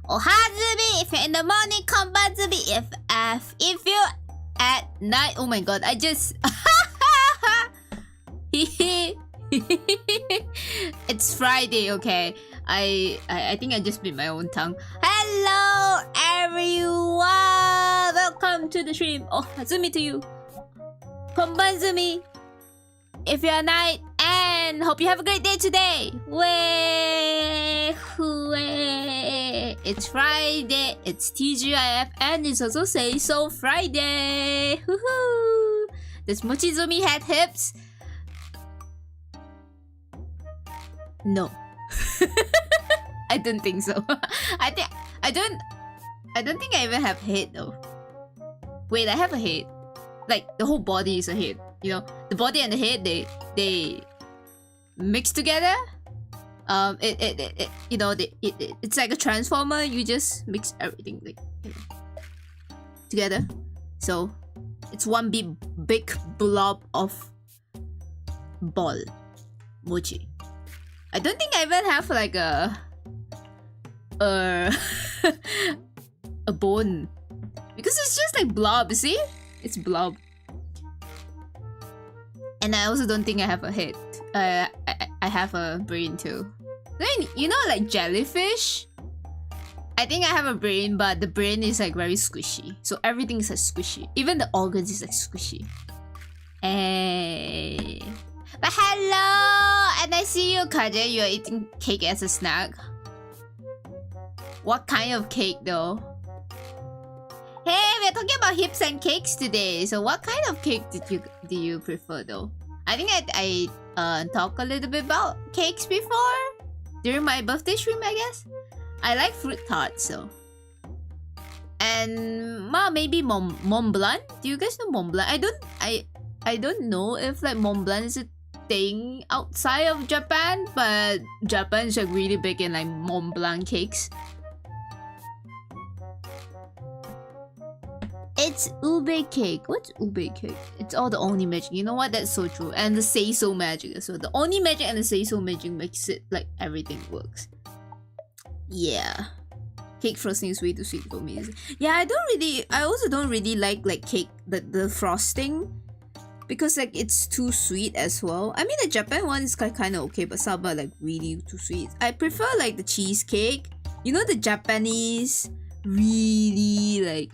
Ohazumi, if you're in the morning, konbanzumi. If you at night, oh my god, I just it's Friday, okay. I think I just bit my own tongue. Hello everyone! Welcome to the stream. Oh, Hazumi to you. Konbanzumi. If you're at night, and hope you have a great day today. Way. It's Friday. It's TGIF, and it's also Seiso Friday. Woohoo! Does Mochizumi have hips? No. I don't think so. I don't think I even have head though. Wait, I have a head. Like the whole body is a head. You know, the body and the head they mix together. It's like a transformer. You just mix everything like together. So it's one big blob of ball mochi. I don't think I even have like a bone, because it's just like blob. See, it's blob. And I also don't think I have a head. I have a brain too. Then you know, like jellyfish. I think I have a brain, but the brain is like very squishy. So everything is like squishy. Even the organs is like squishy. Hey. But hello! And I see you, Kaje. You're eating cake as a snack. What kind of cake though? Hey, we're talking about hips and cakes today. So what kind of cake do you prefer though? I think I talked a little bit about cakes before during my birthday stream, I guess. I like fruit tarts so. And maybe Mont Blanc. Do you guys know Mont Blanc? I don't know if like Mont Blanc is a thing outside of Japan, but Japan is like really big in like Mont Blanc cakes. It's ube cake. What's ube cake? It's all the Oni magic. You know what? That's so true. And the Seiso magic as well. The Oni magic and the Seiso magic makes it like everything works. Yeah. Cake frosting is way too sweet for me. Yeah, I also don't really like cake, the frosting. Because like it's too sweet as well. I mean the Japan one is kind of okay, but some are like really too sweet. I prefer like the cheesecake. You know the Japanese really like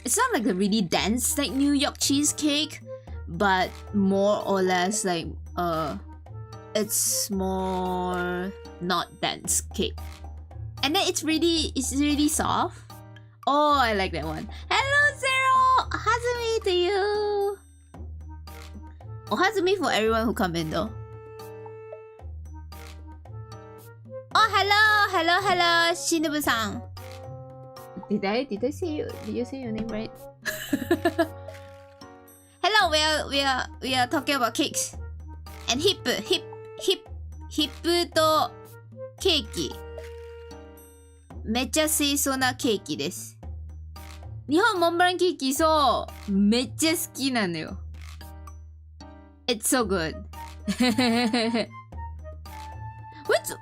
it's not like a really dense like New York cheesecake, but more or less like it's more not dense cake. And then it's really soft. Oh, I like that one. Hello Zero! Hazumi to you! Ohazumi for everyone who come in though. Oh, hello, Shinobu-san. Did I say you? Did you say your name right? Hello, we are talking about cakes and hip to cake. めっちゃ水素なケーキです。日本モンブランケーキそうめっちゃ好きなのよ。It's so good. What's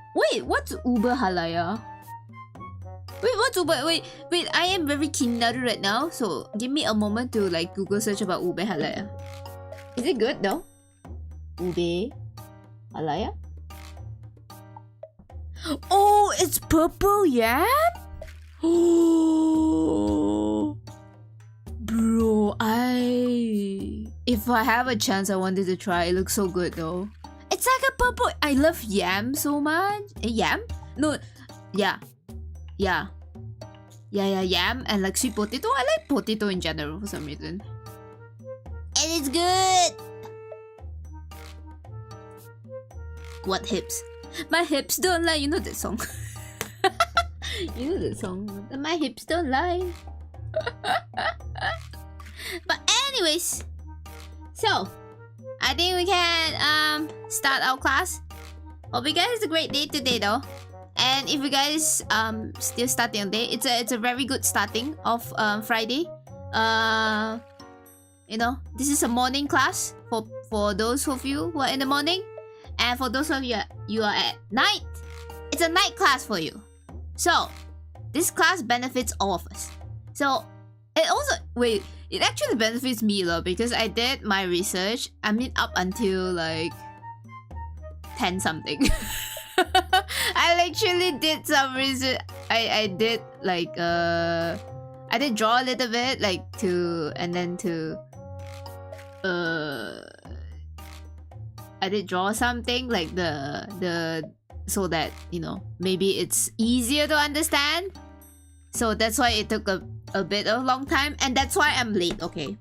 Uber Halaya? What's Uber? Wait, I am very keen right now. So give me a moment to like Google search about Ube Halaya. Is it good though? Ube Halaya? Oh, it's purple yam? Oh, bro, if I have a chance, I wanted to try. It looks so good though. It's like a purple. I love yam so much. Yam? No, yeah, yam and like sweet potato. I like potato in general for some reason. And it's good. What hips? My hips don't lie. You know that song. You know that song. My hips don't lie. But anyways, so I think we can start our class. Hope you guys have a great day today though. And if you guys still starting on day, it's a very good starting of Friday. You know, this is a morning class for those of you who are in the morning. And for those of you are at night, it's a night class for you. So this class benefits all of us. So it also it actually benefits me a lot because I did my research. I mean up until like 10 something. I literally did some research. I did like I did draw a little bit like I did draw something like the so that, you know, maybe it's easier to understand. So that's why it took a bit of a long time, and that's why I'm late, okay?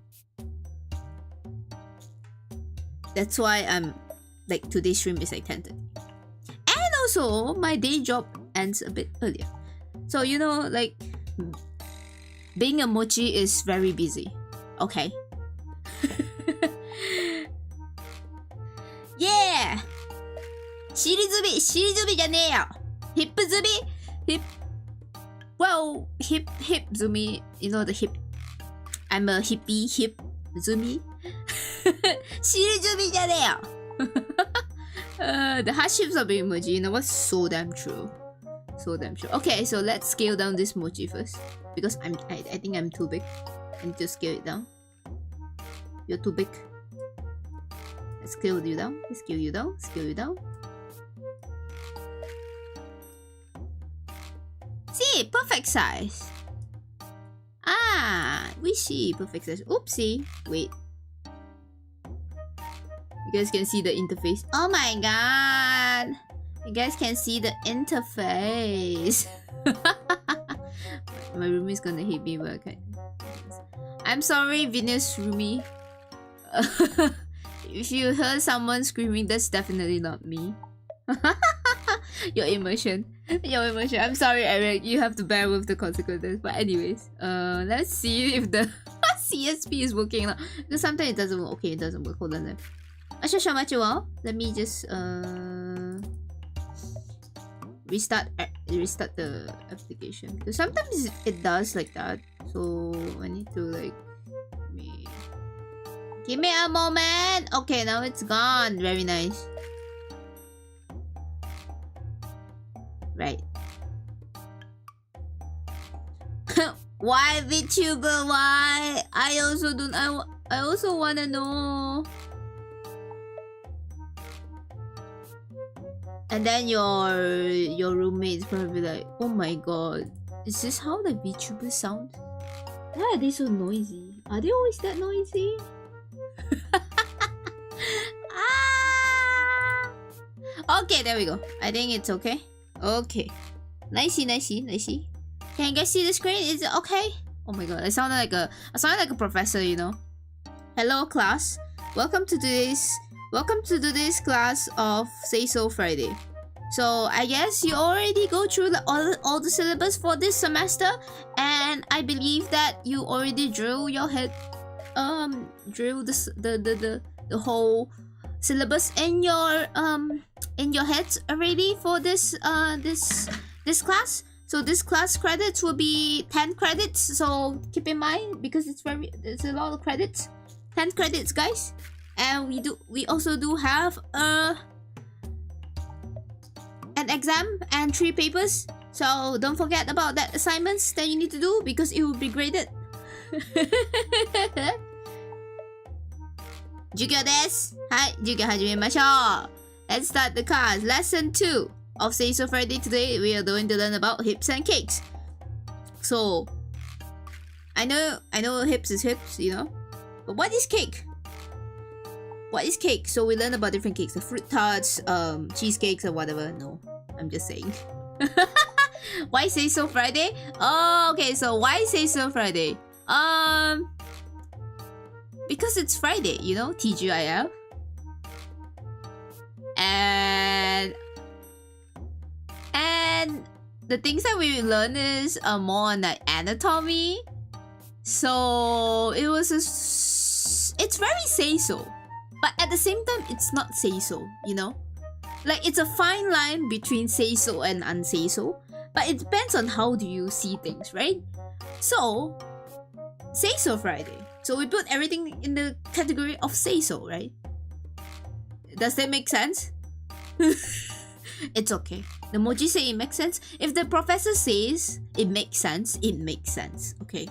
That's why I'm like today's stream is like 10:30. And also my day job ends a bit earlier. So you know, like being a mochi is very busy. Okay. Yeah! 尻ズビじゃねえよ Hip ズビ Hip Well, hip zumi, you know the hip. I'm a hippie hip zumi. 尻ズビじゃねえよ The hardships of being mochi, you know what's so damn true. So damn true. Okay, so let's scale down this mochi first. Because I think I'm too big. I need to scale it down. You're too big. Let's scale you down. Scale you down. Scale you down. See, perfect size. Ah, we see perfect size. Oopsie. Wait. You guys can see the interface. Oh my god. You guys can see the interface. My roomie's gonna hate me, but okay. I'm sorry, Venus roomie. If you heard someone screaming, that's definitely not me. Your emotion. I'm sorry, Eric. You have to bear with the consequences. But anyways, let's see if the CSP is working now. Because sometimes it doesn't work. Okay, it doesn't work. Hold on. Let me just restart the application. Because sometimes it does like that. So I need to like give me a moment. Okay, now it's gone. Very nice. Right. Why VTuber? Why? I also wanna know. And then your roommate's probably like, oh my god, is this how the VTubers sound? Why are they so noisy? Are they always that noisy? Ah! Okay, there we go. I think it's okay. Okay. Nicey. Can you guys see the screen? Is it okay? Oh my god, I sounded like a professor, you know. Hello class. Welcome to today's class of Seiso Friday. So I guess you already go through all the syllabus for this semester, and I believe that you already drew your head drill the whole syllabus in your heads already for this class. So this class credits will be 10 credits, so keep in mind because it's a lot of credits. 10 credits, guys. And we also do have an exam and 3 papers, so don't forget about that assignments that you need to do because it will be graded. 授業です。はい、授業始めましょう。Let's start the class. Lesson 2 of Seiso Friday. Today we are going to learn about hips and cakes. So, I know hips is hips, you know. But what is cake? What is cake? So we learn about different cakes, the fruit tarts, cheesecakes or whatever. No, I'm just saying. Why Seiso Friday? Oh, okay. So why Seiso Friday? Because it's Friday, you know, TGIF. And the things that we learn is more on like anatomy. So it's very Seiso, but at the same time it's not Seiso, you know. Like it's a fine line between Seiso and unseiso, but it depends on how do you see things, right? So Seiso Friday. So we put everything in the category of Seiso, right? Does that make sense? It's okay. The mochi say it makes sense. If the professor says it makes sense, it makes sense. Okay.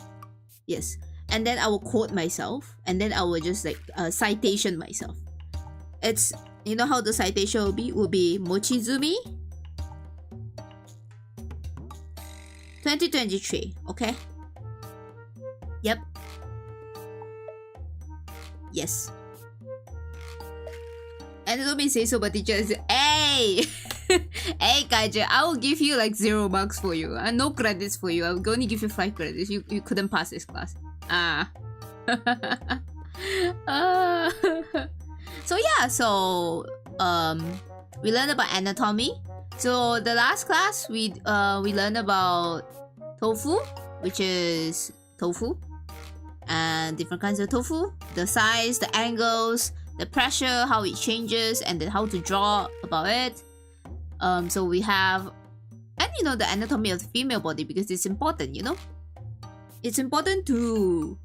Yes. And then I will quote myself, and then I will just like citation myself. It's, you know how the citation will be? Will be Mochizumi 2023. Okay. Yep. Yes. And don't be say so, but teacher says, hey! Hey, Kaija, I will give you like 0 marks for you. No credits for you. I will only give you 5 credits. You couldn't pass this class. So yeah, we learned about anatomy. So the last class we learned about tofu, which is tofu, and different kinds of tofu, the size, the angles, the pressure, how it changes, and then how to draw about it. So we have, and you know, the anatomy of the female body, because it's important, you know. It's important to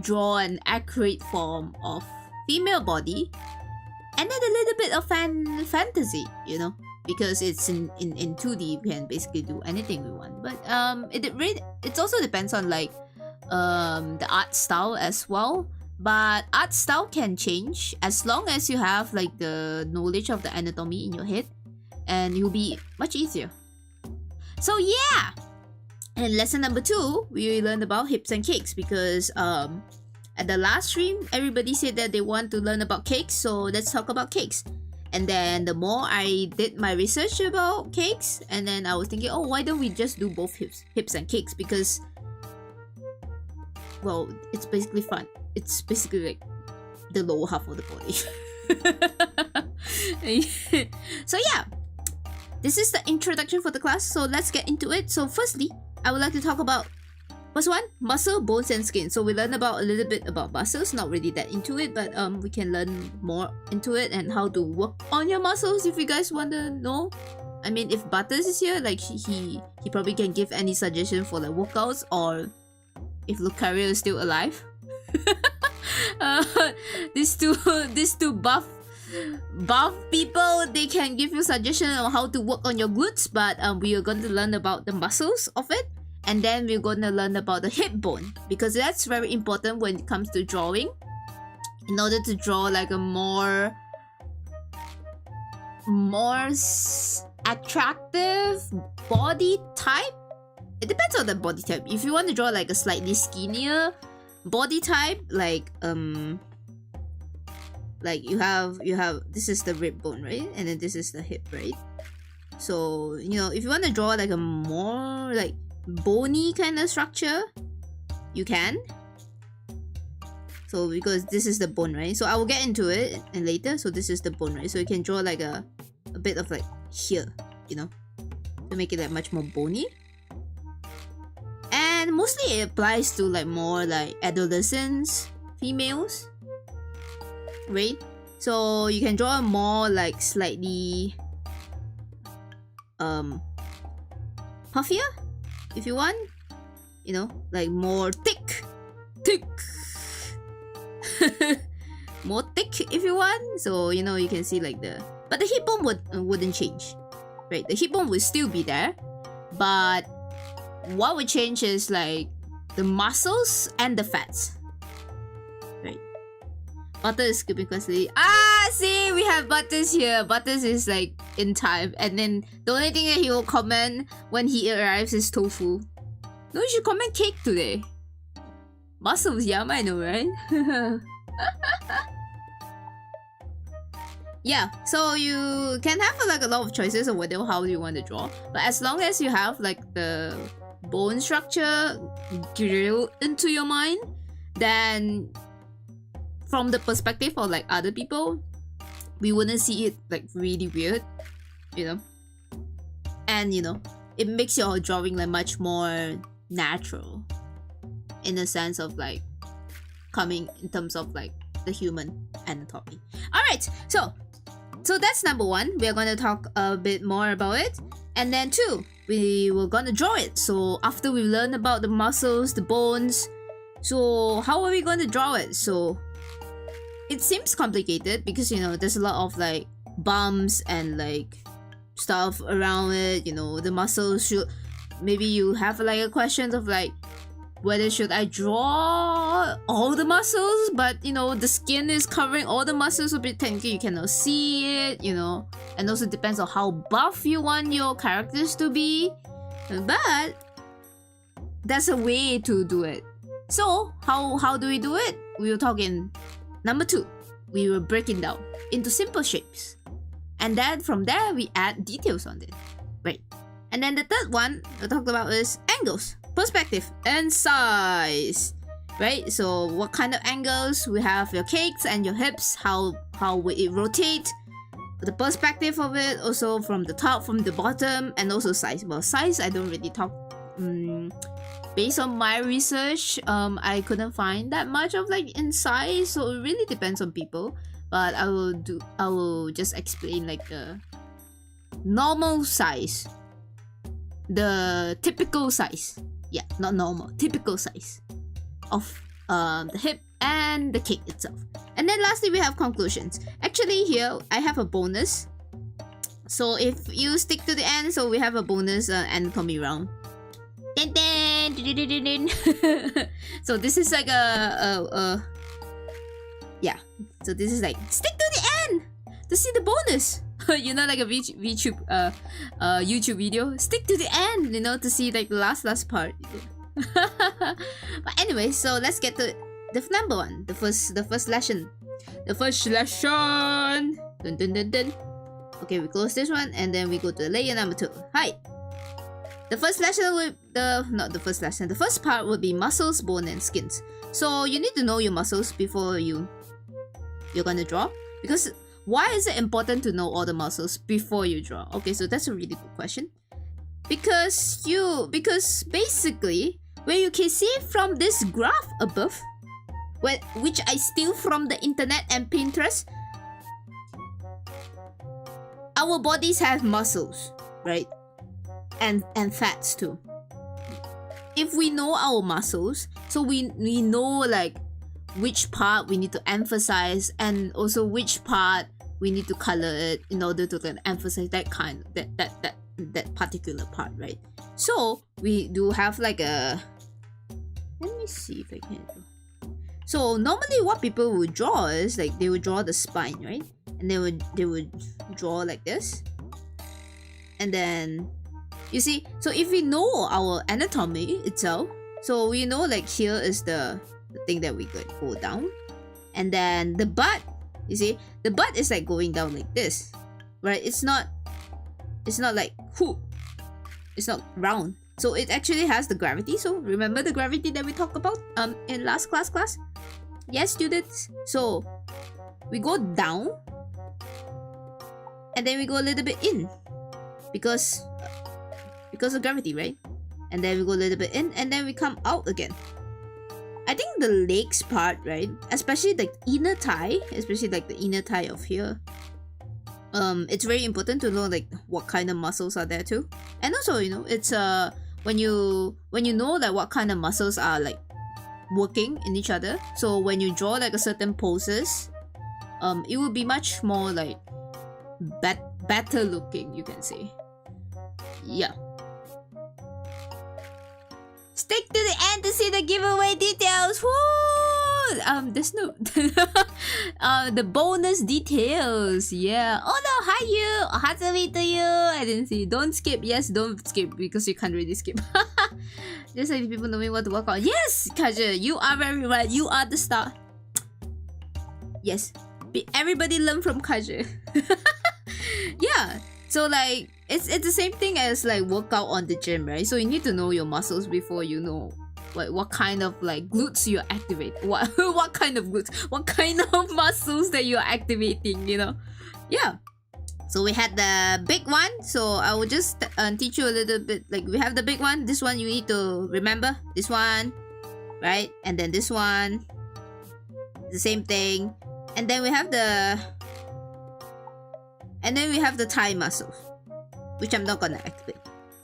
draw an accurate form of female body, and then a little bit of fantasy, you know, because it's in 2D, we can basically do anything we want. But it also depends on like the art style as well. But art style can change as long as you have like the knowledge of the anatomy in your head, and it'll be much easier. So yeah, and lesson number 2, we learned about hips and cakes, because at the last stream everybody said that they want to learn about cakes, so let's talk about cakes. And then the more I did my research about cakes, and then I was thinking, oh, why don't we just do both hips and cakes, because, well, it's basically fun. It's basically like the lower half of the body. So yeah, this is the introduction for the class, so let's get into it. So firstly, I would like to talk about, first one, muscle, bones, and skin. So we learned about a little bit about muscles, not really that into it, but we can learn more into it and how to work on your muscles if you guys want to know. I mean, if Butters is here, like he probably can give any suggestion for like workouts, or if Lucario is still alive. These two buff people, they can give you suggestion on how to work on your glutes, but we are going to learn about the muscles of it, and then we're going to learn about the hip bone, because that's very important when it comes to drawing, in order to draw like a more attractive body type. It depends on the body type. If you want to draw like a slightly skinnier body type, like you have this is the rib bone, right? And then this is the hip, right? So, you know, if you want to draw like a more like bony kind of structure, you can. So because this is the bone, right? So I will get into it and later. So this is the bone, right? So you can draw like a bit of like here, you know, to make it like much more bony. And mostly it applies to like more like adolescents, females, right? So you can draw more like slightly puffier if you want, you know, like more thick more thick if you want. So, you know, you can see like but the hip bone wouldn't change, right? The hip bone would still be there, but what would change is like the muscles and the fats, right? Butter is skipping constantly. See, we have Butters here. Butters is like in time, and then the only thing that he will comment when he arrives is tofu. No, you should comment cake today. Muscles, yum, I know, right? Yeah, so you can have like a lot of choices of whether how you want to draw, but as long as you have like the bone structure drilled into your mind, then from the perspective of like other people, we wouldn't see it like really weird, you know. And you know, it makes your drawing like much more natural, in the sense of like coming in terms of like the human anatomy. Alright, so that's number 1. We are going to talk a bit more about it. And then 2, we were going to draw it. So after we learn about the muscles, the bones, so how are we going to draw it? So it seems complicated because, you know, there's a lot of like bumps and like stuff around it. You know, the muscles should. Maybe you have like a question of like whether should I draw all the muscles, but you know the skin is covering all the muscles a bit technically you cannot see it, you know, and also depends on how buff you want your characters to be, but that's a way to do it. So how do we do it? We will talk in number 2. We will break it down into simple shapes, and then from there we add details on it, right? And then the third one I talked about is angles, perspective, and size, right? So what kind of angles? We have your cakes and your hips, how will it rotate, the perspective of it, also from the top, from the bottom, and also size. Well, size I don't really talk. Based on my research, I couldn't find that much of like in size, so it really depends on people. But I will just explain like the normal size, the typical size. Yeah, not normal, typical size of the hip and the cake itself. And then lastly, we have conclusions. Actually, here I have a bonus. So if you stick to the end, so we have a bonus anatomy round. Dun, dun, dun, dun, dun, dun. So this is like yeah. So this is like stick to the end to see the bonus. You know, like a YouTube video. Stick to the end, you know, to see like the last part. But anyway, so let's get to the number 1. The first lesson. The first lesson. Dun, dun, dun, dun. Okay, we close this one and then we go to layer number 2. Hi. The first lesson will the first part would be muscles, bone, and skins. So you need to know your muscles before you're gonna draw. Because why is it important to know all the muscles before you draw? Okay, so that's a really good question. Because basically, where you can see from this graph above, which I steal from the internet and Pinterest, our bodies have muscles, right? And fats too. If we know our muscles, so we know like which part we need to emphasize and also which part we need to color it in order to emphasize that particular part, right? So we do have like a, let me see if I can. So normally what people would draw is like they would draw the spine, right? And they would draw like this, and then you see, so if we know our anatomy itself, so we know like here is the thing that we could go down, and then the butt, you see, the butt is like going down like this, right? It's not like it's not round, so it actually has the gravity. So remember the gravity that we talked about in last class? Yes, students. So we go down and then we go a little bit in because of gravity, right? And then we go a little bit in and then we come out again. I think the legs part, right? Especially like inner thigh, especially like the inner thigh of here. It's very important to know like what kind of muscles are there too. And also, you know, it's when you know like what kind of muscles are like working in each other. So when you draw like a certain poses, it will be much more like better looking, you can say. Yeah. Stick to the end to see the giveaway details. Woo! There's no the bonus details. Yeah. Oh no, hi you. Hatsumi to you. I didn't see. Don't skip. Yes, don't skip because you can't really skip. Just like people knowing what to work on. Yes, Kaja, you are very right. You are the star. Yes. Everybody learn from Kaja. Yeah. So like it's the same thing as like workout on the gym, right? So you need to know your muscles before you know what kind of like glutes you activate. What kind of glutes? What kind of muscles that you're activating, you know? Yeah. So we had the big one. So I will just teach you a little bit. Like we have the big one. This one you need to remember. This one, right? And then this one. The same thing. And then we have the thigh muscles, which I'm not gonna activate.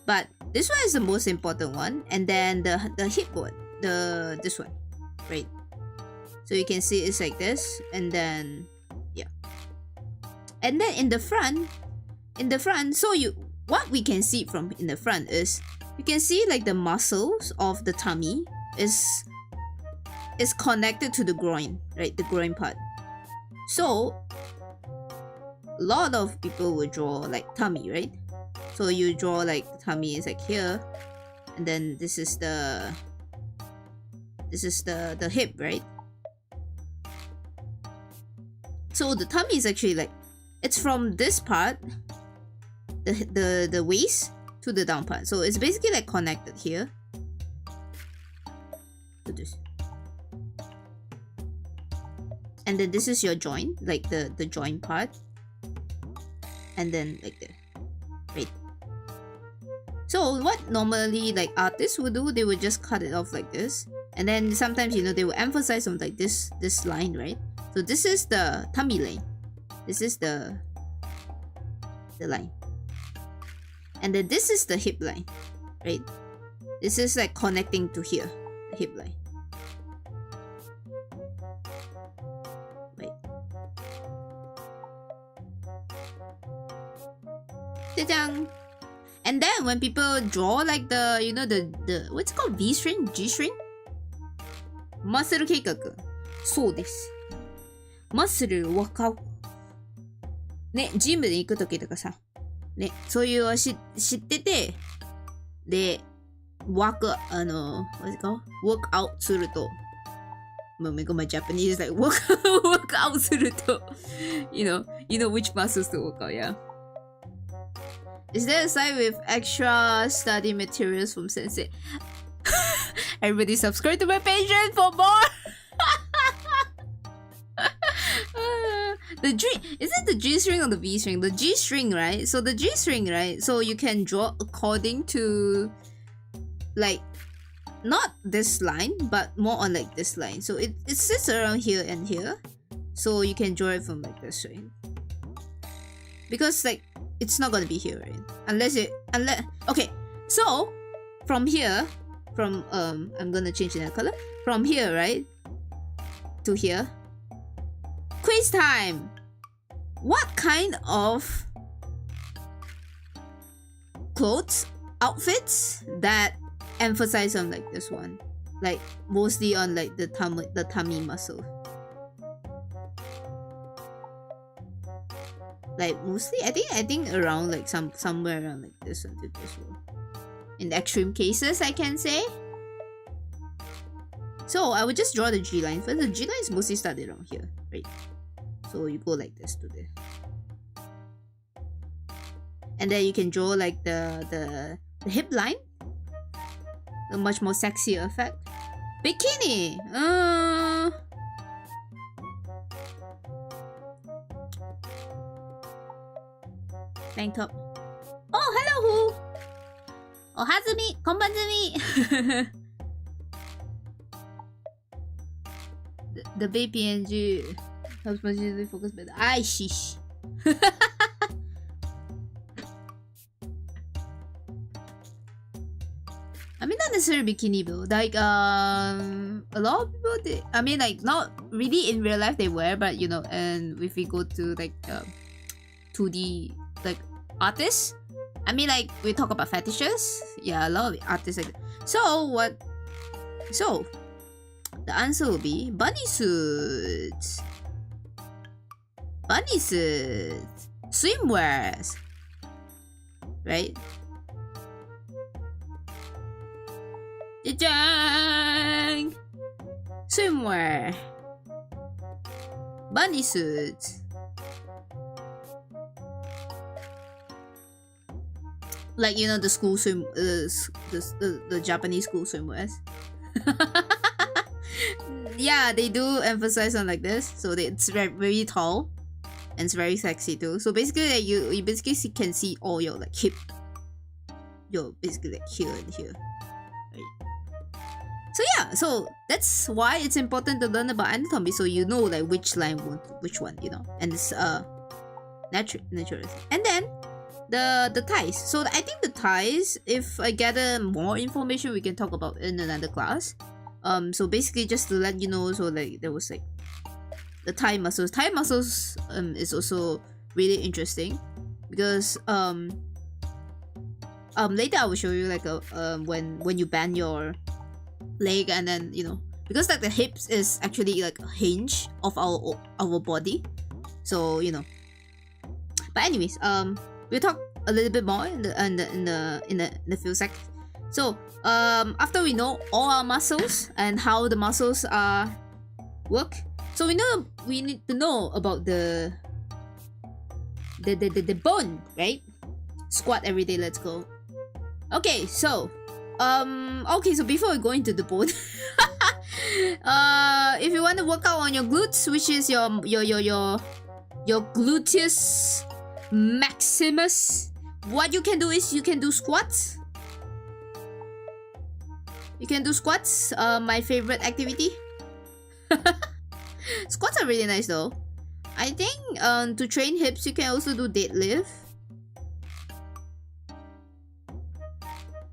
But this one is the most important one. And then the hip one, this one, right? So you can see it's like this, and then yeah. And then in the front, so what we can see from in the front is you can see like the muscles of the tummy is connected to the groin, right? The groin part. So a lot of people will draw like tummy, right? So you draw like the tummy is like here, and then this is the hip, right? So the tummy is actually like, it's from this part, the waist to the down part. So it's basically like connected here to this. And then this is your joint, like the joint part. And then like there, right? So what normally like artists would do, they would just cut it off like this. And then sometimes, you know, they will emphasize on like this line, right? So this is the tummy line. This is the line. And then this is the hip line, right? This is like connecting to here, the hip line. Right. Ta-dang! And then when people draw like the, you know, the what's it called? V-string? G-string? マッスル計画。そうです。マッスルを買う。ね、ジムで行くときとかさ。ね、そういうの知ってて、で、what's it called? work out すると。Oh my god, my Japanese is like work out すると。You know which muscles to work out, yeah. Is there a site with extra study materials from Sensei? Everybody subscribe to my page for more! Is it the G string or the V string? The G string, right? So the G string, right? So you can draw according to like not this line, but more on like this line. So it sits around here and here. So you can draw it from like this, right? Because like it's not gonna be here, right? Unless okay. So from here, I'm gonna change the color. From here, right? To here. Quiz time! What kind of clothes, outfits that emphasize on like this one? Like mostly on like the tummy muscle. Like mostly, I think around like somewhere around like this one to this one. In the extreme cases, I can say. So I would just draw the G line first. The G line is mostly started around here, right? So you go like this to there. And then you can draw like the hip line. A much more sexier effect. Bikini! Tank top. Oh, hello, Who! Oh, Hazumi! Konbanzumi! The baby PNG helps much easily focus better. Ay, sheesh. I mean, not necessarily bikini though. Like, a lot of people, I mean, like, not really in real life they wear, but you know, and if we go to like 2D like artists, I mean, like, we talk about fetishes. Yeah, a lot of artists like that. So the answer will be bunny suits. Bunny suits. Swimwears. Right? Jang! Swimwear. Bunny suits. Like, you know, the school swim, the Japanese school swimwears. Yeah, they do emphasize on like this, so it's very, very tall, and it's very sexy too. So basically, like, you basically can see all your like hip, your basically like here and here. Right? So yeah, so that's why it's important to learn about anatomy, so you know like which line, which one, you know, and it's natural. And then the ties. So I think the ties, if I gather more information, we can talk about in another class. So basically just to let you know, so like there was like the thigh muscles. Thigh muscles is also really interesting because later I will show you like a when you bend your leg, and then because like the hips is actually like a hinge of our body, so but anyways, we'll talk a little bit more in the few seconds. So after we know all our muscles and how the muscles work, so we need to know about the bone, right? Squat every day. Let's go. Okay, so so before we go into the bone, if you want to work out on your glutes, which is your gluteus maximus, what you can do is you can do squats. You can do squats. My favorite activity. Squats are really nice though. I think to train hips, you can also do deadlift.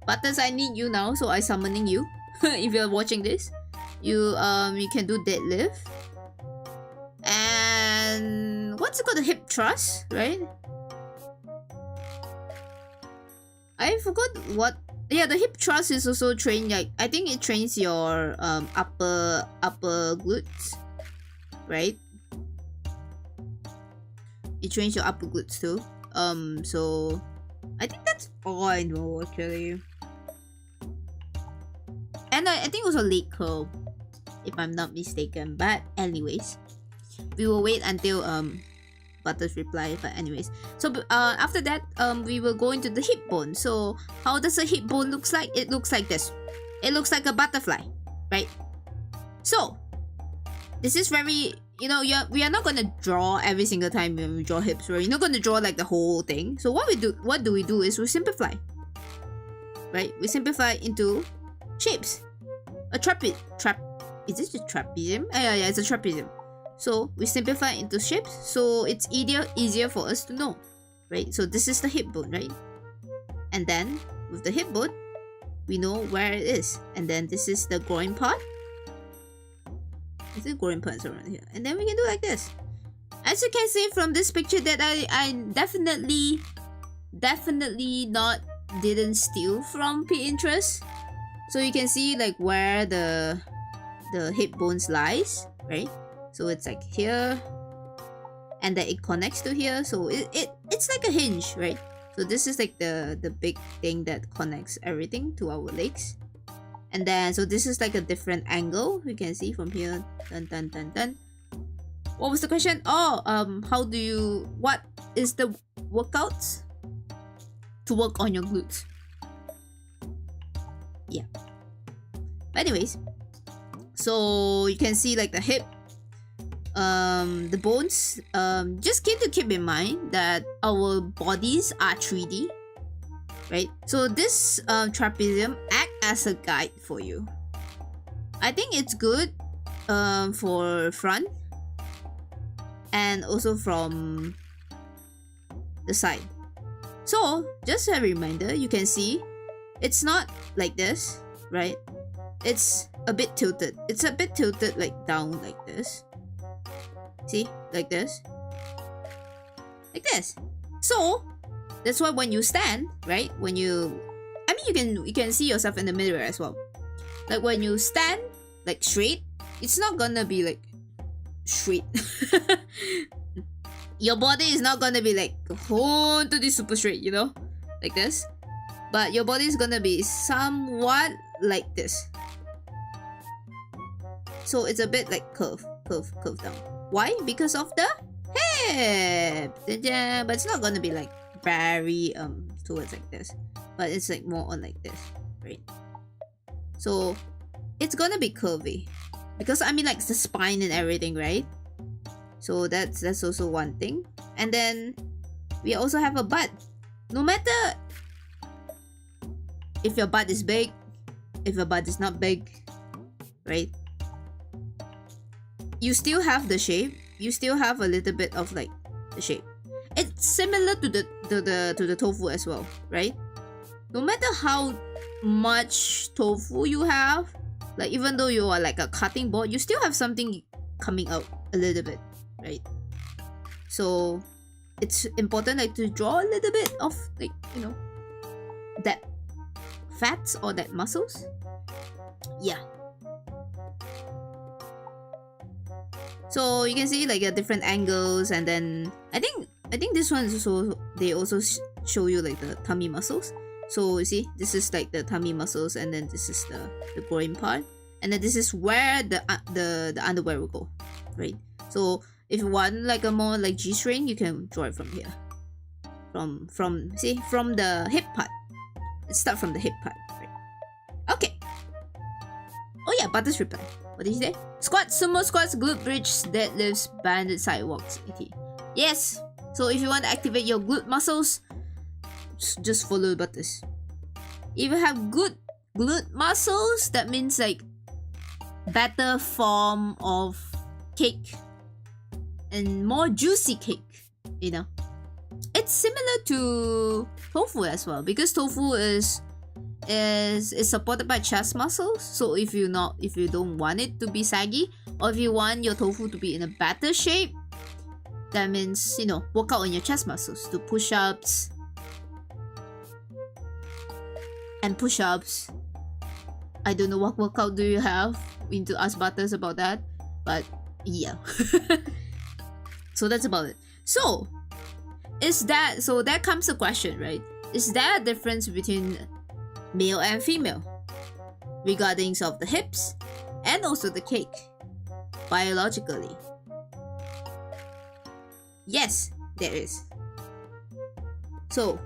Butters, I need you now, so I'm summoning you. If you're watching this, you can do deadlift. And what's it called? The hip thrust, right? I forgot what. Yeah, the hip thrust is also trained. Like I think it trains your upper glutes, right? It trains your upper glutes too. So I think that's all I know actually. And I think also leg curl, if I'm not mistaken. But anyways, we will wait until Butters reply. But anyways, so after that we will go into the hip bone. So how does a hip bone looks like? It looks like this. It looks like a butterfly, right? So this is very we are not gonna draw every single time when we draw hips. We're not gonna draw like the whole thing. So what do we do is we simplify, right? We simplify into shapes. A is this a trapezium? Yeah, it's a trapezium. So we simplify into shapes, so it's easier for us to know, right? So this is the hip bone, right? And then with the hip bone, we know where it is. And then this is the groin part. Is it groin part around here? And then we can do like this. As you can see from this picture that I definitely didn't steal from Pinterest. So you can see like where the hip bones lies, right? So it's like here, and then it connects to here. So it's like a hinge, right? So this is like the big thing that connects everything to our legs. And then so this is like a different angle you can see from here. Dun dun dun dun. What was the question? Oh, what is the workouts to work on your glutes? Yeah. But anyways, so you can see like the hip, the bones. Just keep in mind that our bodies are 3D, right? So this trapezium act as a guide for you. I think it's good for front and also from the side. So just a reminder, you can see it's not like this, right? It's a bit tilted. It's a bit tilted like down like this. See? Like this. Like this. So that's why when you stand, right? You can see yourself in the mirror as well. Like when you stand like straight, it's not gonna be like straight. Your body is not gonna be like totally super straight, like this. But your body is gonna be somewhat like this. So it's a bit like curve down. Why? Because of the hip. But it's not gonna be like very towards like this, but it's like more on like this, right? So it's gonna be curvy because like the spine and everything, right? So that's also one thing. And then we also have a butt. No matter if your butt is big, if your butt is not big, right? You still have the shape. You still have a little bit of like the shape. It's similar to the tofu as well, right? No matter how much tofu you have, like even though you are like a cutting board, you still have something coming out a little bit, right? So it's important like to draw a little bit of like, you know, that fats or that muscles. Yeah. So you can see like different angles, and then I think this one is also, they also show you like the tummy muscles. So you see, this is like the tummy muscles, and then this is the groin part, and then this is where the underwear will go, right? So if you want like a more like G-string, you can draw it from here, from the hip part. Let's start from the hip part, right? Okay. Oh yeah, Butters reply. What did he say? Squats, sumo squats, glute bridge, deadlifts, banded sidewalks, etc. Yes. So if you want to activate your glute muscles, just follow Butters. If you have good glute muscles, that means like better form of cake and more juicy cake, you know. It's similar to tofu as well, because tofu is supported by chest muscles. So if you don't want it to be saggy, or if you want your tofu to be in a better shape, that means, you know, work out on your chest muscles, do push-ups and push-ups. I don't know what workout do you have. We need to ask Butters about that, but yeah. So that's about it. So that comes the question, right? Is there a difference between male and female regarding of the hips and also the cake biologically? Yes, there is. So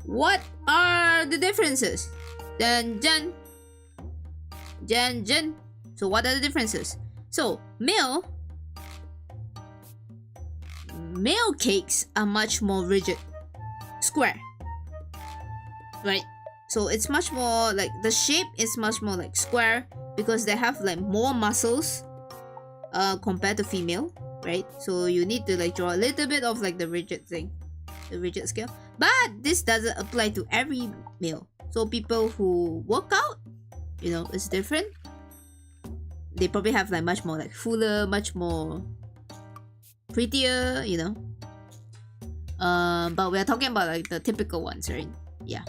what are the differences? Jen. So what are the differences? So male cakes are much more rigid, square, right? So it's much more like, the shape is much more like square, because they have like more muscles compared to female, right? So you need to like draw a little bit of like the rigid thing, the rigid scale. But this doesn't apply to every male. So people who work out, you know, it's different. They probably have like much more like fuller, much more prettier, you know. But we're talking about like the typical ones, right? Yeah,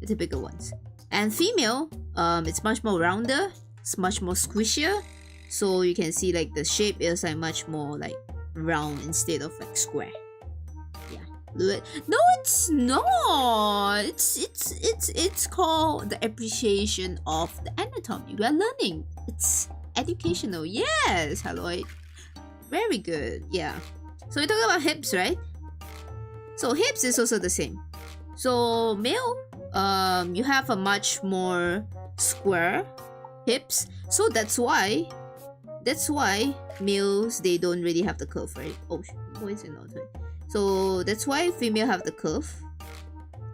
the typical ones. And female, it's much more rounder, it's much more squishier. So you can see like the shape is like much more like round instead of like square. Yeah. No, it's not. It's called the appreciation of the anatomy. We are learning. It's educational. Yes, Haloid. Very good. Yeah. So we're talking about hips, right? So hips is also the same. So male, you have a much more square hips. So that's why males, they don't really have the curve, right? Oh, boys and not, right? So that's why female have the curve,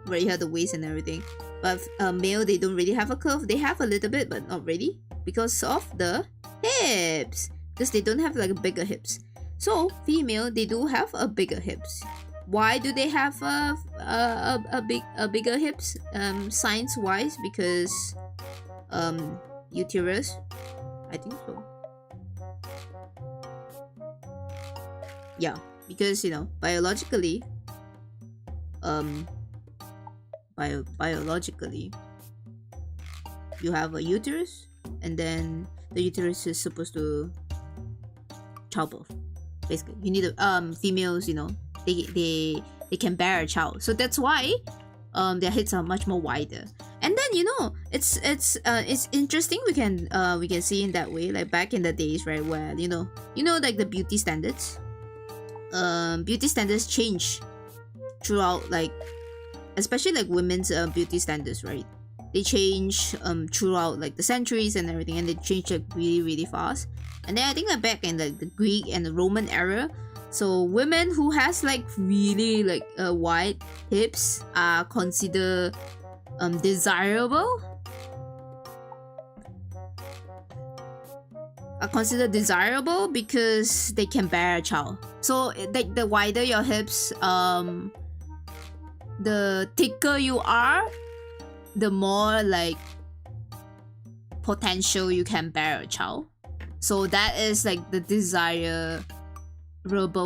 where you have the waist and everything. But male, they don't really have a curve. They have a little bit, but not really, because of the hips. Because they don't have like bigger hips. So female, they do have a bigger hips. Why do they have a bigger hips? Science wise, because uterus, I think so. Yeah, because, you know, biologically, biologically, you have a uterus, and then the uterus is supposed to childbirth. Basically, you need females, you know, they can bear a child, so that's why their hips are much more wider. And then, you know, it's interesting. We can see in that way, like back in the days, right, where you know like the beauty standards change throughout, like especially like women's beauty standards, right? They change throughout like the centuries and everything, and they change like really, really fast. And then I think like back in like the Greek and the Roman era, so women who has like really like wide hips are considered desirable. Are considered desirable because they can bear a child. So like the wider your hips, the thicker you are, the more like potential you can bear a child. So that is like the desire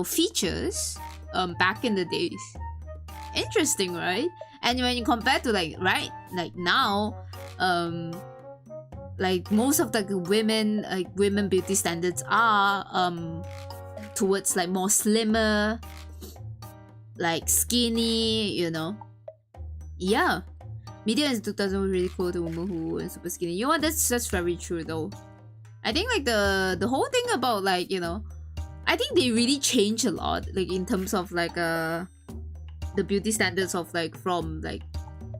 features back in the days. Interesting, right? And when you compare to like now, like most of the women beauty standards are towards like more slimmer, like skinny, you know. Yeah. Media Institute doesn't really quote a woman who is super skinny. You know what? That's very true though. I think like the whole thing about like, you know, I think they really change a lot, like in terms of like the beauty standards of like from like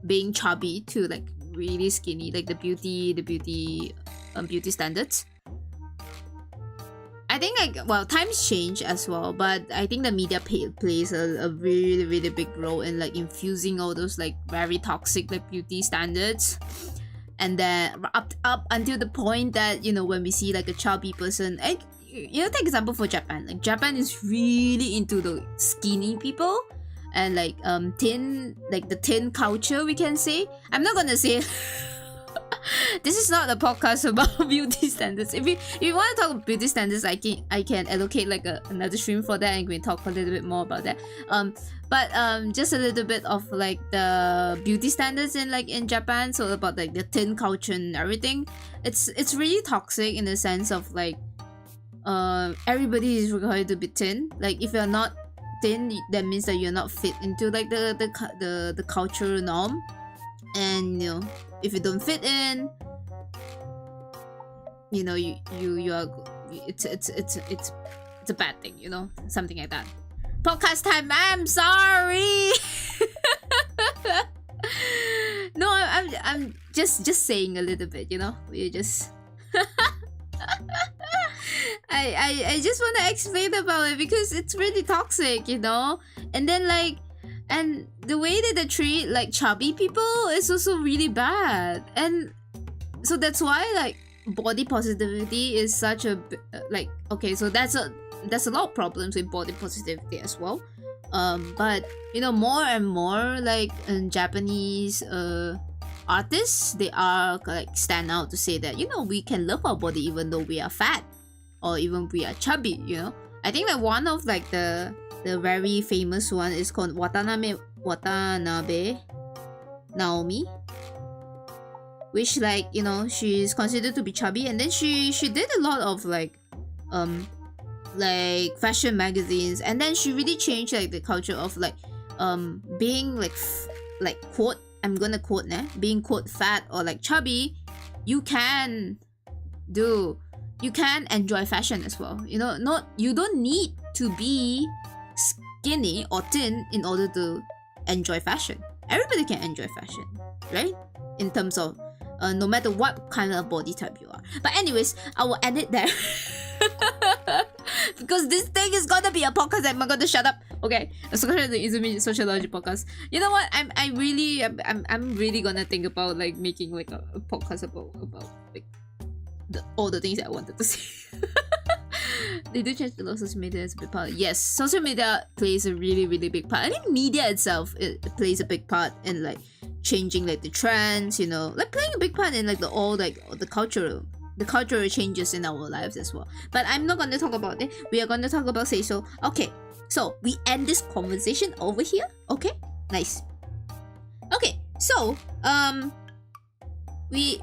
being chubby to like really skinny, like the beauty standards. I think like, well, times change as well, but I think the media plays a really really big role in like infusing all those like very toxic like beauty standards. And then up until the point that, you know, when we see like a chubby person, like, you know, take example for Japan. Like Japan is really into the skinny people and like thin, like the thin culture, we can say. I'm not gonna say this is not a podcast about beauty standards. If you want to talk about beauty standards, I can allocate like another stream for that and we can talk a little bit more about that. But just a little bit of like the beauty standards in Japan, so about like the thin culture and everything. It's really toxic in the sense of like everybody is required to be thin. Like if you're not thin, that means that you're not fit into like the cultural norm. And you know, if you don't fit in, you know, you are, it's a bad thing, you know, something like that. Podcast time. I'm sorry. No, I'm just saying a little bit, you know. We just I just want to explain about it because it's really toxic, you know. And then like, and the way that they treat like chubby people is also really bad. And so that's why like body positivity is such a like, okay, so that's a lot of problems with body positivity as well. But you know, more and more like Japanese artists, they are like stand out to say that, you know, we can love our body even though we are fat or even we are chubby, you know. I think that one of like the very famous one is called Watanabe Naomi, which like, you know, she's considered to be chubby, and then she did a lot of like fashion magazines, and then she really changed like the culture of like being like quote, I'm gonna quote now, being quote fat or like chubby, you can enjoy fashion as well, you know. You don't need to be skinny or thin in order to enjoy fashion. Everybody can enjoy fashion, right? In terms of no matter what kind of body type you are. But anyways, I will end it there. Because this thing is gonna be a podcast. I'm gonna shut up. Okay, especially the Izumi Sociology podcast. You know what? I'm really gonna think about like making like a podcast about like all the things I wanted to say. They do change the law. Social media is a big part. Yes, social media plays a really really big part. I think media itself, it plays a big part in like changing like the trends, you know, like playing a big part in like the cultural changes in our lives as well. But I'm not going to talk about it. We are going to talk about Seiso. Okay, so we end this conversation over here. Okay, nice. Okay, so we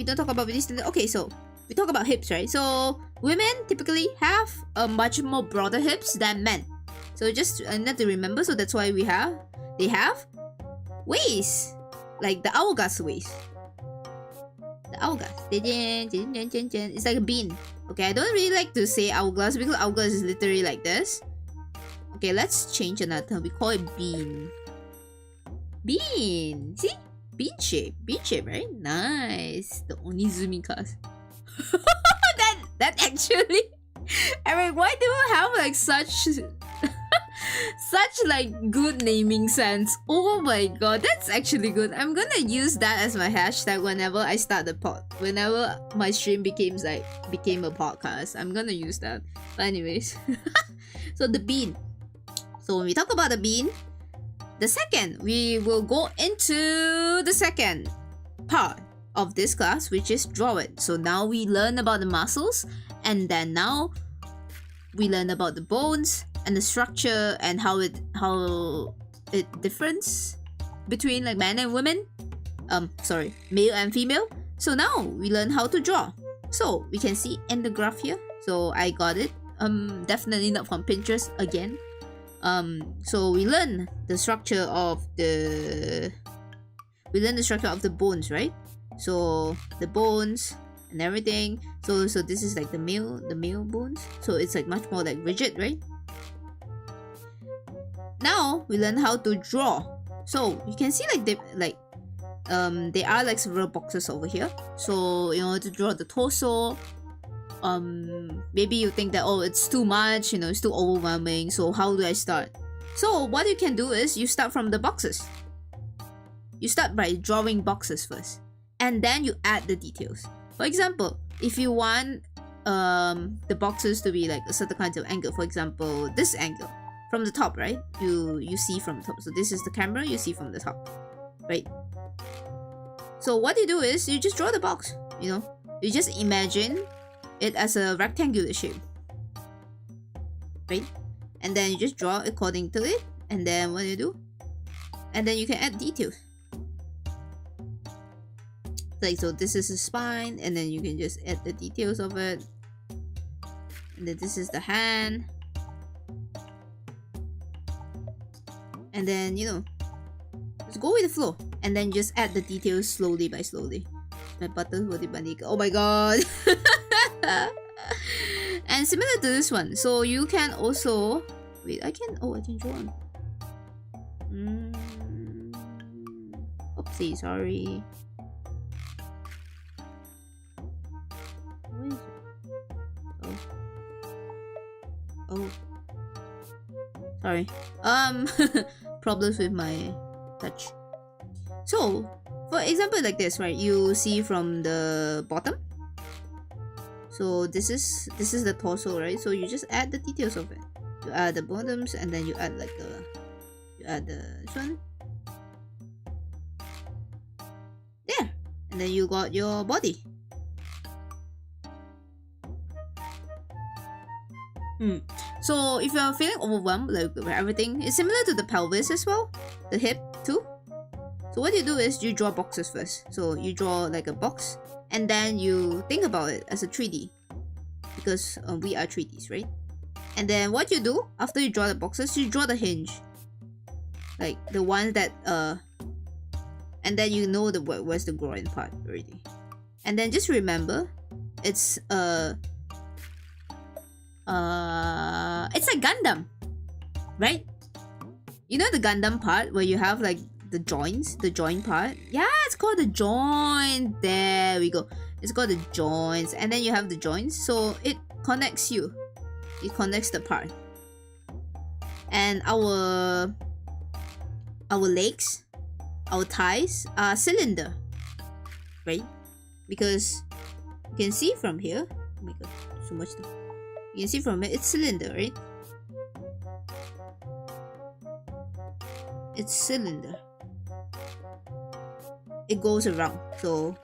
don't talk about this. Okay, so we talk about hips, right? So women typically have a much more broader hips than men. So just not to remember. So that's why they have waist, like the hourglass waist. The hourglass. It's like a bean. Okay, I don't really like to say hourglass because hourglass is literally like this. Okay, let's change another term. We call it bean. Bean. See? Bean shape, right? Nice. The Onizumi class. that actually. I mean, why do we have like such like good naming sense? Oh my god, that's actually good. I'm gonna use that as my hashtag whenever I start the pod. Whenever my stream became a podcast, I'm gonna use that. But anyways, so the bean. So when we talk about the bean, we will go into the second part of this class, which is drawing. So now we learn about the muscles, and then now we learned about the bones and the structure and how it differs between like men and women. Sorry, male and female. So now we learn how to draw. So we can see in the graph here. So I got it. Definitely not from Pinterest again. So we learn the structure of the bones, right? So the bones and everything. So this is like the male bones. So it's like much more like rigid, right? Now we learn how to draw. So you can see there are like several boxes over here. So in order to draw the torso, maybe you think that, oh, it's too much, it's too overwhelming, so how do I start? So what you can do is you start from the boxes. You start by drawing boxes first, and then you add the details. For example, if you want the boxes to be like a certain kind of angle, for example, this angle from the top, right? You see from the top. So this is the camera, you see from the top, right? So what you do is you just draw the box, you just imagine it as a rectangular shape, right? And then you just draw according to it, and then what do you do? And then you can add details. Like, so this is the spine, and then you can just add the details of it. And then this is the hand. And then, just go with the flow. And then just add the details slowly by slowly. My buttons will dibalik. Oh my god! And similar to this one, so you can also... Wait, I can draw on. Oopsie, sorry. Where is it? Oh. Sorry. Problems with my touch. So, for example like this, right? You see from the bottom. So this is the torso, right? So you just add the details of it. You add the bottoms, and then you add this one. There. And then you got your body. So if you're feeling overwhelmed like with everything, it's similar to the pelvis as well, the hip too. So what you do is you draw boxes first. So you draw like a box, and then you think about it as a 3D, because we are 3Ds, right? And then what you do after you draw the boxes, you draw the hinge, like the ones that and then you know where's the groin part already. And then just remember, it's like Gundam, right? You know the Gundam part where you have like the joints, the joint part? Yeah, it's called the joint. There we go. It's called the joints. And then you have the joints, so it connects you. It connects the part. And our legs, our thighs are cylinder, right? Because you can see from here. Oh my god, so much stuff. You can see from it, it's cylinder, right? It's cylinder. It goes around. So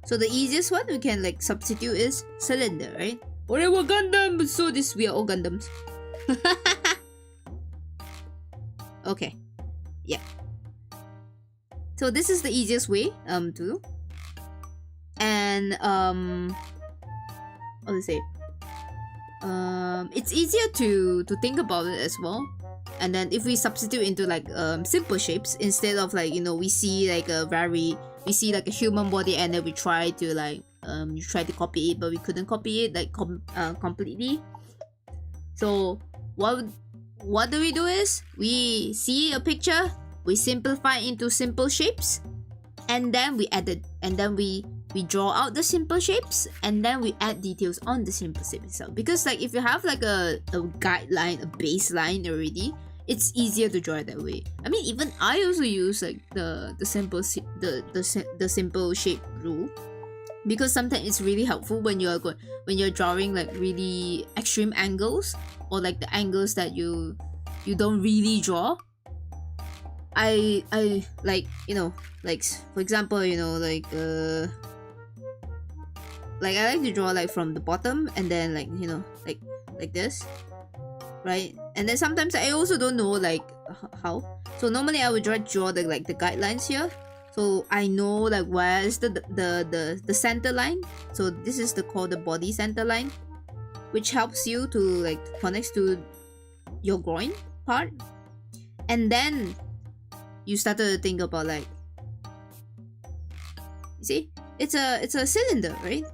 the easiest one we can like substitute is cylinder, right? Whatever Gundam. So we are all Gundams. Okay. Yeah. So this is the easiest way to do. And how to say? It's easier to think about it as well. And then if we substitute into like simple shapes, instead of like we see like a human body, and then we try to like you try to copy it, but we couldn't copy it like completely. So what do we do is we see a picture, we simplify into simple shapes, and then we edit, and then we draw out the simple shapes, and then we add details on the simple shape itself. Because like if you have like a guideline, a baseline already, it's easier to draw it that way. I mean, even I also use like the simple shape rule, because sometimes it's really helpful when you're drawing like really extreme angles, or like the angles that you don't really draw. I like like for example like like I like to draw like from the bottom and then like, you know, like this, right? And then sometimes I also don't know like how. So normally I would draw the like the guidelines here. So I know like where is the center line. So this is called the body center line, which helps you to like connect to your groin part. And then you started to think about like, you see, it's a cylinder, right?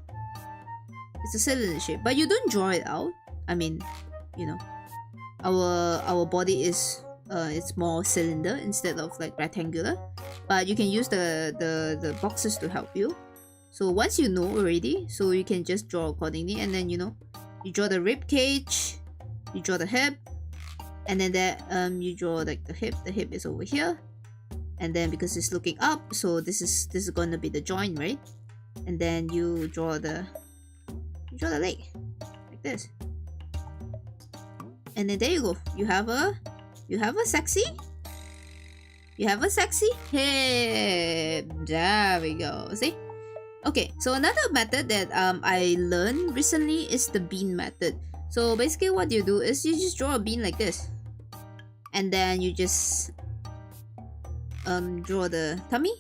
It's a cylinder shape, but you don't draw it out. I mean, you know, our body is it's more cylinder instead of like rectangular, but you can use the boxes to help you. So once you know already, so you can just draw accordingly, and then, you know, you draw the rib cage, you draw the hip, and then there you draw like the hip is over here, and then because it's looking up, so this is going to be the joint, right? And then you draw the leg like this, and then there you go. You have a sexy hip. There we go. See? Okay, so another method that I learned recently is the bean method. So basically what you do is you just draw a bean like this, and then you just draw the tummy,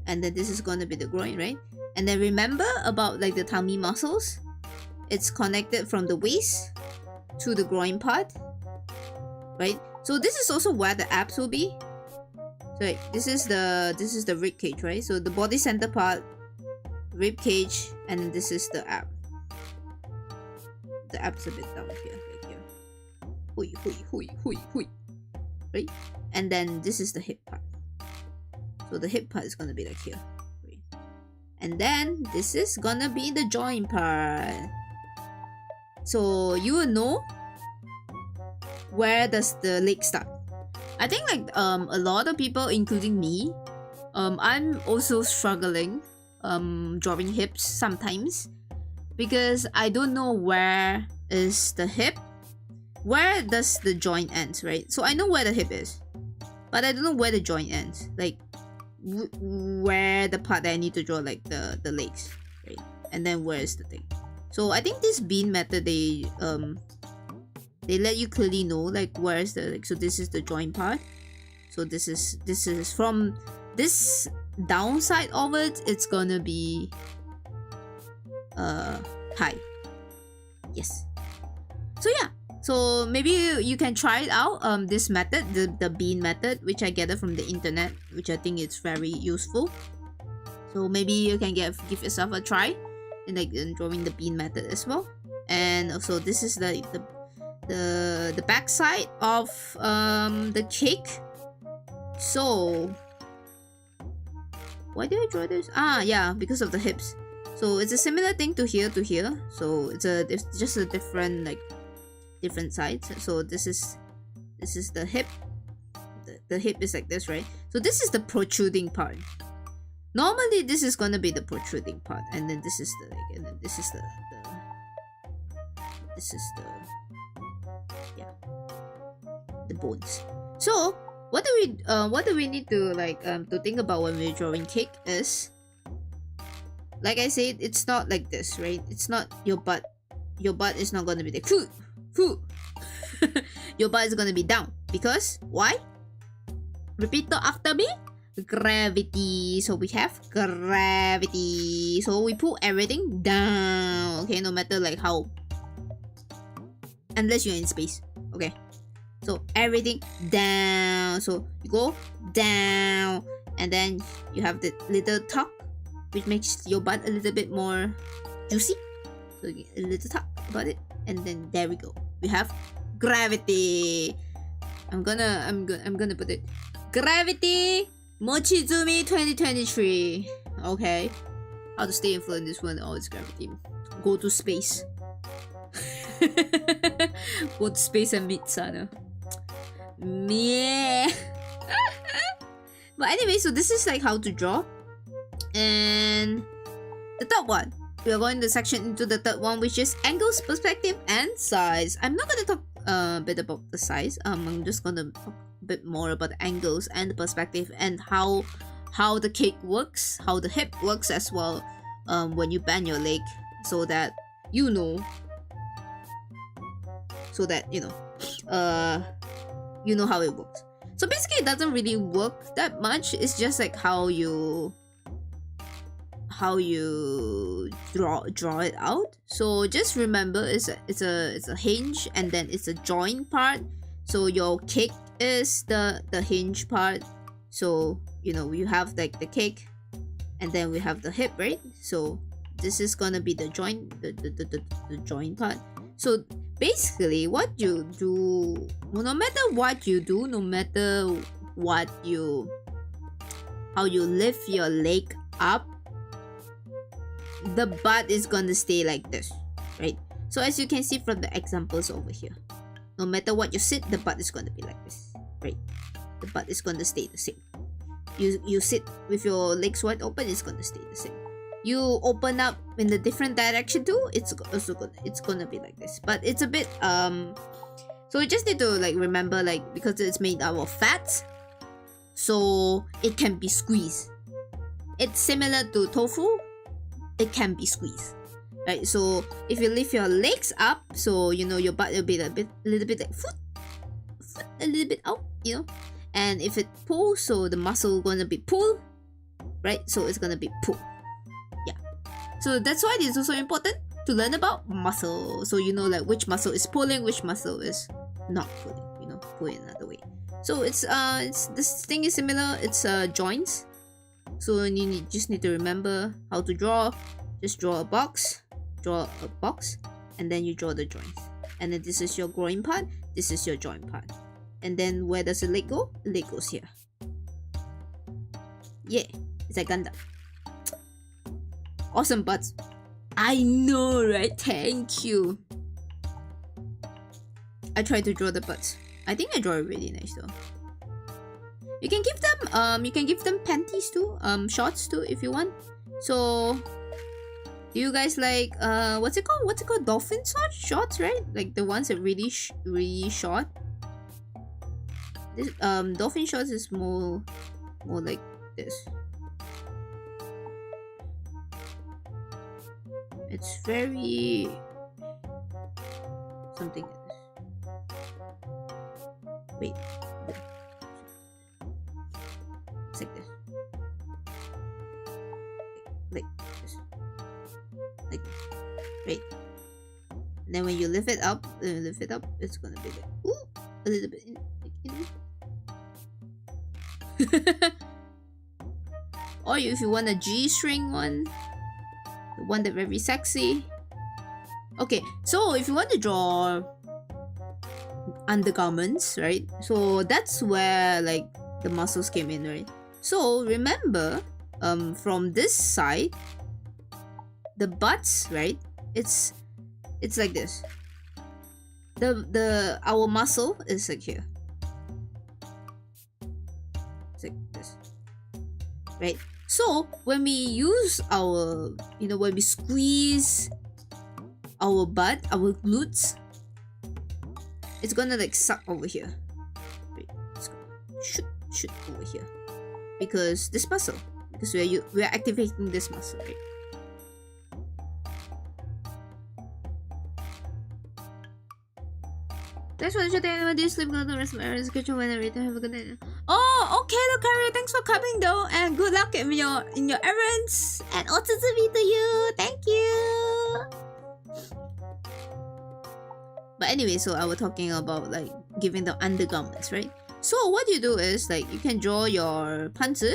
and then this is going to be the groin, right? And then remember about like the tummy muscles. It's connected from the waist to the groin part, right? So this is also where the abs will be. So this is the rib cage, right? So the body center part, rib cage, and then this is the ab. The ab's a bit down here, right here. Hui, hui, hui, hui, hui. Right? And then this is the hip part. So the hip part is gonna be like here. Right? And then this is gonna be the joint part. So you will know where does the leg start. I think like a lot of people, including me, I'm also struggling drawing hips sometimes, because I don't know where is the hip, where does the joint ends, right? So I know where the hip is, but I don't know where the joint ends, like where the part that I need to draw like the legs, right? And then where is the thing. So I think this bean method, they let you clearly know like where is the, like, so this is the joint part. So this is from this downside of it, it's gonna be high. Yes. So yeah, so maybe you can try it out, this method, the bean method, which I gathered from the internet, which I think it's very useful. So maybe you can give yourself a try in like drawing the bean method as well. And also this is the back side of the cake. So why did I draw this? Yeah, because of the hips. So it's a similar thing to here to here. So it's just a different sides. So this is the hip. The hip is like this, right? So this is the protruding part. Normally this is gonna be the protruding part, and then this is the leg, and then this is the yeah, the bones. So what do we need to like to think about when we're drawing cake is, like I said, it's not like this, right? It's not your butt. Your butt is not gonna be like your butt is gonna be down, because why? Repeat after me. Gravity. So we have gravity. So we pull everything down. Okay, no matter like how, unless you're in space. Okay. So everything down. So you go down, and then you have the little tuck, which makes your butt a little bit more juicy. So a little tuck about it, and then there we go. We have gravity. I'm gonna put it. Gravity Mochizumi 2023. Okay. How to stay afloat in this one? Oh, it's gravity. Go to space. Go to space and meet Sana. Yeah. But anyway, so this is like how to draw. And the third one, we are going to section into the third one, which is angles, perspective, and size. I'm not gonna talk a bit about the size. I'm just gonna talk a bit more about the angles and the perspective, and how the cake works, how the hip works as well. When you bend your leg. so that you know how it works. So basically it doesn't really work that much. It's just like how you draw it out. So just remember it's a hinge, and then it's a join part. So your cake is the hinge part. So you have like the cake, and then we have the hip, right? So this is gonna be the join, the join part. So basically what you do, no matter what you do, no matter how you lift your leg up, the butt is gonna stay like this, right? So as you can see from the examples over here, no matter what you sit, the butt is gonna be like this, right? The butt is gonna stay the same. You sit with your legs wide open, it's gonna stay the same. You open up in the different direction too, it's gonna be like this. But it's a bit so you just need to like remember, like, because it's made out of fat, so it can be squeezed. It's similar to tofu, it can be squeezed, right? So if you lift your legs up, so your butt will be a little bit like foot a little bit out, and if it pulls, so the muscle gonna be pull, right? So it's gonna be pull. So that's why it's also important to learn about muscle. So like which muscle is pulling, which muscle is not pulling, put it another way. So it's this thing is similar, it's joints. So you just need to remember how to draw. Just draw a box, and then you draw the joints. And then this is your groin part, this is your joint part. And then where does the leg go? The leg goes here. Yeah, it's like Gundam. Awesome butts. I know, right? Thank you. I tried to draw the butts. I think I draw it really nice though. You can give them panties too, shorts too if you want. So do you guys like what's it called? Dolphin shorts, right? Like the ones that really short. This dolphin shorts is more like this. It's very something like this. Wait. It's like this. Like this. Like this. Right. And then when you lift it up, it's gonna be like a little bit or if you want a G-string one, the one that very sexy. Okay, so if you want to draw undergarments, right? So that's where like the muscles came in, right? So remember, from this side, the butts, right? It's like this. Our muscle is like here. It's like this, right? So when we use our, when we squeeze our butt, our glutes, it's gonna like suck over here. Right? It's gonna shoot over here because this muscle, because we are activating this muscle, right? Thanks for the chat. Do you sleep good? The rest of my errands. Good job and everything. Have a good night. Oh, okay, Lucario. Thanks for coming though, and good luck in your errands. And otsutsubi to you. Thank you. But anyway, so I was talking about like giving the undergarments, right? So what you do is like you can draw your panzu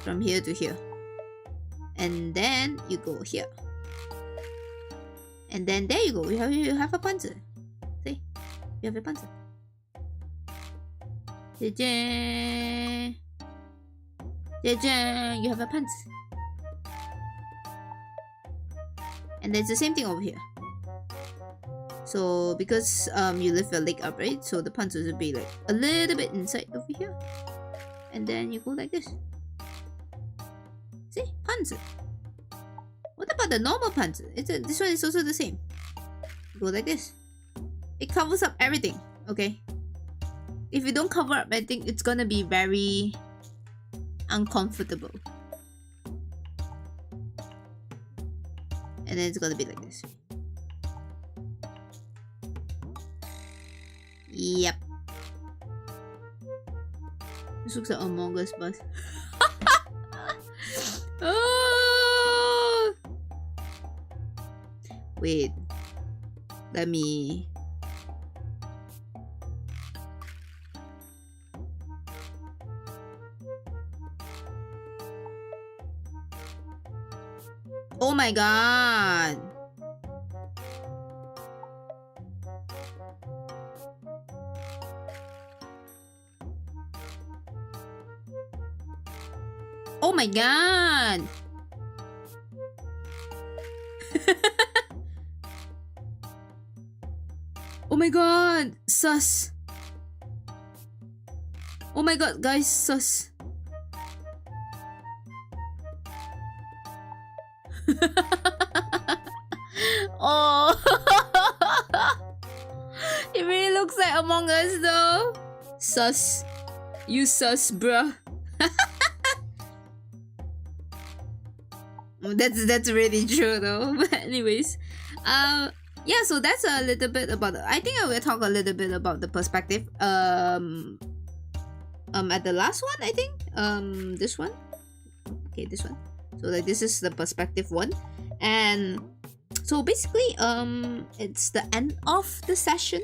from here to here, and then you go here, and then there you go. You have a panzu. See. You have a panzer. You have a panzer. And it's the same thing over here. So because you lift your leg up, right? So the panzer will be like a little bit inside over here. And then you go like this. See? Panzer. What about the normal panzer? This one is also the same. You go like this. It covers up everything, okay? If you don't cover up everything, it's gonna be very uncomfortable. And then it's gonna be like this. Yep. This looks like Among Us bus. Oh! Wait. Let me... Oh my god! Oh my god! Oh my god! Sus! Oh my god, guys, sus! Oh! It really looks like Among Us though. Sus. You sus, bruh. That's really true though. But anyways, yeah, so that's a little bit about I think I will talk a little bit about the perspective at the last one. I think this one. Okay, this one. So like this is the perspective one, and so basically it's the end of the session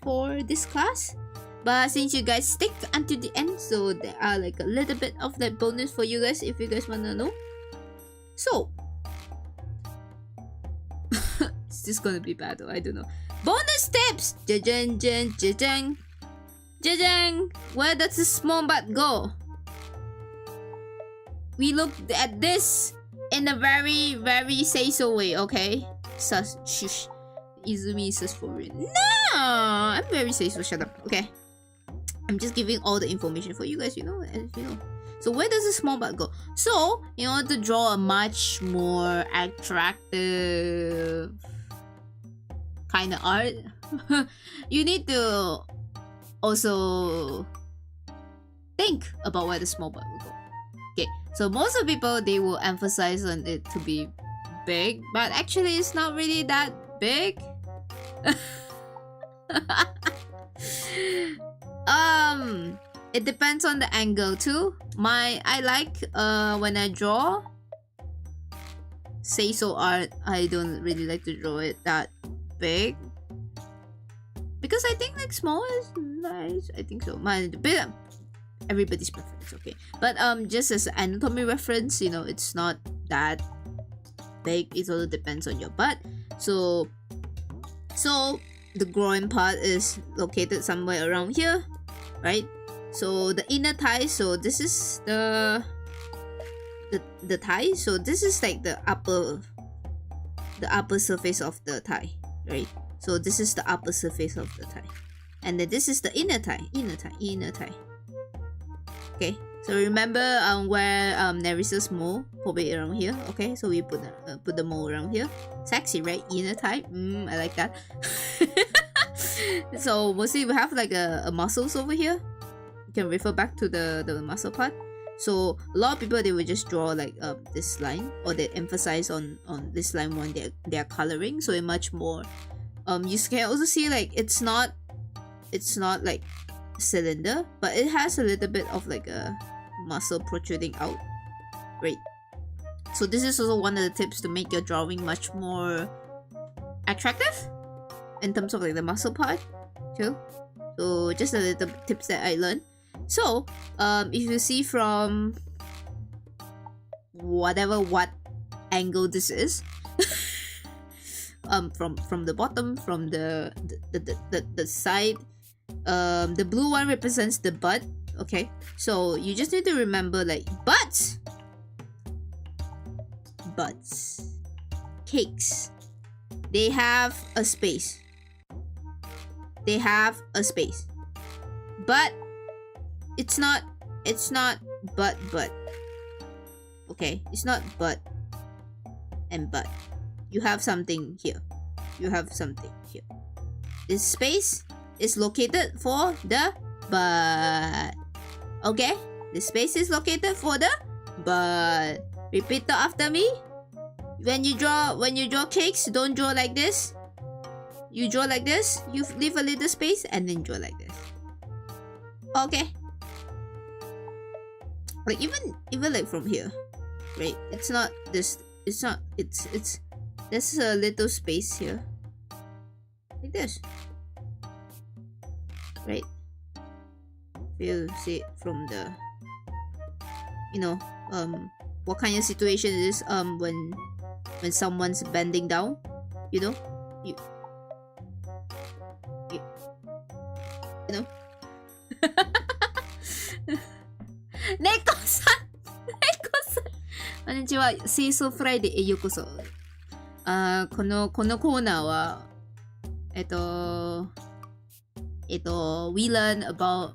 for this class. But since you guys stick until the end, so there are like a little bit of that bonus for you guys if you guys wanna know. So is this gonna be bad though? I don't know. Bonus tips! Jajang, jang, jajang. Jajang! Where does the small butt go? We looked at this in a very, very say-so way, okay? Sus, shush. Izumi sus for real. No! I'm very say-so, shut up, okay? I'm just giving all the information for you guys, you know, as you know. So where does the small butt go? So, in order to draw a much more attractive kind of art, you need to also think about where the small butt will go. Okay, so most of the people, they will emphasize on it to be big, but actually it's not really that big. It depends on the angle too. I like when I draw Seiso art, I don't really like to draw it that big because I think like small is nice. I think so. Everybody's preference, okay. But just as an anatomy reference, you know, it's not that big. It also depends on your butt. So the groin part is located somewhere around here, right? So the inner thigh, so this is the thigh. So this is like the upper surface of the thigh, right? So this is the upper surface of the thigh, and then this is the inner thigh. Okay, so remember where Nerisa's mole, probably around here. Okay, so we put the mole around here. Sexy, right? Inner thigh. I like that. So mostly we have like a muscles over here. You can refer back to the muscle part. So a lot of people, they will just draw like this line, or they emphasize on this line when they are coloring. So it much more. You can also see like it's not like cylinder, but it has a little bit of like a muscle protruding out, right? So this is also one of the tips to make your drawing much more attractive in terms of like the muscle part too. So just a little tips that I learned. So if you see from what angle this is, from the bottom, from the side, the blue one represents the butt. Okay, so you just need to remember like butts, cakes, they have a space, but it's not butt, okay? It's not butt and butt. You have something here. This space is located for the butt. Okay? The space is located for the butt. Repeat after me. When you draw cakes, don't draw like this. You draw like this, you leave a little space, and then draw like this. Okay. Like even like from here, right? It's not this. It's not. It's. There's a little space here, like this, right? You see it from the, what kind of situation it is when someone's bending down, you know. Neko-san! Neko-san! こんにちは。Seiso Friday へようこそ。このコーナーは、we learn about,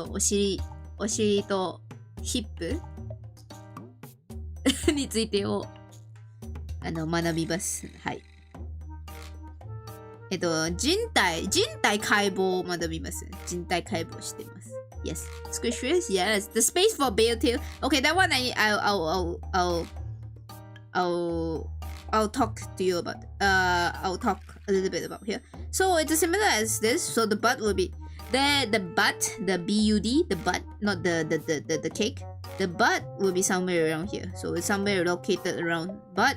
お尻とヒップについてを、学びます。はい。人体解剖を学びます。人体解剖してます。Yes. Squishes? Yes. The space for bear tail. Okay, that one I'll talk to you about. I'll talk a little bit about here. So it's similar as this. So the butt will be the butt, the B-U-D, the butt, not the cake. The butt will be somewhere around here. So it's somewhere located around butt,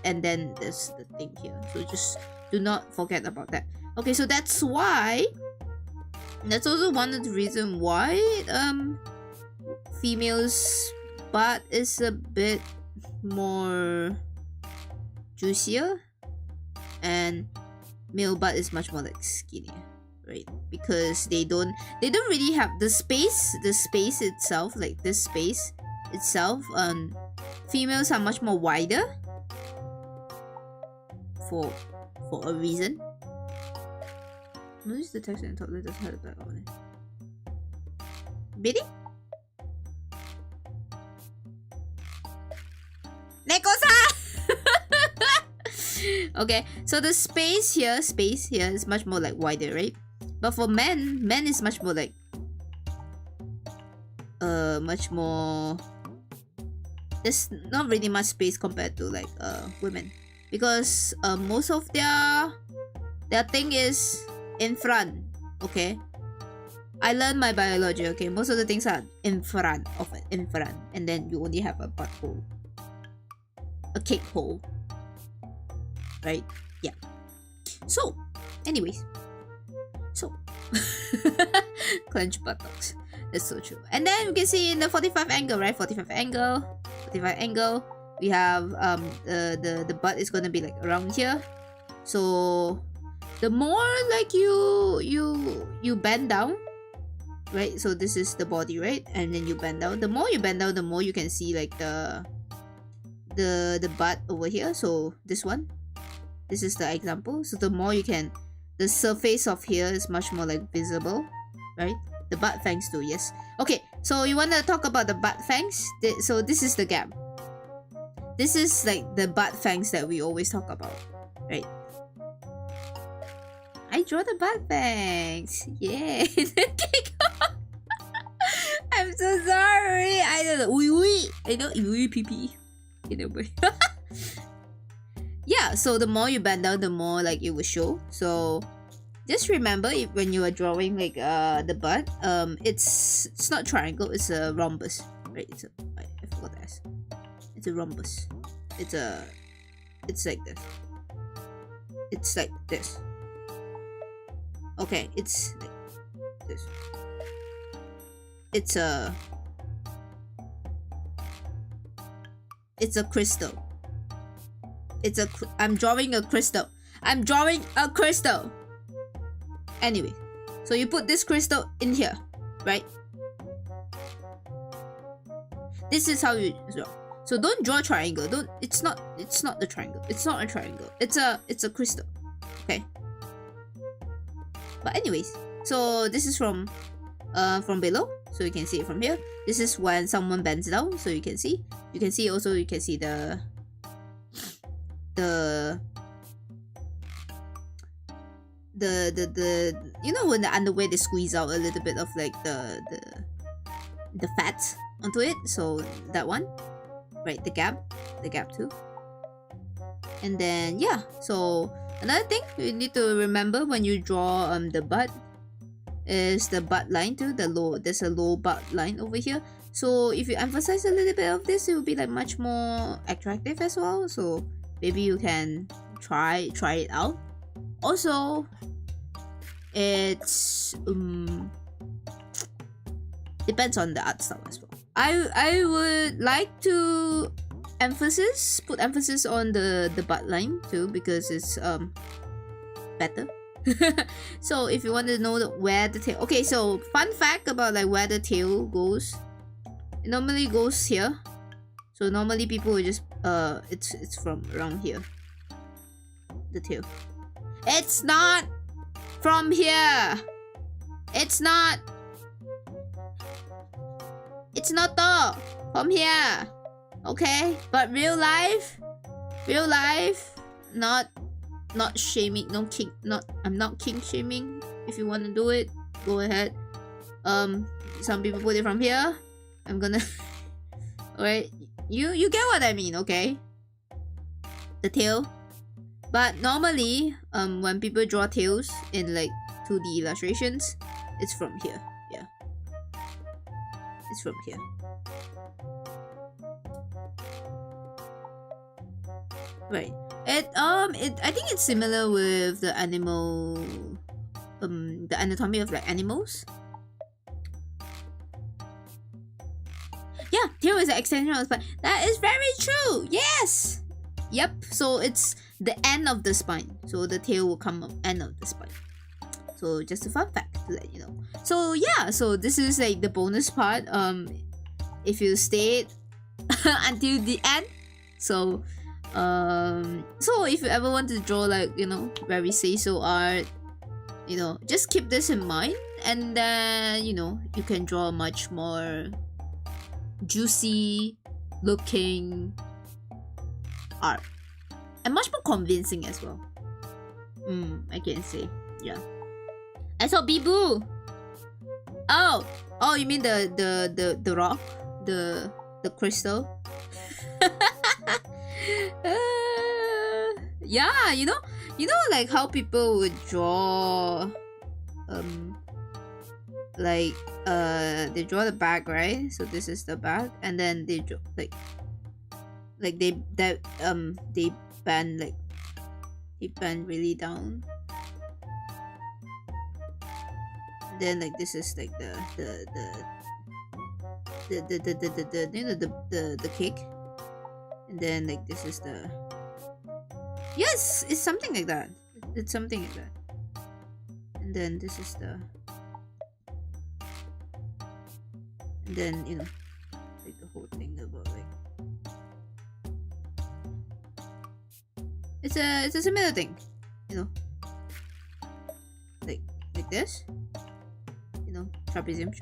and then there's the thing here. So just do not forget about that. Okay, so that's why. That's also one of the reasons why females' butt is a bit more juicier, and male butt is much more like skinnier, right? Because they don't really have the space itself, like this space itself. Females are much more wider for a reason. Notice the text and top letters had it back on it. Really? Neko-san! Okay, so the space here is much more like wider, right? But for men is much more like much more. There's not really much space compared to like women, because most of their thing is in front. Okay, I learned my biology. Okay, most of the things are in front, and then you only have a butthole, a cake hole, right? Yeah. So, anyways, clench buttocks. That's so true. And then we can see in the 45 angle, right? 45 angle. We have the butt is gonna be like around here. So the more like you bend down, right? So this is the body, right? And then you bend down. The more you bend down, the more you can see like the butt over here. So this is the example. So the more you can, the surface of here is much more like visible, right? The butt fangs too, yes. Okay, so you want to talk about the butt fangs? So this is the gap. This is like the butt fangs that we always talk about, right? I draw the butt fangs. Yeah. I'm so sorry. I don't know. I know pee. Yeah, so the more you bend down, the more like it will show. So just remember, when you are drawing like the butt, it's not triangle, it's a rhombus, right? I forgot that. It's a rhombus. It's like this. It's like this. Okay, it's like this. It's a crystal. I'm drawing a crystal. Anyway, so you put this crystal in here, right? This is how you draw. So don't draw triangle. It's not the triangle. It's not a triangle. It's a crystal. Okay. But anyways, so this is from below, so you can see it from here. This is when someone bends down, so you can see. You can see the you know when the underwear they squeeze out a little bit of like the fat onto it, so that one. right, the gap too. And then yeah, so another thing you need to remember when you draw the butt is the butt line too. There's a low butt line over here. So if you emphasize a little bit of this, it will be like much more attractive as well. So maybe you can try it out. Also, it's depends on the art style as well. I would like to put emphasis on the butt line too, because it's better. So if you want to know where the tail, okay, so fun fact about like where the tail goes, it normally goes here. So normally people will just it's from around here, the tail. It's not from here. It's not though from here. Okay, but real life, not shaming, I'm not kink shaming. If you want to do it, go ahead. Some people put it from here. I'm gonna alright, you get what I mean, okay? The tail. But normally, when people draw tails in like 2D illustrations, it's from here. Yeah, it's from here. Right. I think it's similar with the animal, the anatomy of like animals. Yeah, tail is an extension of the spine. That is very true. Yes. Yep. So it's the end of the spine. So the tail will come up end of the spine. So just a fun fact to let you know. So yeah. So this is like the bonus part. If you stayed until the end. So if you ever want to draw like, you know, very Seiso art, you know, just keep this in mind, and then, you know, you can draw much more juicy looking art and much more convincing as well. I can say. Yeah. I saw Bibu. Oh, you mean the rock, the crystal. Yeah, you know like how people would draw like they draw the back, right? So this is the back, and then they draw like they bend really down. Then like this is like the you know, the cake, and then like this is the, yes, it's something like that. It's something like that. And then this is the, and then, you know, like the whole thing about like, it's a similar thing, you know, like this, you know, trapezium.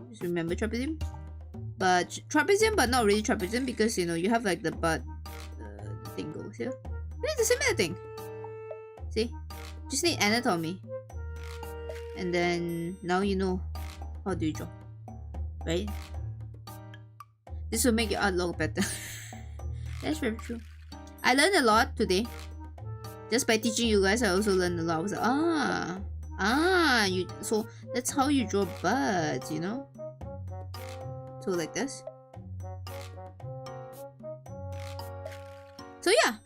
Just remember trapezium, but not really trapezium, because, you know, you have like the butt, the thing goes here. It's a similar thing. See, just need anatomy, and then now you know how do you draw, right? This will make your art look better. That's very true. I learned a lot today. Just by teaching you guys, I also learned a lot. I was like, so that's how you draw birds, you know? So like this. So yeah.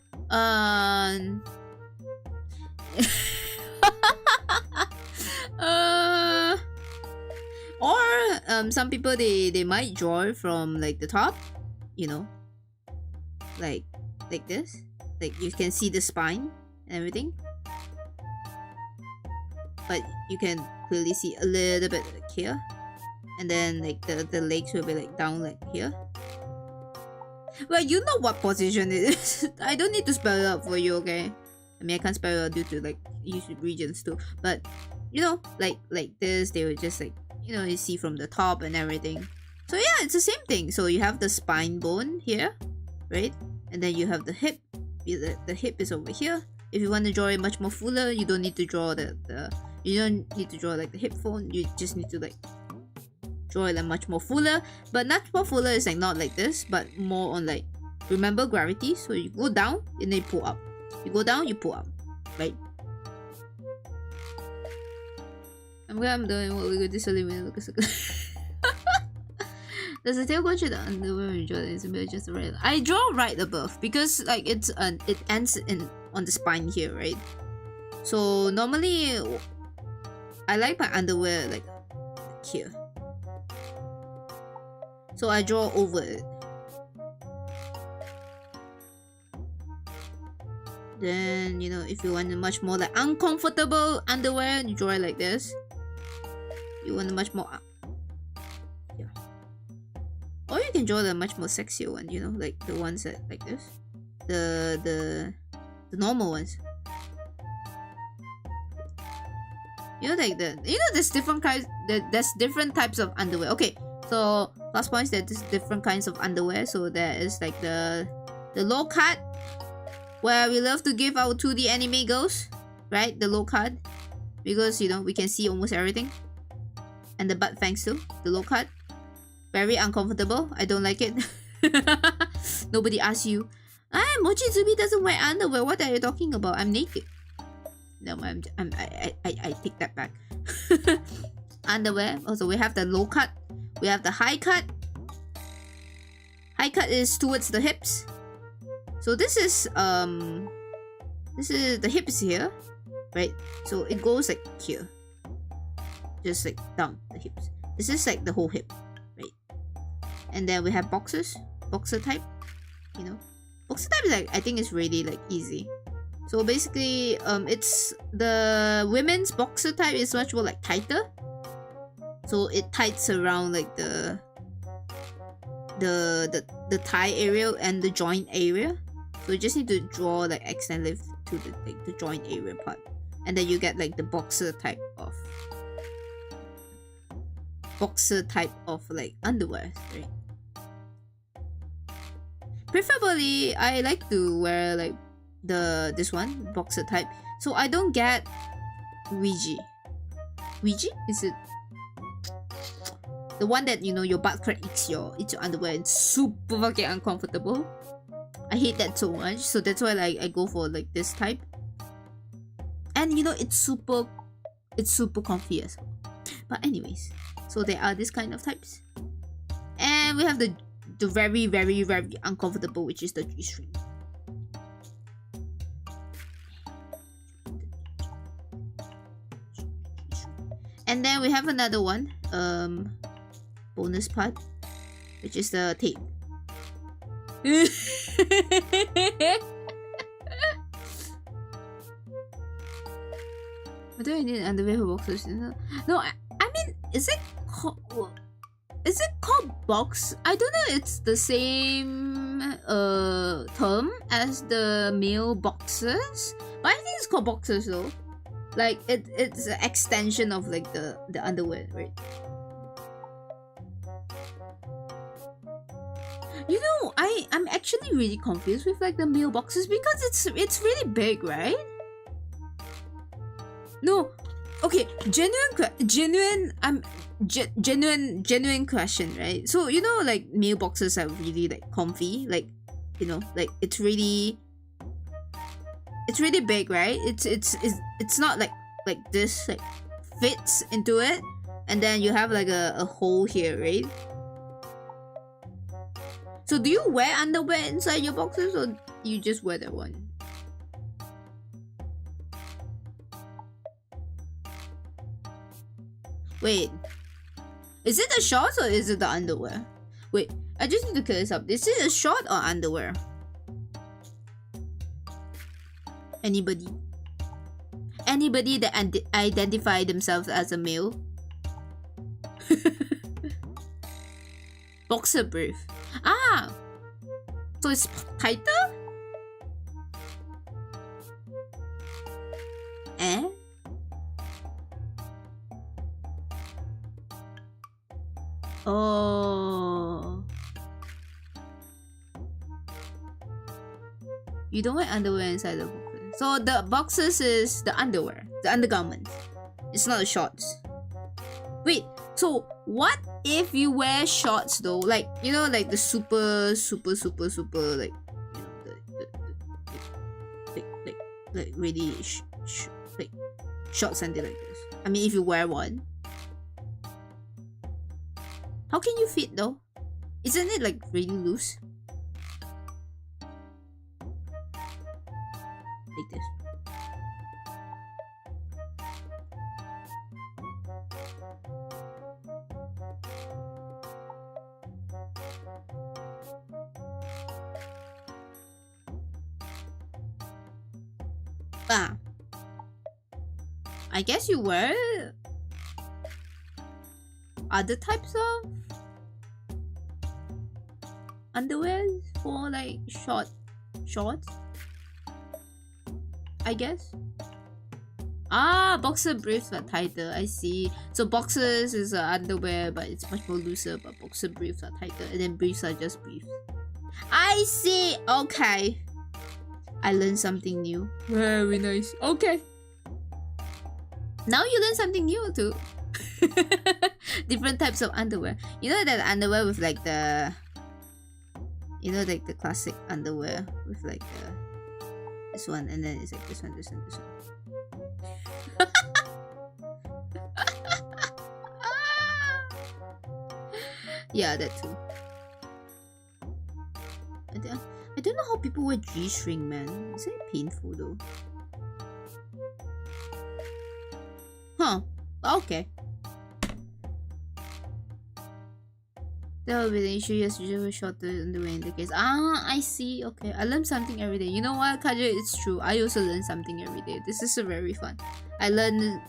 Or some people they might draw from like the top, you know, like this, like you can see the spine and everything, but you can clearly see a little bit like here, and then like the legs will be like down like here. Well, you know what position it is. I don't need to spell it out for you, okay? I mean, I can't spell it out due to like YouTube regions too, but you know, like this, they would just like, you know, you see from the top and everything. So yeah, it's the same thing. So you have the spine bone here, right? And then you have the hip. The hip is over here. If you want to draw it much more fuller, you don't need to draw you don't need to draw like the hip bone. You just need to like draw it like much more fuller. But much more fuller is like not like this, but more on like, remember gravity? So you go down and then you pull up. You go down, you pull up, right? I'm doing what we go this early when look at Does the tail go to the underwear when you draw this? Just right. I draw right above because like it ends on the spine here, right? So normally I like my underwear like here. So I draw over it. Then, you know, if you want a much more like uncomfortable underwear, you draw it like this. You want a much more yeah. Or you can draw the much more sexier one, you know, like the ones that like this. The normal ones. You know, like there's different kinds. There's different types of underwear. Okay, so last point is that there's different kinds of underwear. So there is like the low cut, where we love to give our 2D anime girls, right? The low cut, because you know we can see almost everything, and the butt fangs too. The low cut, very uncomfortable. I don't like it. Nobody asks you. Mochizubi doesn't wear underwear. What are you talking about? I'm naked. No, I take that back. Underwear. Also, we have the low cut. We have the high cut. High cut is towards the hips. So this is the hips here, right? So it goes like here, just like down the hips. This is like the whole hip, right? And then we have boxer type. You know, boxer type is like, I think it's really like easy. So basically, it's the women's boxer type is much more like tighter. So it tights around like the thigh area and the joint area. So you just need to draw like extend lift to the joint area part, and then you get like the boxer type of like underwear, right? Preferably, I like to wear like this one boxer type, so I don't get Ouija. Is it the one that, you know, your butt crack eats your underwear? It's super fucking uncomfortable. I hate that so much, so that's why like I go for like this type. And you know, it's super comfy as well. But anyways, so there are this kind of types, and we have the very, very, very uncomfortable, which is the G-string. And then we have another one, bonus part, which is the tape. I don't need underwear for boxers. No, I mean, is it called box? I don't know. It's the same term as the male boxers, but I think it's called boxers though. Like it's an extension of like the underwear, right? You know, I'm actually really confused with like the male boxers because it's really big, right? No, okay, genuine question, right? So you know, like male boxers are really like comfy, like, you know, like it's really big, right? It's not like this, like fits into it, and then you have like a hole here, right? So do you wear underwear inside your boxers, or you just wear that one? Wait, is it the shorts or is it the underwear? Wait, I just need to clear this up. Is it a short or underwear? Anybody that identify themselves as a male? Boxer brief. Ah, so it's tighter? Eh? Oh. You don't wear underwear inside the boxers. So the boxers is the underwear, the undergarment. It's not the shorts. Wait, So what if you wear shorts though? Like, you know, like the super like, you know, like really like short something like this. I mean, if you wear one, how can you fit though? Isn't it like really loose? Like this. Ah, I guess you wear other types of underwear for like shorts, I guess. Ah, boxer briefs are tighter. I see. So boxers is underwear, but it's much more looser. But boxer briefs are tighter, and then briefs are just briefs. I see. Okay. I learned something new. Very nice. Okay. Now you learn something new too. Different types of underwear. You know that underwear with like the, you know, like the classic underwear with like the this one, and then it's like this one. Yeah, that too. I don't know how people wear G-string, man. Is it painful though? Huh. Okay. That will be the issue. Yes, usually shorter underwear in the case. Ah, I see. Okay, I learn something every day. You know what, Kaja? It's true. I also learn something every day. This is very fun. I learn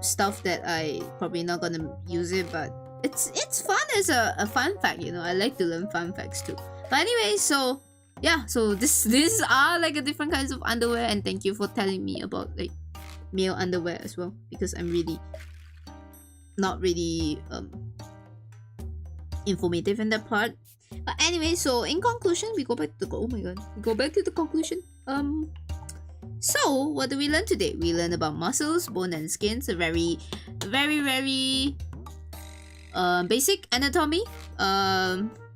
stuff that I probably not gonna use it, but it's fun as a fun fact. You know, I like to learn fun facts too. But anyway, so yeah, so these are like a different kinds of underwear, and thank you for telling me about like male underwear as well, because I'm really not really informative in that part. But anyway, so in conclusion, we go back to the conclusion. So what do we learn today? We learn about muscles, bone, and skin. So very basic anatomy.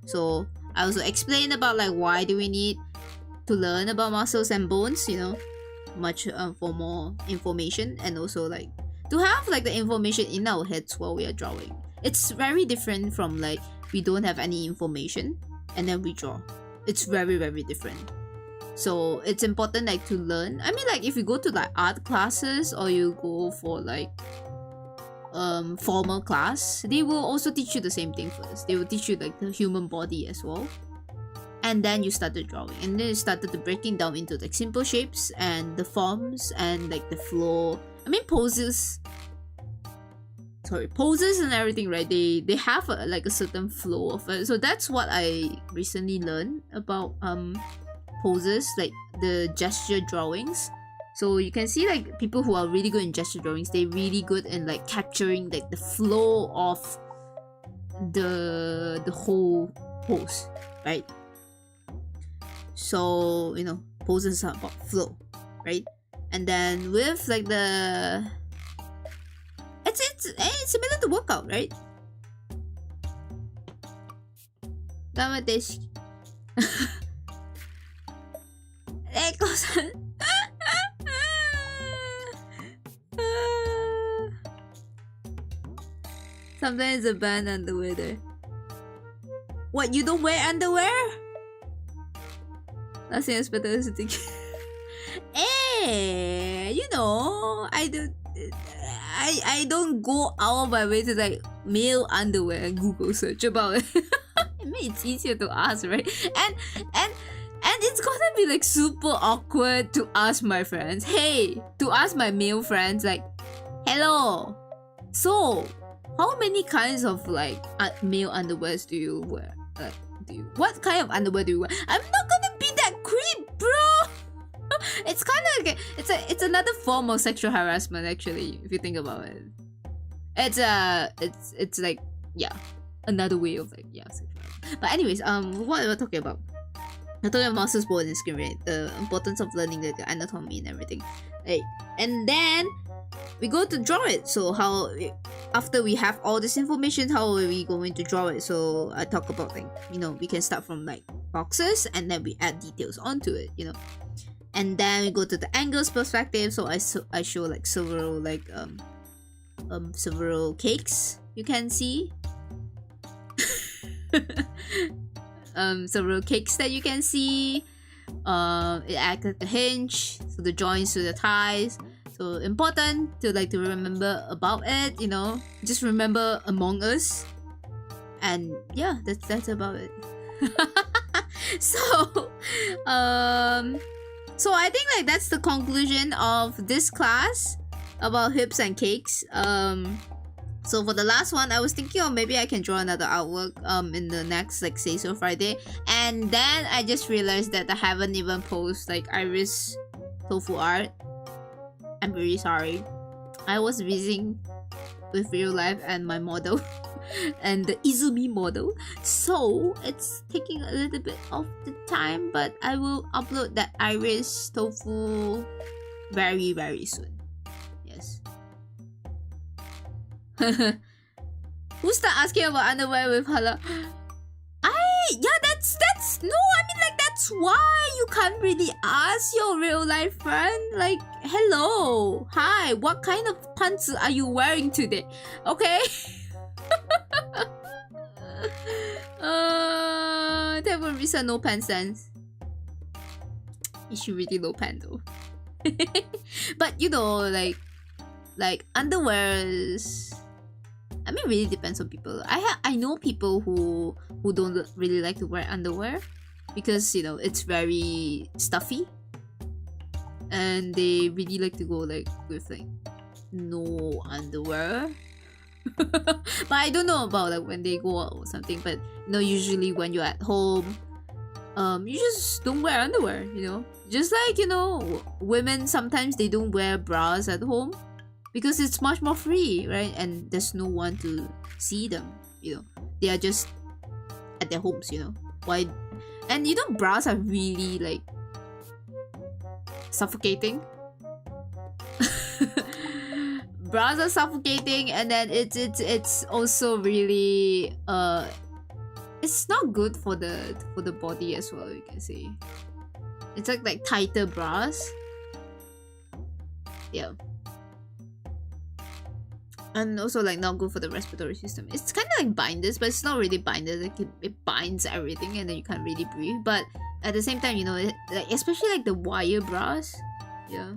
So I also explained about like why do we need to learn about muscles and bones, you know, much for more information, and also like to have like the information in our heads while we are drawing. It's very different from like we don't have any information and then we draw. It's very different. So it's important like to learn. I mean, like if you go to like art classes or you go for like formal class, they will also teach you the same thing first. They will teach you like the human body as well, and then you started drawing, and then you started to breaking down into like simple shapes and the forms and like the flow. I mean poses and everything, right? They have like a certain flow of it. So that's what I recently learned about poses, like the gesture drawings. So you can see like people who are really good in gesture drawings, they're really good in like capturing like the flow of the whole pose, right? So, you know, poses are about flow, right? And then with like the it's similar to workout, right? Damadeshi. Sometimes a band underwear there. What, you don't wear underwear? Nothing else better than sitting. You know, I don't go out of my way to like male underwear and Google search about it. I mean, it's easier to ask, right? And it's gonna be like super awkward to ask my friends. Hey, to ask my male friends like, hello. So, how many kinds of like male underwears do you wear? What kind of underwear do you wear? I'm not gonna be that creep, bro. It's kind of like it's another form of sexual harassment, actually, if you think about it. It's like, yeah, another way of like, yeah, sexual harassment. But anyways, what we're talking about. I'm talking about master's board and screen, right? The importance of learning the anatomy and everything. Right. And then we go to draw it. So how, after we have all this information, how are we going to draw it? So I talk about like, we can start from like boxes and then we add details onto it, And then we go to the angles perspective. So I show like several several cakes you can see. Several cakes that you can see. It acts like a hinge, so the joints to the ties. So important to remember about it, Just remember Among Us. And yeah, that's about it. So I think like that's the conclusion of this class about hips and cakes. So for the last one, I was thinking of maybe I can draw another artwork in the next like Seiso Friday. And then I just realized that I haven't even posted like Iris tofu art. I'm very sorry. I was busy with real life and my model and the Izumi model. So it's taking a little bit of the time, but I will upload that Iris tofu very, very soon. Yes. Who's that asking about underwear with hala? That's no, I mean like that's why you can't really ask your real life friend like, hello, hi, what kind of pants are you wearing today? Okay. That would be no pants dance. Is she really no pants though? But like underwears, I mean, really depends on people. I know people who don't really like to wear underwear because it's very stuffy, and they really like to go like with like no underwear. But I don't know about like when they go out or something. But usually when you're at home, you just don't wear underwear. Just like women sometimes they don't wear bras at home. Because it's much more free, right? And there's no one to see them, They are just at their homes, Why? And bras are really like suffocating. Bras are suffocating, and then it's also really it's not good for the body as well, you can say. It's like tighter bras. Yeah. And also like not good for the respiratory system. It's kind of like binders, but it's not really binders. Like it binds everything, and then you can't really breathe. But at the same time, like especially like the wire bras. Yeah.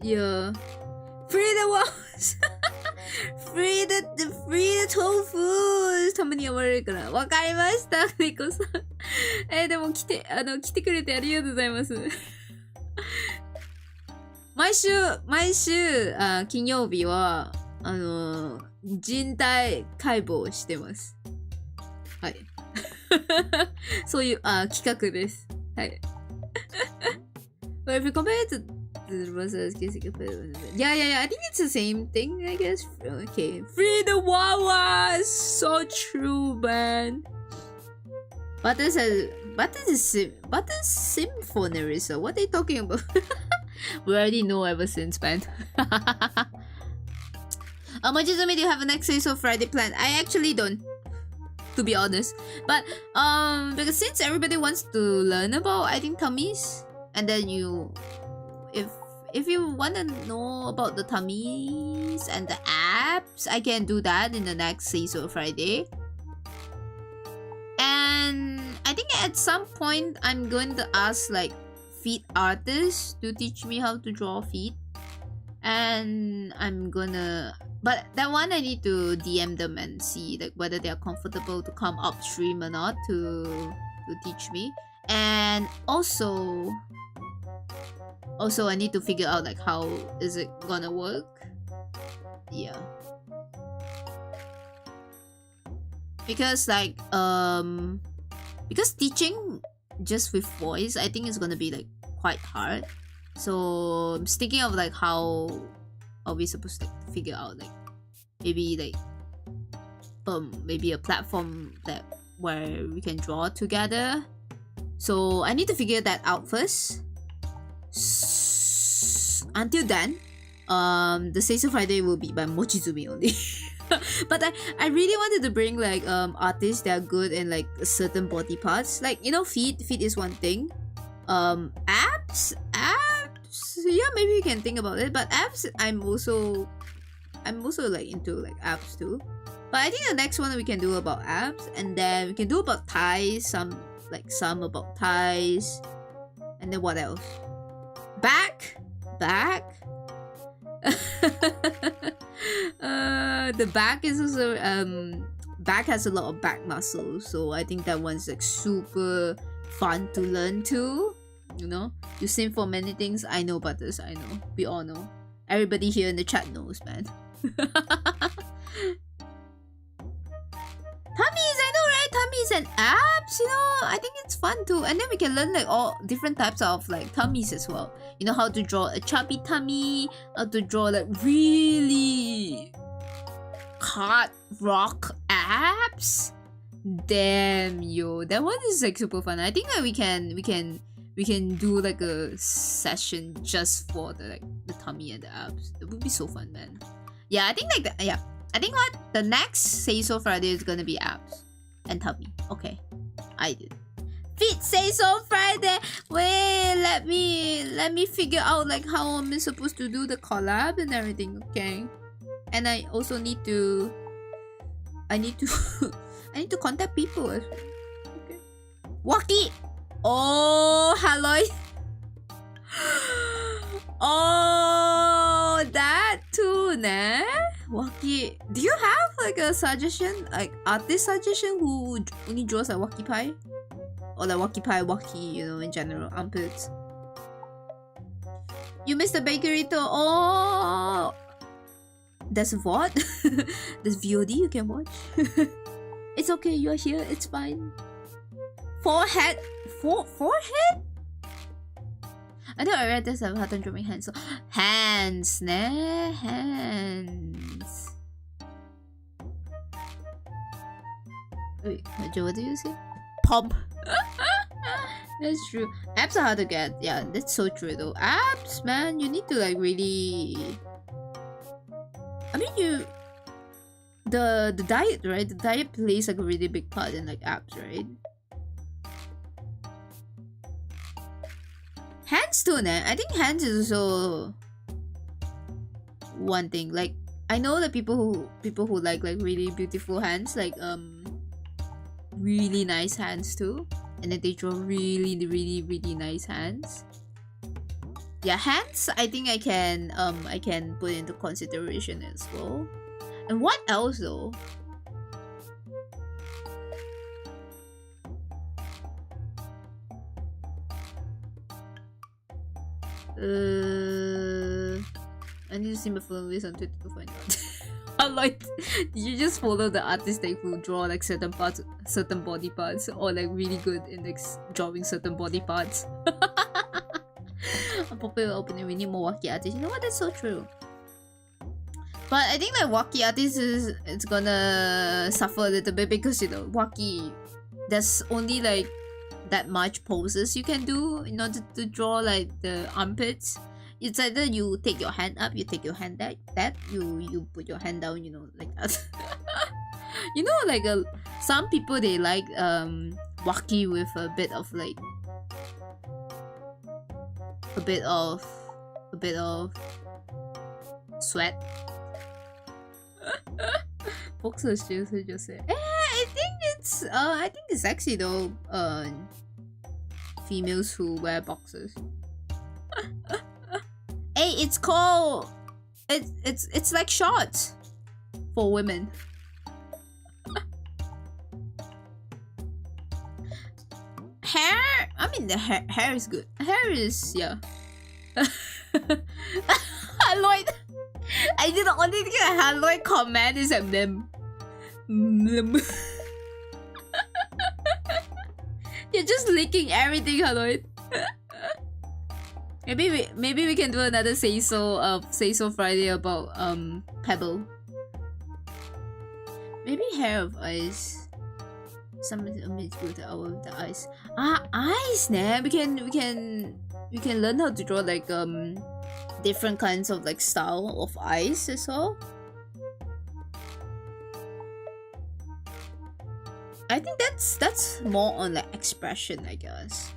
Yeah. Free the walls. free the tofu. たまに呼ばれるから。わかりました、猫さん。でも来てくれてありがとうございます。毎週金曜日は人体解剖をしてます。はい。そういう企画です。はい。But if you compare it to the process, yeah, I think it's the same thing, I guess. Okay, free the Wawa, so true, man. Buttons symphony, so what are they talking about? We already know ever since, man. Majizumi, do you have a next Seiso Friday plan? I actually don't, to be honest. But because since everybody wants to learn about, I think, tummies, and then if you want to know about the tummies and the abs, I can do that in the next Seiso Friday. And I think at some point I'm going to ask like feet artists to teach me how to draw feet. And but that one I need to DM them and see like whether they are comfortable to come upstream or not to teach me. And also I need to figure out like how is it gonna work. Yeah. Because like because teaching just with voice, I think it's gonna be like quite hard. So I'm thinking of like how are we supposed to figure out like maybe a platform that where we can draw together. So I need to figure that out first. Until then, the Seiso Friday will be by Mochizumi only. But I really wanted to bring like artists that are good in like certain body parts. Like, you know, feet is one thing. Abs, yeah, maybe you can think about it. But abs, I'm also like into like abs too. But I think the next one we can do about abs, and then we can do about thighs, some about thighs, and then what else? Back. The back is also back has a lot of back muscles, so I think that one's like super fun to learn too. You know, you sing for many things. I know about this. I know, we all know. Everybody here in the chat knows, man. Tummies, I know, right? Tummies and abs, you know, I think it's fun too. And then we can learn like all different types of like tummies as well. You know, how to draw a chubby tummy, how to draw like really hard rock abs. Damn, yo, that one is like super fun. I think that we can do like a session just for the tummy and the abs. It would be so fun, man. Yeah, I think like that. Yeah, I think what the next Seiso Friday is gonna be abs and tummy. Okay, I did. Feet Seiso Friday. Wait, let me figure out like how I'm supposed to do the collab and everything. Okay, and I also need to. I need to contact people. Okay. Waki. Oh, hello. Oh, that too, ne? Waki. Do you have like a suggestion, like artist suggestion who only draws like Waki Pie? Or like Waki Pie, Waki, you know, in general, armpits. You missed the bakery too. Oh, there's a VOD. There's VOD you can watch. It's okay, you're here, it's fine. Forehead? Forehead? I know I read this about hard time drawing hands. So, hands, ne? Hands. Wait, Joe, what do you say? Pump. That's true. Abs are hard to get. Yeah, that's so true though. Abs, man, you need to like really... I mean, the diet, right? The diet plays like a really big part in like abs, right? Hands too, ne? I think hands is also one thing. Like, I know that people who like really beautiful hands, like really nice hands too, and then they draw really nice hands. Yeah, hands. I think I can put into consideration as well. And what else though? I need to see my follow list on Twitter to find out. Like, did you just follow the artist like who draw like certain parts, certain body parts, or like really good in like drawing certain body parts? A popular opening, we need more Waki artists. You know what? That's so true. But I think like Waki artists it's gonna suffer a little bit because, you know, Waki, there's only like that much poses you can do in order to draw like the armpits. It's either you take your hand up, you take your hand that you put your hand down, you know, like that. You know, like some people they like Waki with a bit of like a bit of sweat. Boxers just say. I think it's sexy though. Females who wear boxers. Hey, it's called. It's like shorts for women. Hair. I mean, the hair is good. Hair is, yeah. Lloyd. I did the only thing I had Lloyd comment is at them. You're just licking everything, Lloyd. Maybe we can do another Seiso Friday about Pebble. Maybe Hair of Ice. Some image with the eyes. Eyes, nah. We can learn how to draw like different kinds of like style of eyes as well. I think that's more on like expression, I guess.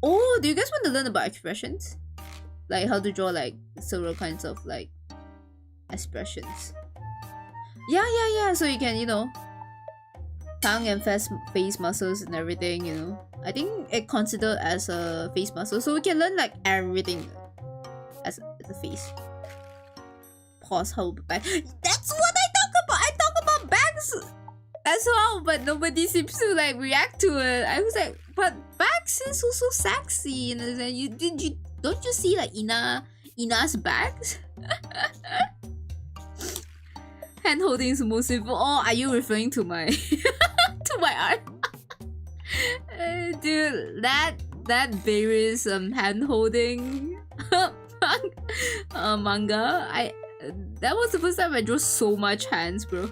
Oh, do you guys want to learn about expressions? Like how to draw like several kinds of like expressions. Yeah. So you can, you know, tongue and face muscles and everything, you know. I think it considered as a face muscle, so we can learn like everything as a face. Pause, hold back. That's what I talk about. I talk about backs as well, but nobody seems to like react to it. I was like, but backs is also sexy, and then don't you see like Ina's backs? Hand holding is most simple. Oh, are you referring to my to my art? Dude, that various hand holding manga. That was the first time I drew so much hands, bro.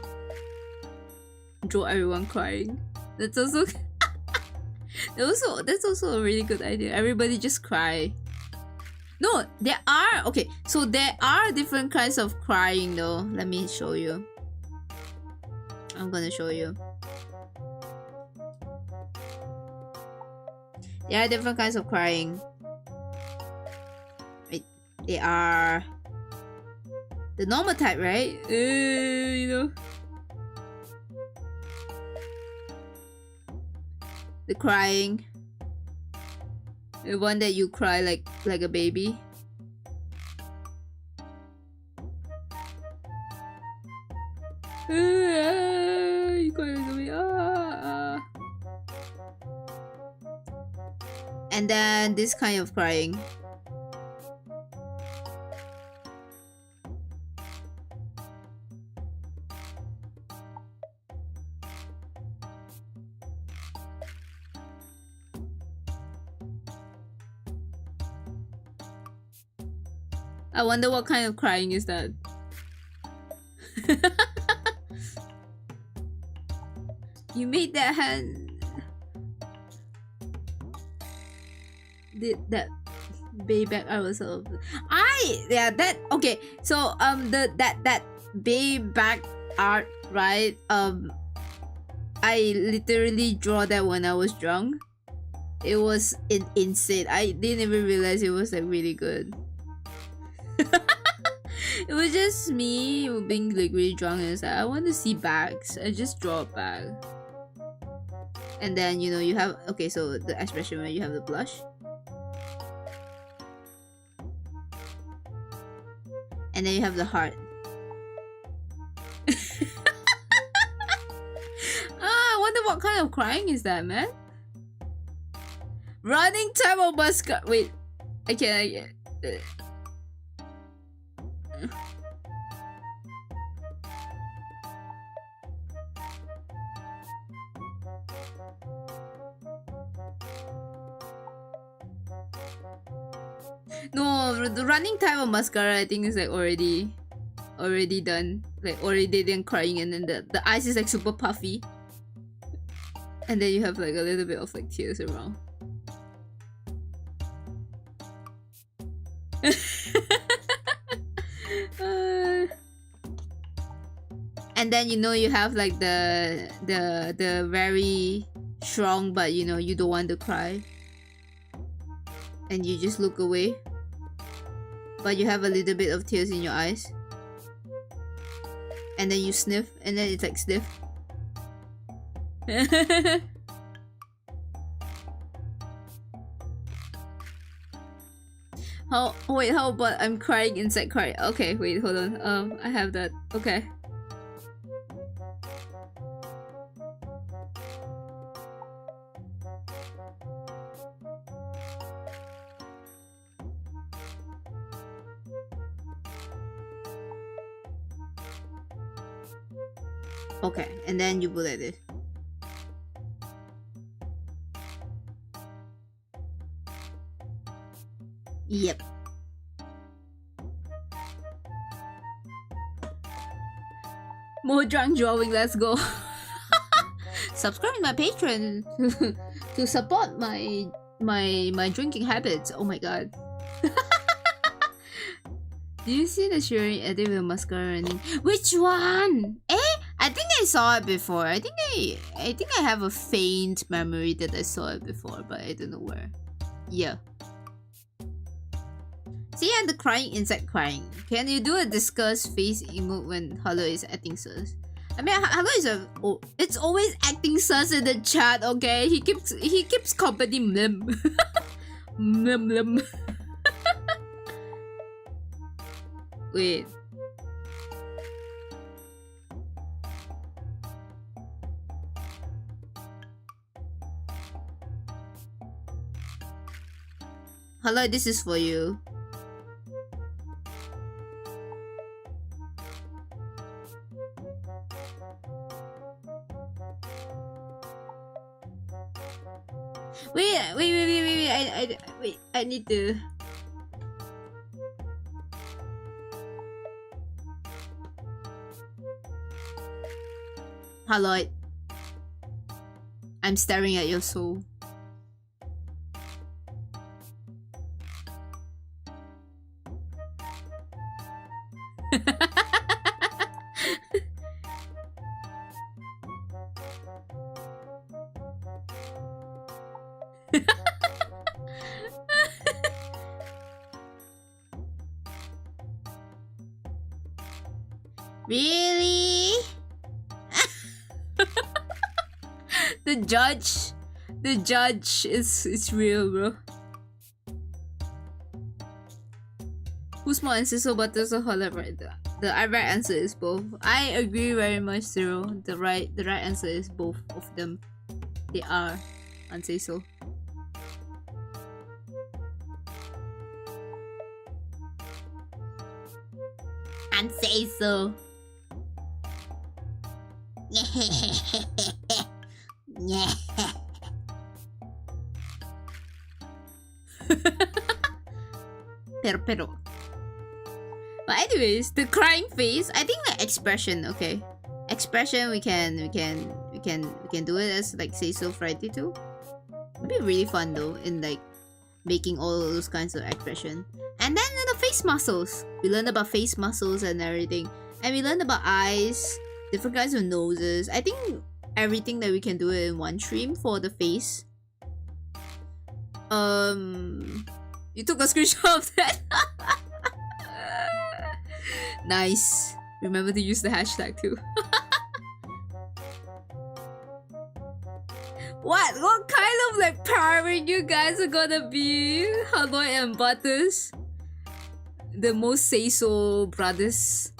Draw everyone crying. That's also that's also a really good idea. Everybody just cry. No, there are okay. So there are different kinds of crying though. Let me show you. I'm gonna show you. There are different kinds of crying. Wait, they are the normal type, right? You know, the crying. The one that you cry like a baby. You cry like a baby. And then this kind of crying. I wonder what kind of crying is that. You made that hand. Did that back I was that okay. So that back art, right? I literally draw that when I was drunk. It was insane. I didn't even realize it was like really good. It was just me being like really drunk and it's like I want to see bags. I just draw a bag. And then you know you have okay, so the expression where you have the blush. And then you have the heart. I wonder what kind of crying is that, man? Running turbo bus car. Wait, I can't. No, the running time of mascara I think is like already done. Like already done crying and then the eyes is like super puffy. And then you have like a little bit of like tears around. And then you know you have like the very strong but you know you don't want to cry. And you just look away. But you have a little bit of tears in your eyes. And then you sniff and then it's like sniff. How about I'm crying inside cry? Okay, wait, hold on. I have that. Okay. Okay, and then you put like this. Yep. More drunk drawing, let's go. subscribe to my Patreon to support my drinking habits. Oh my god. Do you see the Shireen edit with mascara running? Which one? I think I saw it before. I think I have a faint memory that I saw it before, but I don't know where. Yeah. See, and the crying insect crying. Can you do a disgust face emote when Hello is acting sus? I mean, Hello is it's always acting sus in the chat. Okay, he keeps commenting mlim mlim mlim. Wait. Hello, this is for you. Wait, I need to... Hello, I'm staring at your soul. Really? The judge is real, bro. Who's more Seiso Butters or Hollow right? The right answer is both. I agree very much, Zero. The right answer is both of them. They are on Seiso. And Seiso. Yeah. Pero. But anyways, the crying face, I think like expression, okay. Expression we can do it as like Seiso Friday too. It'd be really fun though in like making all those kinds of expression. And then the face muscles. We learned about face muscles and everything. And we learned about eyes, different kinds of noses. I think everything that we can do in one stream for the face. You took a screenshot of that. Nice. Remember to use the hashtag too. What kind of like pairing you guys are gonna be? Hello and Butters, the most Seiso brothers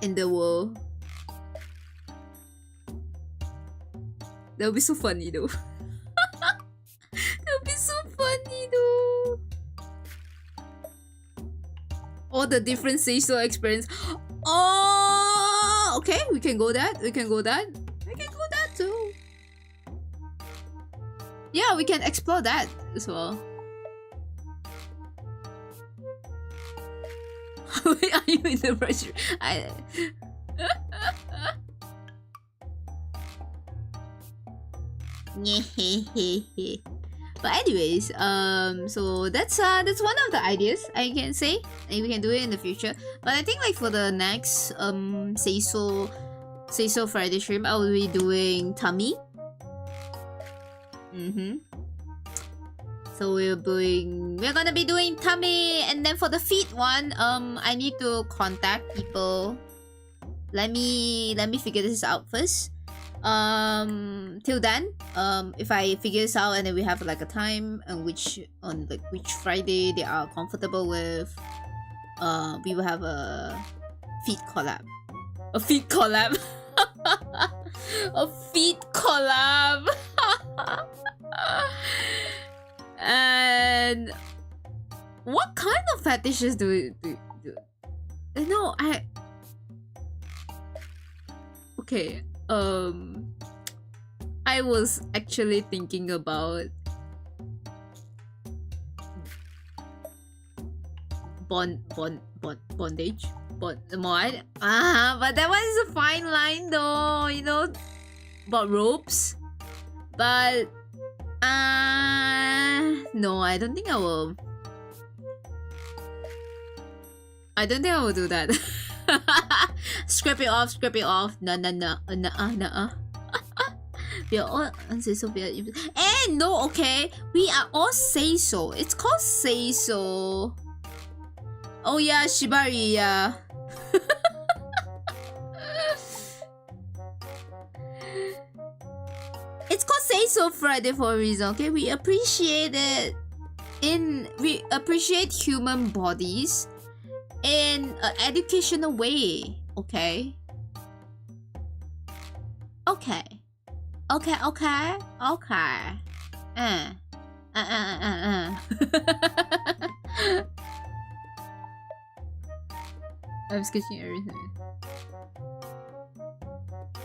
in the world. That would be so funny though. That would be so funny though. All the different Seiso experience. Oh, okay, we can go that. We can go that too. Yeah, we can explore that as well. Wait, are you in the restroom? But anyways, so that's one of the ideas I can say, and we can do it in the future. But I think like for the next Seiso Friday stream, I will be doing tummy. So we're gonna be doing tummy, and then for the feet one, I need to contact people. Let me figure this out first. Till then, if I figure this out and then we have like a time and which Friday they are comfortable with, we will have a feet collab. A feet collab. A feet collab. And what kind of fetishes do we do? No, okay. I was actually thinking about bondage. but but that one is a fine line though, you know, about ropes. But no, I don't think I will. I don't think I will do that. Scrap it off, scrap it off. No. We are all Seiso. No, okay. We are all Seiso. It's called Seiso. Oh yeah, Shibari, yeah. It's called Seiso Friday for a reason, okay? We appreciate it. We appreciate human bodies in an educational way, okay? Okay. I'm sketching everything.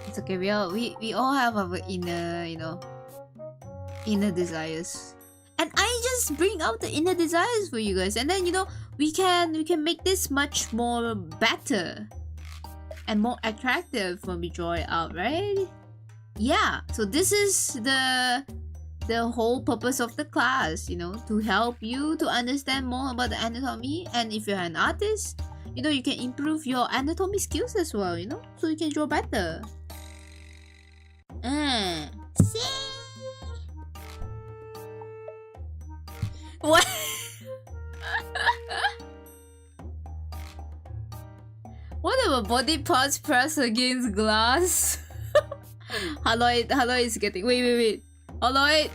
It's okay. We all have our inner, you know, inner desires, and I just bring out the inner desires for you guys, and then, you know, we can make this much more better and more attractive when we draw it out, right? Yeah. So this is the whole purpose of the class, you know, to help you to understand more about the anatomy, and if you're an artist, you know, you can improve your anatomy skills as well, you know, so you can draw better. See? What? What about body parts pressed against glass? Haloid is getting. Wait. Haloid.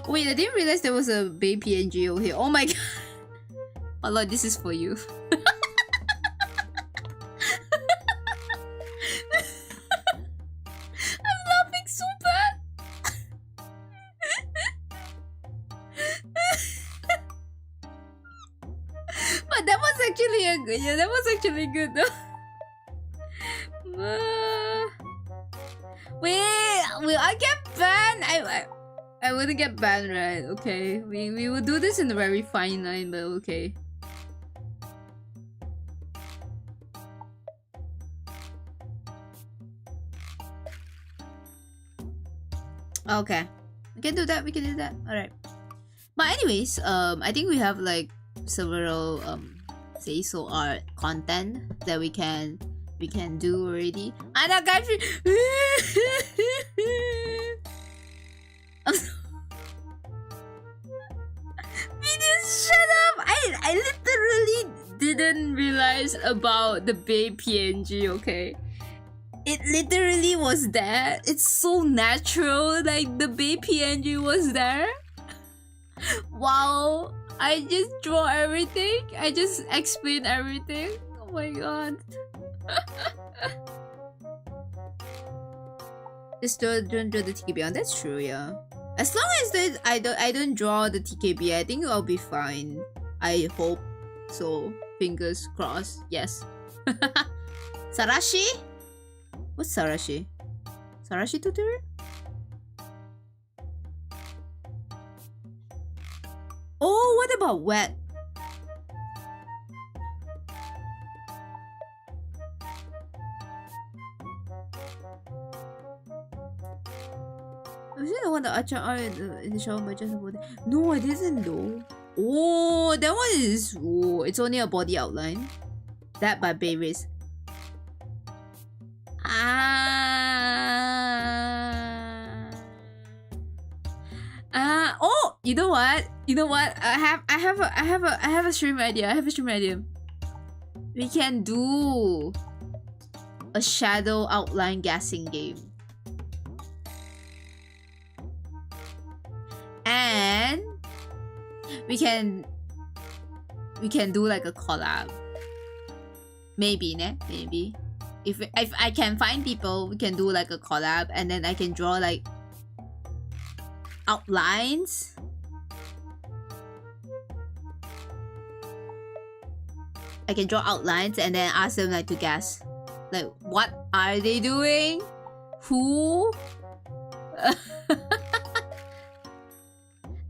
Wait, I didn't realize there was a baby PNG over here. Oh my god. Haloid, this is for you. I'm laughing so bad. But that was actually a good. Yeah, that was actually good though. Wait, will I get banned? I wouldn't get banned, right? Okay, we will do this in a very fine line, but okay. Okay, we can do that. All right. But anyways, I think we have like several Seiso art content that we can do already. And I got you. Shut up! I literally didn't realize about the babe PNG, okay? It literally was there. It's so natural, like the babe PNG was there. Wow, I just draw everything. I just explain everything. Oh my god. Just don't draw the TKB on. That's true, yeah. As long as I don't draw the TKB, I think I'll be fine. I hope so. Fingers crossed. Yes. Sarashi? What's Sarashi? Sarashi tutorial? Oh, what about wet? Was it the one that Achan are in the shower by just about? No, it isn't though. Oh, that one is. Oh, it's only a body outline. That by Bayrace. Oh, you know what? I have a stream idea. We can do a shadow outline guessing game. And we can do like a collab. Maybe, ne? Maybe. If I can find people, we can do like a collab, and then I can draw like outlines. I can draw outlines and then ask them like to guess Like, what are they doing? Who?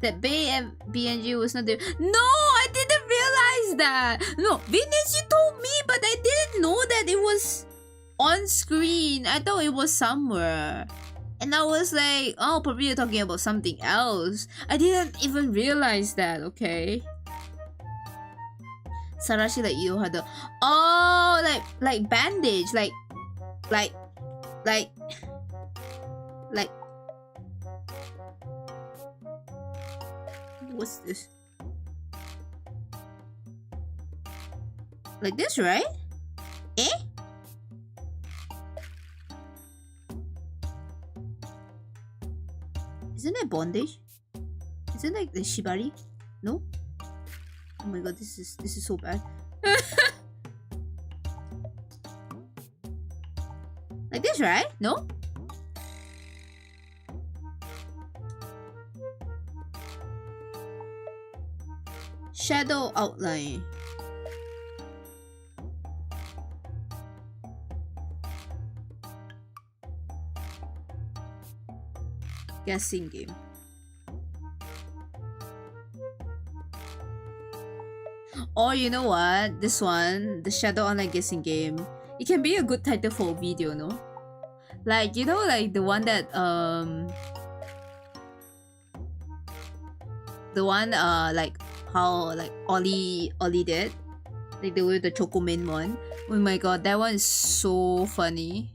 That BNG was not there. No, I didn't realize that. No, Venus, you told me, but I didn't know that it was on screen. I thought it was somewhere. And I was like, oh, probably you're talking about something else. I didn't even realize that, okay? Sarashi like you had the like bandage, like what's this? Like this, right? Eh? Isn't that bondage? Is it like the shibari? No? Oh my god, this is so bad. Like this, right? No? Shadow outline. Guessing game. Or you know what? This one, the Shadow Online guessing game. It can be a good title for a video, no? Like, you know, like the one that the one like how like Ollie did, like the Chocomin one. Oh my god, that one is so funny.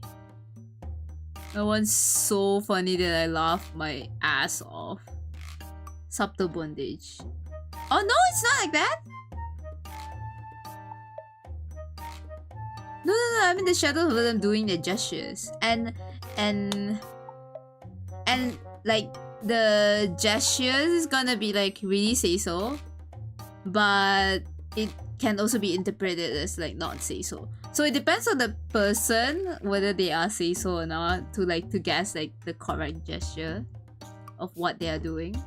That one's so funny that I laughed my ass off. Subtle bondage. Oh no, it's not like that. No, I mean the shadows of them doing their gestures and like the gestures is gonna be like really Seiso, but it can also be interpreted as like not Seiso. So it depends on the person whether they are Seiso or not to guess like the correct gesture of what they are doing.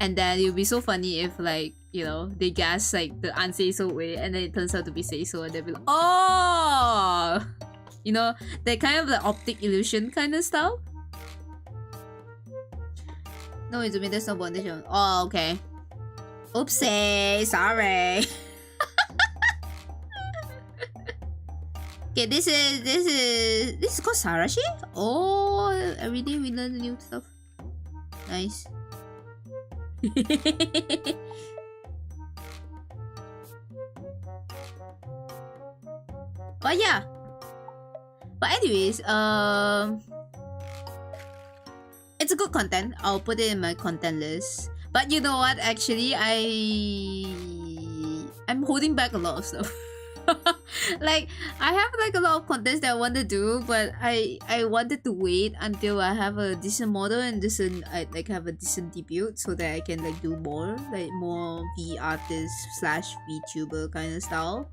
And then it'll be so funny if like, you know, they guess like the unseiso way and then it turns out to be Seiso and they'll be like, oh! You know, that kind of the optic illusion kind of stuff. No, Izumi, there's no bondage. Oh, okay. Oopsie, sorry. Okay, this is called Sarashi? Oh, every day we learn new stuff. Nice. But yeah. But anyways, it's a good content. I'll put it in my content list. But you know what? Actually, I'm holding back a lot of stuff. Like I have like a lot of contents that I want to do, but I wanted to wait until I have a decent model and I like have a decent debut so that I can like do more V artist / VTuber kind of style.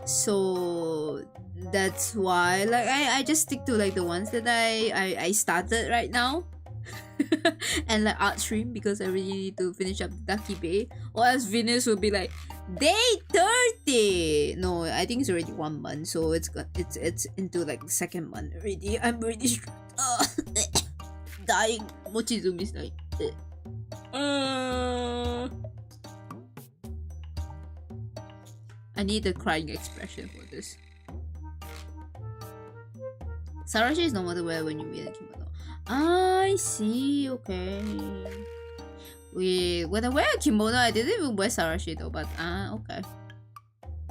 So that's why like I just stick to like the ones that I started right now. And like art stream because I really need to finish up the Ducky Bay, or else Venus will be like day 30. No, I think it's already 1 month, so it's into like the 2nd month already. I'm already dying. Mochizumi's like I need a crying expression for this. Sarashi is no matter where when you wear a kimono. I see, okay. When I wear a kimono, I didn't even wear Sarashi though, but okay.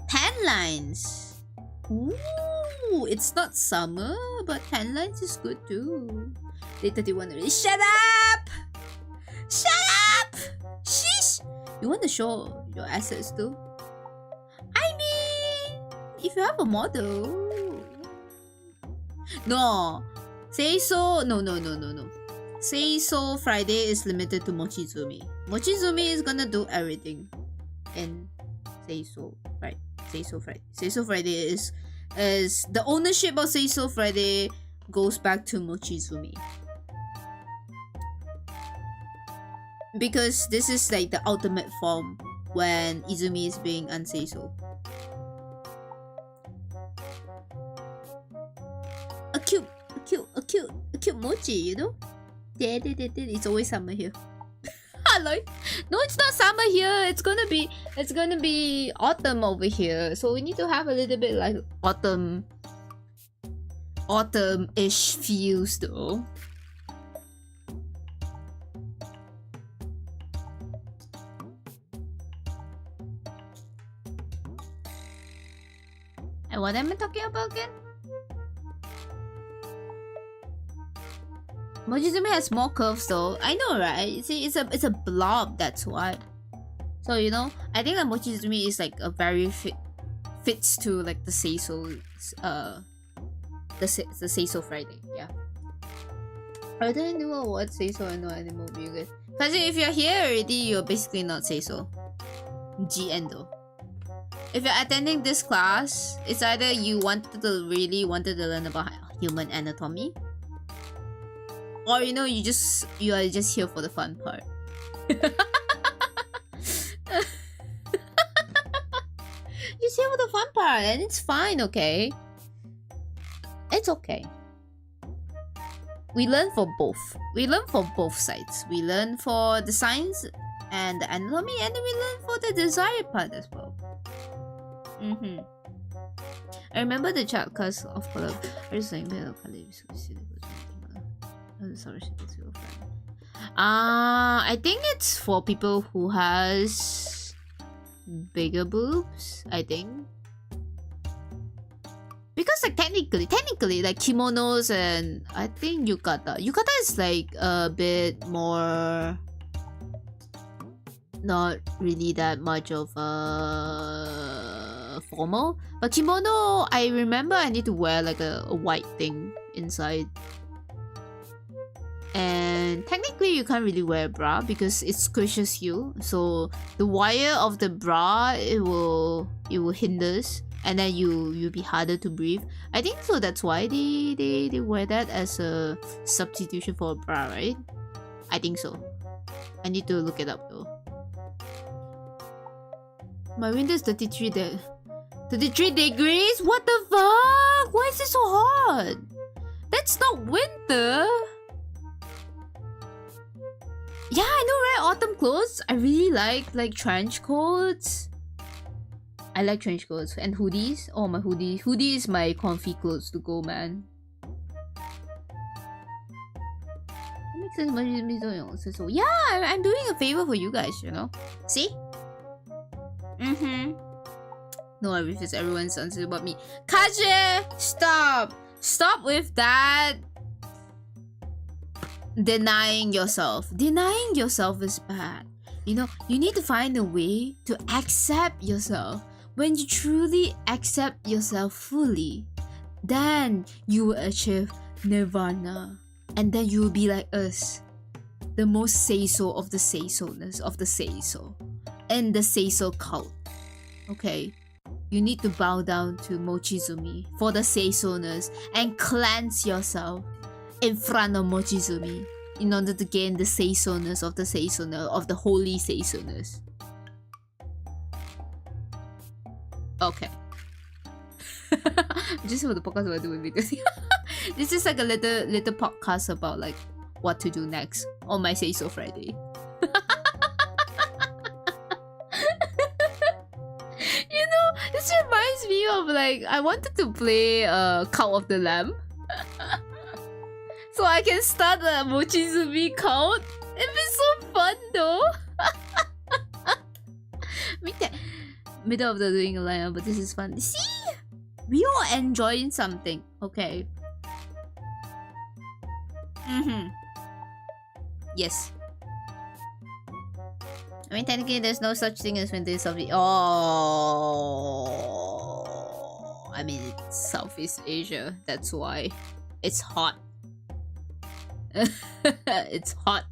Tan lines. Ooh, it's not summer, but tan lines is good too. Day 31 already. Shut up! Shut up! Sheesh! You want to show your assets too? I mean, if you have a model. No. Seiso, no. Seiso Friday is limited to Mochizumi. Mochizumi is gonna do everything in Seiso Friday. Seiso Friday is the ownership of Seiso Friday goes back to Mochizumi. Because this is like the ultimate form when Izumi is being unseiso. A cute mochi, you know? It's always summer here. Like, no, it's not summer here. It's gonna be autumn over here. So we need to have a little bit like autumn-ish feels though. And what am I talking about again? Mochizumi has more curves though. I know, right? See, it's a blob, that's why. So you know, I think that Mochizumi is like a very fits to like the Seiso, the Seiso Friday. Yeah. I didn't do a what Seiso and no anime movie, guys. Cause if you're here already, you're basically not Seiso. G endo. If you're attending this class, it's either you really wanted to learn about human anatomy, or you know, you are just here for the fun part. Just here for the fun part, and it's fine, okay? It's okay. We learn for both. We learn for both sides. We learn for the science and the anatomy, and then we learn for the desire part as well. I remember the chat class of color. I think it's for people who has bigger boobs, I think. Because like technically like kimonos and I think yukata is like a bit more, not really that much of a formal, but kimono, I remember I need to wear like a white thing inside, and technically you can't really wear a bra because it squishes you, so the wire of the bra, it will hinders, and then you'll be harder to breathe. I think so that's why they wear that as a substitution for a bra, right? I think so. I need to look it up though. My window is 33 degrees? What the fuck? Why is it so hot? That's not winter. Yeah, I know, right? Autumn clothes. I really like trench coats. I like trench coats and hoodies. Oh, my hoodie. Hoodie is my comfy clothes to go, man. That makes sense. So yeah, I'm doing a favor for you guys, you know? See? No, I refuse everyone's sensitive about me. Kaje! Stop! Stop with that! Denying yourself. Denying yourself is bad. You know, you need to find a way to accept yourself. When you truly accept yourself fully, then you will achieve nirvana. And then you will be like us. The most Seiso of the Seisoness of the Seiso. And the Seiso cult. Okay? You need to bow down to Mochizumi for the Seisoness and cleanse yourself in front of Mochizumi in order to gain the Seisoness of the Seisoness, of the holy Seisoness. Okay. Just for the podcast we're doing because this is like a little podcast about like what to do next on my Seiso Friday. You know, this reminds me of like I wanted to play Cult of the Lamb. So I can start a Mochizumi cult. It'd be so fun though. Middle of the doing a lineup, but this is fun. See? We all enjoying something, okay? Yes. I mean, technically, there's no such thing as winter in Southeast. Oh, I mean, it's Southeast Asia. That's why it's hot. It's hot.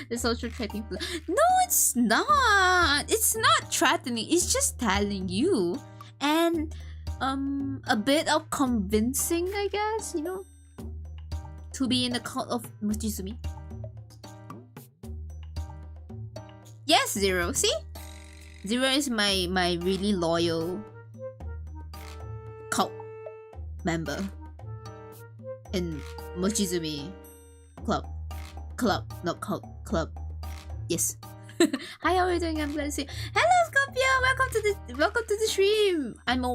The social threatening. No, it's not. It's not threatening. It's just telling you, and a bit of convincing, I guess. You know, to be in the cult of Mochizumi. Yes, Zero. See? Zero is my really loyal cult member in Mochizumi club, not cult, club. Yes. Hi, how are you doing? I'm glad to see you. Hello, Scorpio. Welcome to the stream. I'm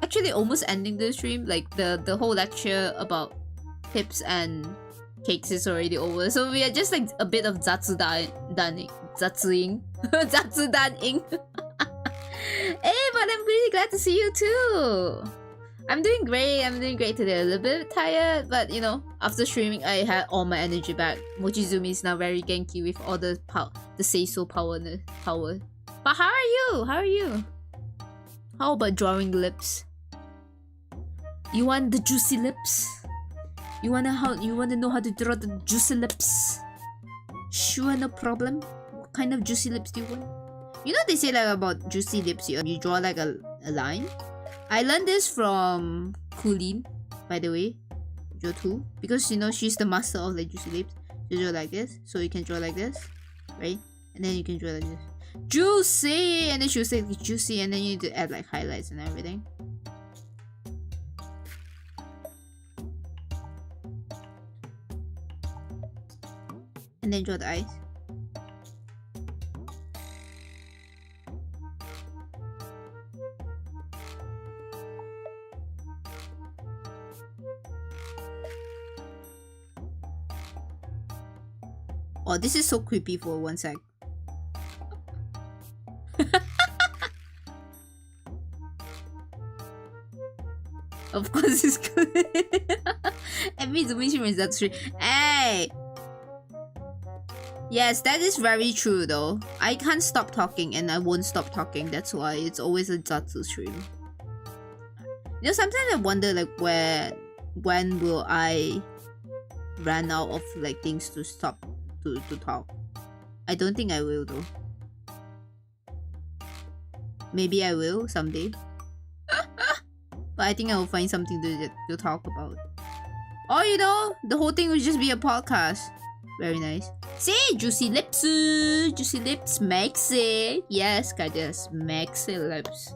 actually almost ending the stream. Like the whole lecture about tips and cakes is already over, so we are just like a bit of zatsudaning. Zatsudaning. Hey, but I'm really glad to see you too. I'm doing great today. A little bit tired, but you know, after streaming, I had all my energy back. Mochizumi is now very genki with all the Seiso power. But how are you? How about drawing lips? You want the juicy lips? You wanna know how to draw the juicy lips? Sure, no problem. What kind of juicy lips do you want? You know they say like about juicy lips, you draw like a line. I learned this from Cookin, by the way, draw too, because you know she's the master of like juicy lips. You draw like this, so you can draw like this, right? And then you can draw like this, juicy, and then she'll say juicy, and then you need to add like highlights and everything. And then draw the eyes. Oh, this is so creepy for one sec. Of course it's good. Every zoomation is that true. Hey! Yes, that is very true though. I can't stop talking and I won't stop talking. That's why it's always a Zatsu stream. You know, sometimes I wonder like when will I run out of like things to stop to talk. I don't think I will though. Maybe I will someday. But I think I will find something to talk about. Or you know, the whole thing will just be a podcast. Very nice. See, juicy lips, maxi. Yes, guys, maxi lips.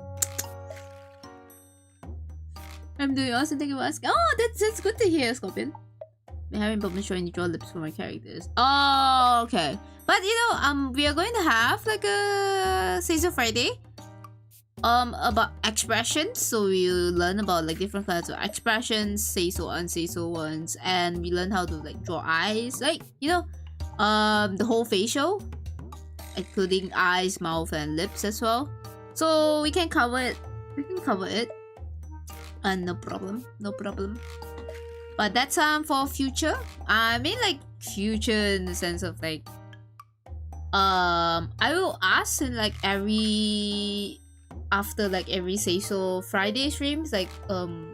I'm doing awesome. Thank you for asking. Oh, that's good to hear, Scorpion. I'm having problems trying to draw lips for my characters. Oh, okay. But you know, we are going to have like a Seiso Friday. About expressions. So we learn about like different kinds of expressions, Seiso, unseiso ones, and we learn how to like draw eyes, like you know, the whole facial, including eyes, mouth, and lips as well. So we can cover it. And no problem. But that's for future. I mean like future in the sense of like I will ask in like after every Seiso Friday streams like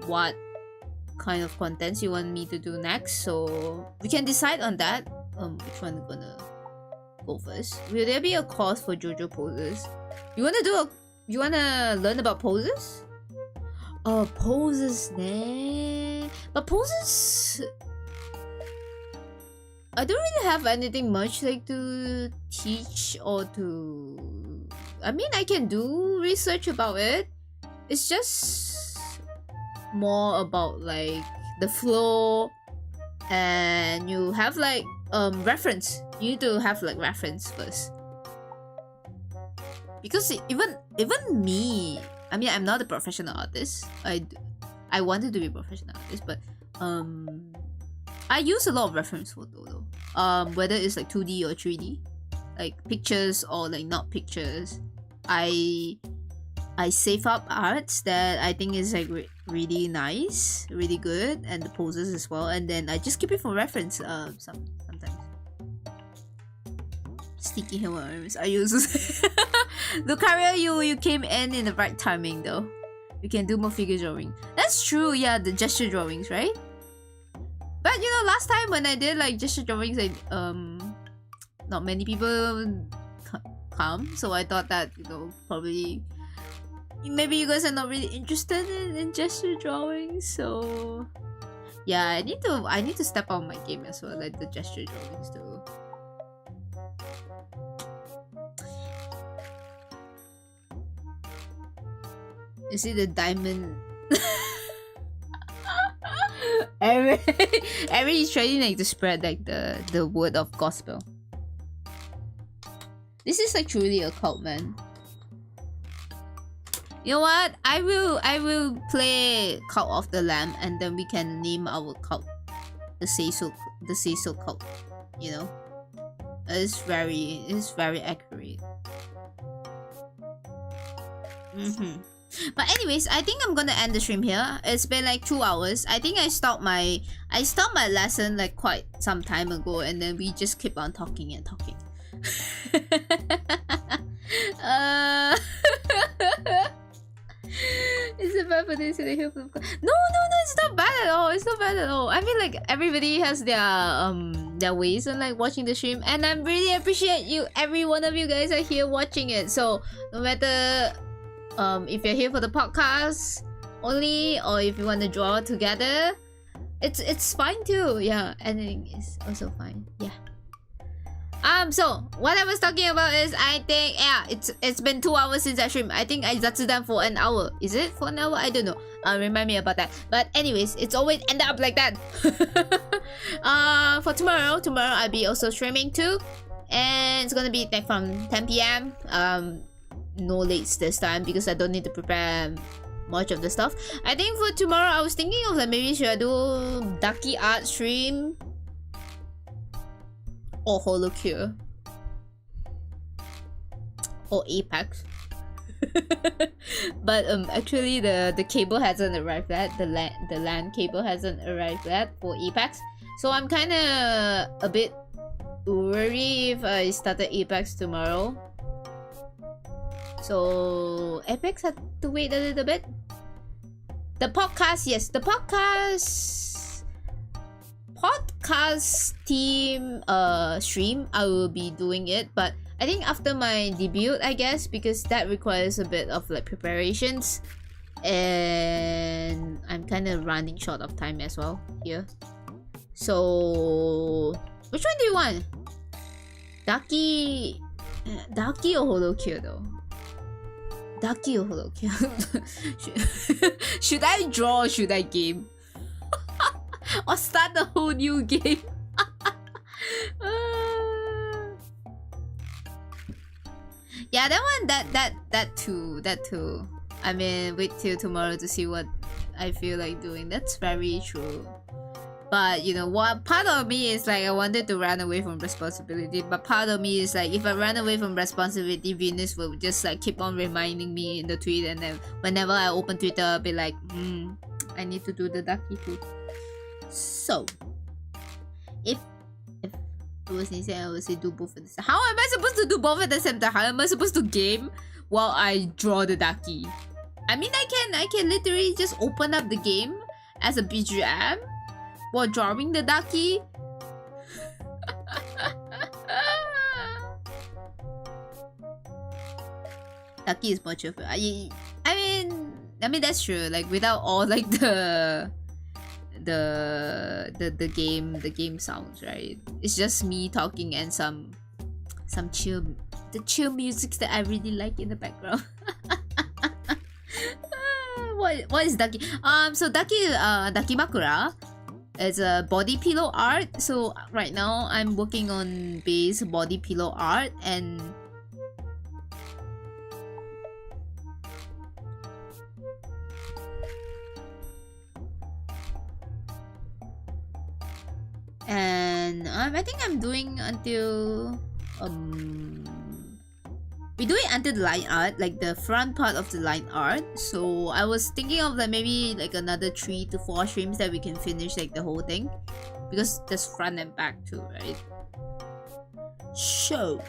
what kind of contents you want me to do next, so we can decide on that. Which one gonna go first? Will there be a course for JoJo poses? You wanna learn about poses? Poses, nah. But poses, I don't really have anything much like to teach or to. I mean, I can do research about it. It's just more about like the flow, and you have like reference. You need to have like reference first, because even me. I mean, I'm not a professional artist. I wanted to be a professional artist, but I use a lot of reference photo though. Whether it's like 2D or 3D, like pictures or like not pictures. I save up arts that I think is like really nice, really good, and the poses as well, and then I just keep it for reference. Sometimes. Sticky hair worms. I use. Lucario, you came in the right timing though. You can do more figure drawing. That's true. Yeah, the gesture drawings, right? But you know, last time when I did like gesture drawings, not many people come, so I thought that you know probably maybe you guys are not really interested in gesture drawings. So yeah, I need to step on my game as well, like the gesture drawings too. You see the diamond. Every is trying like to spread like the word of gospel. This is like truly a cult, man. You know what? I will play Cult of the Lamb, and then we can name our cult the Seiso cult. You know, it's very accurate. But anyways, I think I'm gonna end the stream here. It's been like 2 hours. I think I stopped my lesson like quite some time ago, and then we just keep on talking and talking. Is it bad for this? No, it's not bad at all. It's not bad at all. I feel like everybody has their ways on like watching the stream, and I really appreciate you. Every one of you guys are here watching it. So no matter if you're here for the podcast only, or if you want to draw together, it's fine too. Yeah, editing is also fine. Yeah. So what I was talking about is, I think, yeah, it's been 2 hours since I streamed. I think I done for an hour. Is it for an hour? I don't know. Remind me about that. But anyways, it's always ended up like that. For tomorrow I'll be also streaming too, and it's gonna be like from 10 p.m. No lates this time because I don't need to prepare much of the stuff. I think for tomorrow I was thinking of like maybe should I do Ducky art stream or Holocure or Apex. But actually the cable hasn't arrived yet. The LAN cable hasn't arrived yet for Apex, so I'm kind of a bit worried if I started Apex tomorrow. So Apex had to wait a little bit. The podcast, yes, the podcast team stream, I will be doing it, but I think after my debut, I guess, because that requires a bit of like preparations, and I'm kind of running short of time as well here. So which one do you want? Ducky or Holocure though? Ducky or Holocure? Should I draw or should I game? Or start a whole new game? Yeah, that one, that too. I mean, wait till tomorrow to see what I feel like doing. That's very true. But you know what, part of me is like I wanted to run away from responsibility, but part of me is like if I run away from responsibility, Venus will just like keep on reminding me in the tweet, and then whenever I open Twitter, I'll be like, I need to do the Ducky too. So if it was insane, I would say do both at the same time. How am I supposed to do both at the same time? How am I supposed to game while I draw the Ducky? I mean, I can literally just open up the game as a BGM while drawing the Ducky. Ducky is much of I mean that's true. Like without all like the game sounds, right? It's just me talking and some chill music that I really like in the background. What is Ducky? So Ducky Makura. It's a body pillow art. So right now I'm working on base body pillow art, and I think I'm doing until we do it until the line art, like the front part of the line art. So I was thinking of like maybe like another 3 to 4 streams that we can finish like the whole thing, because there's front and back too, right? Show.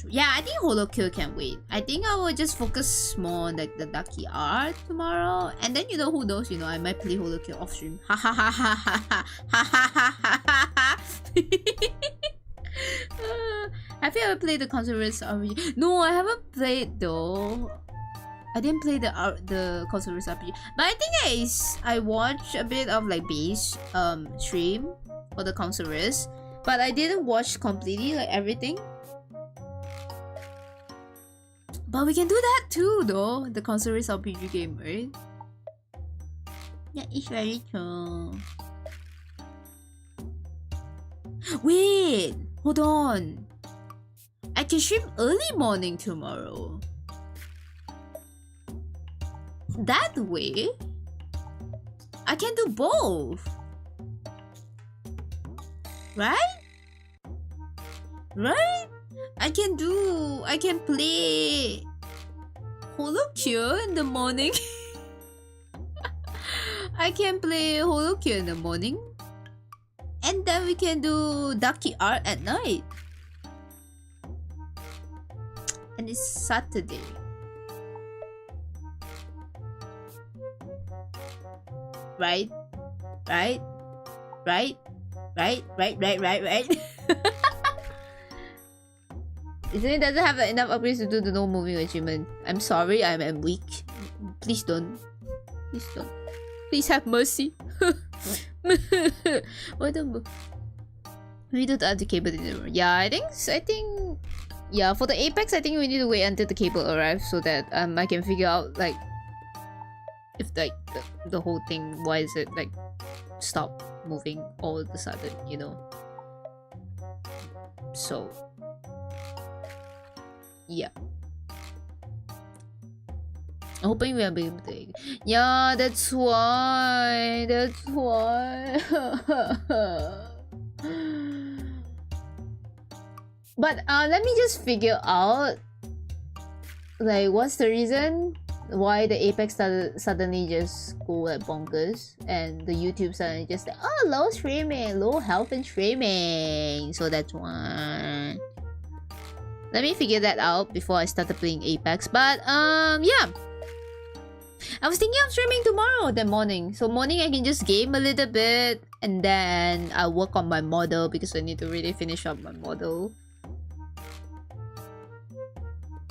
Yeah, I think Holocure can wait. I think I will just focus more on like the Ducky art tomorrow, and then you know, who knows, you know, I might play Holocure off stream. Ha ha ha ha ha ha ha ha ha ha. Have you ever played the Conservator's RPG? No, I haven't played though. I didn't play the Conservator's RPG, but I think I watched a bit of like base stream for the Conservators, but I didn't watch completely like everything. But we can do that too, though. The console race RPG game, right? Yeah, it's very true. Wait, hold on. I can stream early morning tomorrow. That way, I can do both. Right? Right? I can play Holocure in the morning. I can play Holocure in the morning. And then we can do Ducky Art at night. And it's Saturday. Right? Right? Right? Right? Right? Right? Right? Right? It doesn't have enough upgrades to do the no moving achievement. I'm sorry, I'm weak. Please don't. Please don't. Please have mercy. Why don't we do the other cable? Yeah, I think yeah, for the Apex I think we need to wait until the cable arrives so that I can figure out like if like the whole thing, why is it like stop moving all of a sudden, you know? So yeah, I'm hoping we'll be able to. Yeah, that's why. That's why. But let me just figure out like what's the reason why the Apex suddenly just go like bonkers and the YouTube suddenly just like, oh, low streaming, low health and streaming. So that's why. Let me figure that out before I started playing Apex. But yeah, I was thinking of streaming tomorrow, that morning. So morning I can just game a little bit and then I'll work on my model because I need to really finish up my model.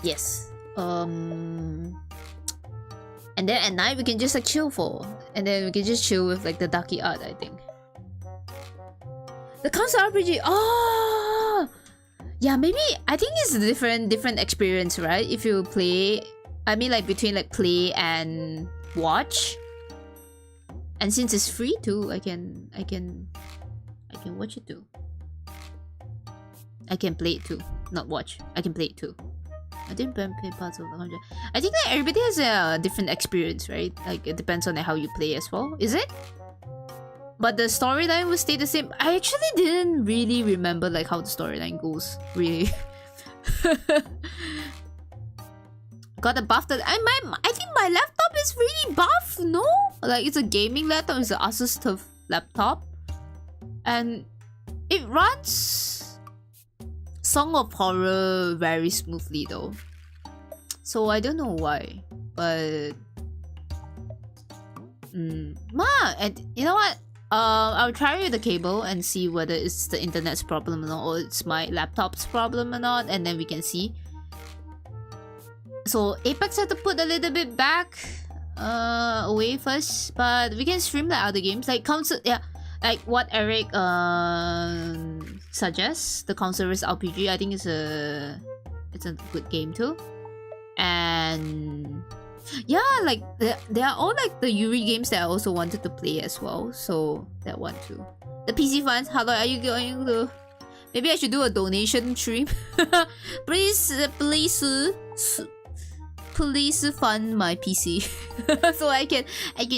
Yes. And then at night we can just like chill and then we can just chill with like the Ducky Art, I think. The console RPG. Oh yeah, maybe I think it's a different experience, right? If you play, I mean like between like play and watch. And since it's free too, I can watch it too. I can play it too, not watch. I can play it too. I didn't play parts of the 100. I think that everybody has a different experience, right? Like it depends on how you play as well. Is it? But the storyline will stay the same. I actually didn't really remember like how the storyline goes, really. Got a buff that I think my laptop is really buff, no? Like it's a gaming laptop, it's an Asus TUF laptop. And it runs Song of Horror very smoothly though. So I don't know why. But and you know what? I'll try with the cable and see whether it's the internet's problem or not, or it's my laptop's problem or not, and then we can see. So Apex had to put a little bit back away first, but we can stream the other games like console. Yeah, like what Eric suggests, the console race RPG. I think it's a good game too, and yeah, like they are all like the Yuri games that I also wanted to play as well. So that one too. The PC fans, how are you going to? Maybe I should do a donation stream. please fund my PC so I can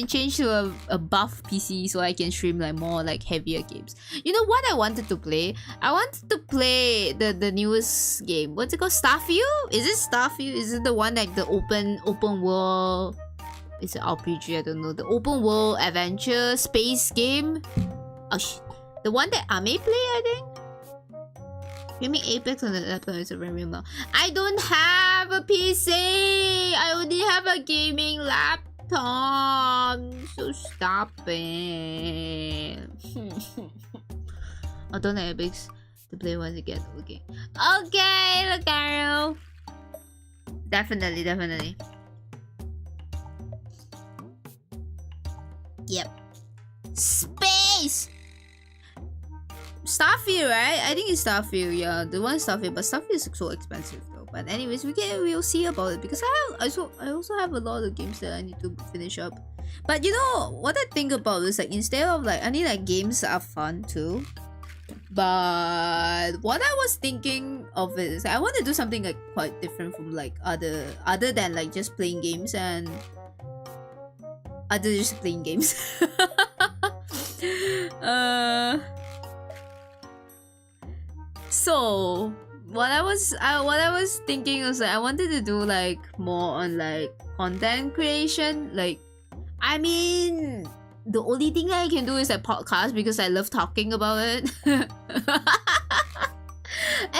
change to a buff PC so I can stream like more like heavier games. You know what I wanted to play? I wanted to play the newest game. What's it called? Starfield? Is it Starfield? Is it the one like the open world? It's an RPG, I don't know. The open world adventure space game. Oh shit. The one that Ame play, I think? Gaming Apex on the laptop is a very well. I don't have a PC. I only have a gaming laptop. So stop it. I don't have Apex to play once again. Okay. Okay, Lucario. Definitely. Yep. Space. Starfield, right? I think it's Starfield, yeah. The one Starfield, but Starfield is so expensive though. But But anyways, we'll see about it because I also have a lot of games that I need to finish up. But you know what I think about is like instead of like I mean like games are fun too. But what I was thinking of is I want to do something like quite different from like other than like just playing games and other just playing games. So what I was thinking was like I wanted to do like more on like content creation. Like I mean the only thing I can do is a podcast because I love talking about it. And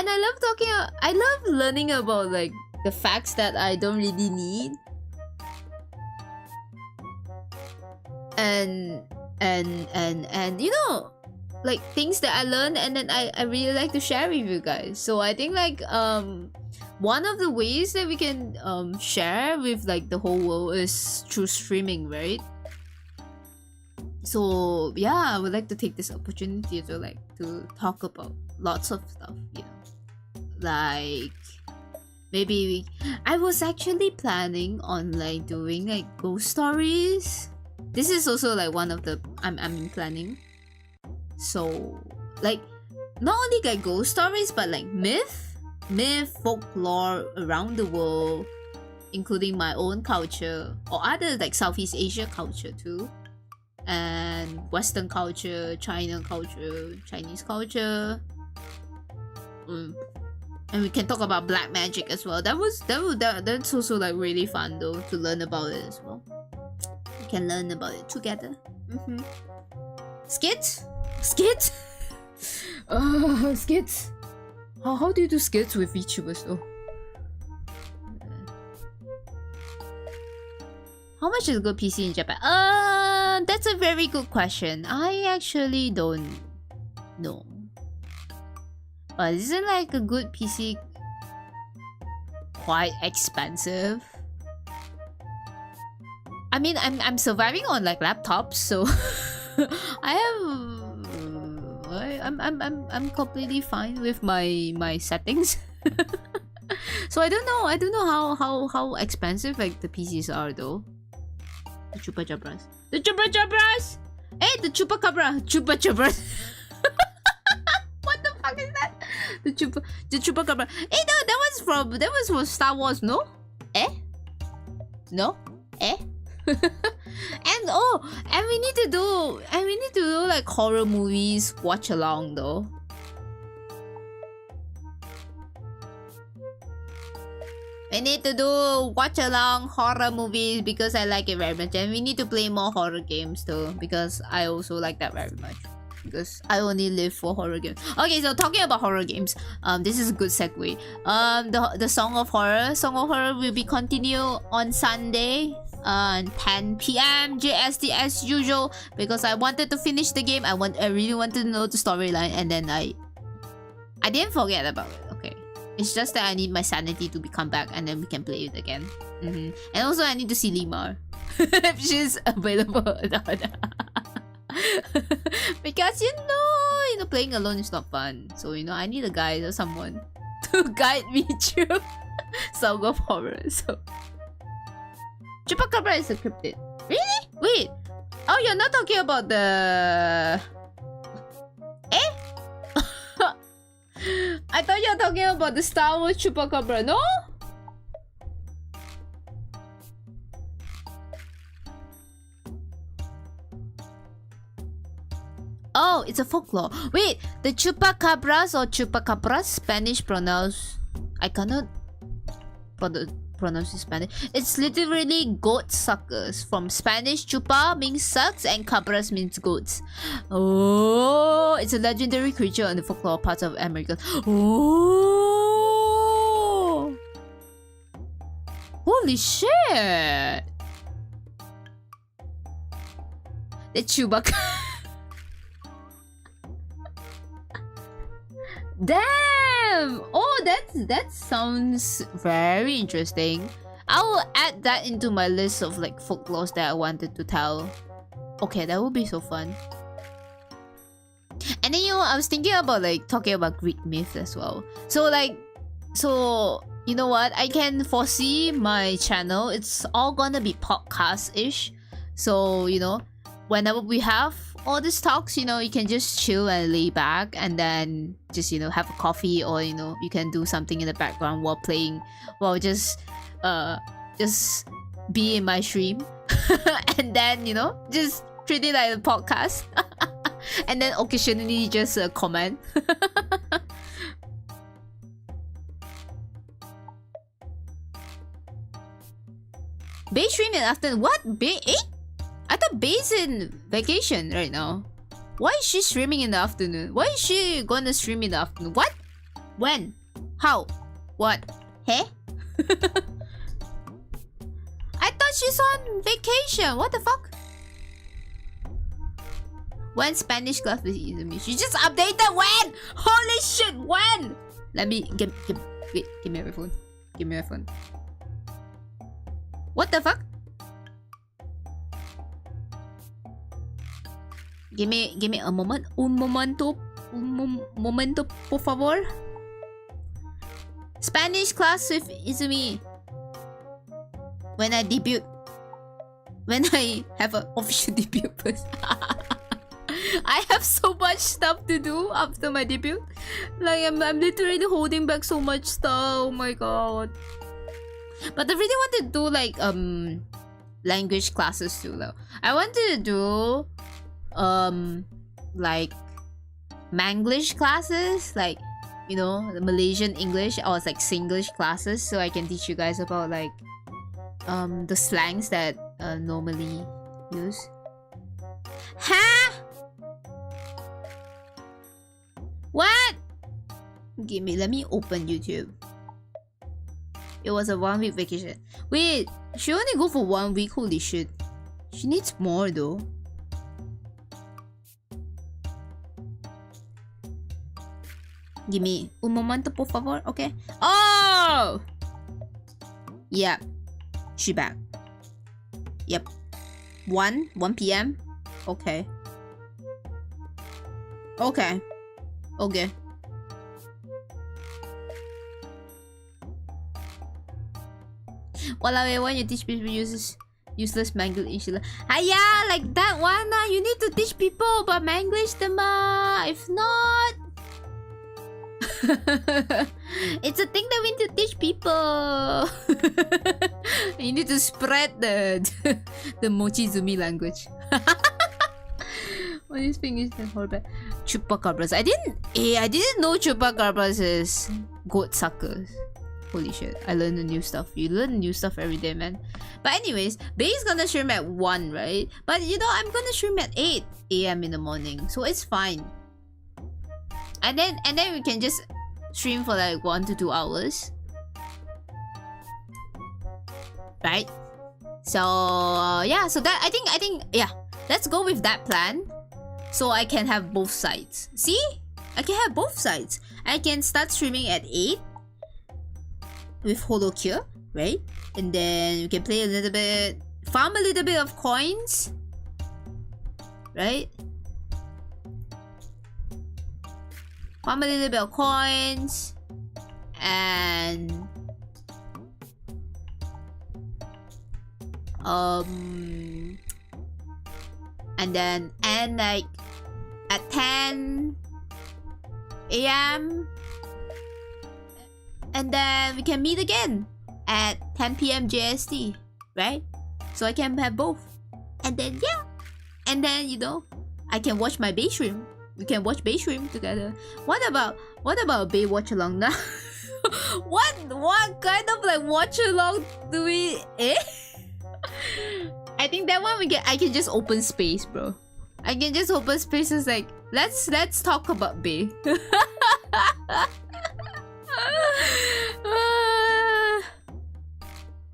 I love learning about like the facts that I don't really need. And you know, like things that I learned and then I really like to share with you guys. So I think like one of the ways that we can share with like the whole world is through streaming, right? So yeah, I would like to take this opportunity to like to talk about lots of stuff, you know. Like maybe I was actually planning on like doing like ghost stories. This is also like one of the I'm planning. So like not only like ghost stories but like myth folklore around the world, including my own culture or other like Southeast Asia culture too, and Western culture, China culture, Chinese culture. And we can talk about black magic as well. That's also like really fun though to learn about it as well. We can learn about it together. Skits? Skits? Skits. How do you do skits with VTubers though? How much is a good PC in Japan? That's a very good question. I actually don't know. But isn't like a good PC quite expensive? I mean, I'm surviving on like laptops, so I'm completely fine with my settings. So I don't know how expensive like the PCs are though. The Chupa Chupas. The Chupa Chupas! Hey, the Chupacabra! Chupa Chupas! What the fuck is that? The Chupacabra. Hey, no, that was from Star Wars, no? Eh? No? Eh? And we need to do like horror movies watch along though. We need to do watch along horror movies because I like it very much, and we need to play more horror games too because I also like that very much. Because I only live for horror games. Okay, so talking about horror games, this is a good segue. The Song of Horror will be continue on Sunday, 10 p.m. JST as usual. Because I wanted to finish the game. I really wanted to know the storyline, and then I didn't forget about it. Okay, it's just that I need my sanity to come back, and then we can play it again. And also I need to see Limar if she's available. Because you know playing alone is not fun. So I need a guide or someone to guide me through Song of Horror. So Chupacabra is a cryptid. Really? Wait. Oh, you're not talking about the eh? I thought you were talking about the Star Wars Chupacabra, no? Oh, it's a folklore. Wait, the chupacabras or chupacabras, Spanish pronounce. I cannot pronounce in Spanish. It's literally goat suckers. From Spanish, chupa means sucks and cabras means goats. Oh, it's a legendary creature in the folklore parts of America. Oh, holy shit! The Chewbacca. Damn! Oh, that sounds very interesting. I'll add that into my list of like folklores that I wanted to tell. Okay, that would be so fun. And then I was thinking about like talking about Greek myth as well. So you know what? I can foresee my channel. It's all gonna be podcast-ish. So, you know, whenever we have all these talks, you know, you can just chill and lay back and then just, you know, have a coffee, or, you know, you can do something in the background while playing, while just be in my stream. And then, you know, just treat it like a podcast. And then occasionally just comment. Bay stream in the afternoon. What? Bay 8? I thought Bay's in vacation right now. Why is she streaming in the afternoon? Why is she gonna stream in the afternoon? What? When? How? What? Hey? I thought she's on vacation. What the fuck? When Spanish class with Izumi? She just updated when? Holy shit, when? Let me give me my phone. Give me my phone. What the fuck? Give me a moment. Un momento, por favor. Spanish class with Izumi. When I debut. When I have an official debut first. I have so much stuff to do after my debut. Like I'm literally holding back so much stuff. Oh my god. But I really want to do like language classes too though. I want to do like Manglish classes, like, you know, the Malaysian English, or like Singlish classes, so I can teach you guys about like the slangs that normally use. Huh? What? Let me open YouTube. It was a 1 week vacation. Wait, she only go for 1 week? Holy shit. She needs more though. Give me un momento, por favor. Okay. Oh! Yep. She back. Yep. 1 p.m. Okay. Okay. Okay. Walao, when you teach people useless Manglish. Ah yeah, like that one. You need to teach people about Manglish, if not. It's a thing that we need to teach people. You need to spread the Mochizumi language. What is English and horrible? Chupacabras. I didn't know chupacabras is goat suckers. Holy shit, I learned new stuff. You learn new stuff every day, man. But anyways, Bay's gonna stream at 1, right? But you know, I'm gonna stream at 8 a.m. in the morning, so it's fine. And then we can just stream for like 1 to 2 hours. Right? So yeah, so that I think yeah, let's go with that plan. So I can have both sides. See? I can have both sides. I can start streaming at 8 with Holocure, right? And then you can play a little bit, farm a little bit of coins, right? Farm a little bit of coins, and then like at 10 a.m. and then we can meet again at 10 p.m. JST, right? So I can have both, and then yeah, and then you know, I can watch my Bay stream. We can watch Bay stream together. What about a Bay watch along now? what kind of like watch along do we? I think that one I can just open space, bro. I can just open spaces like let's talk about Bay.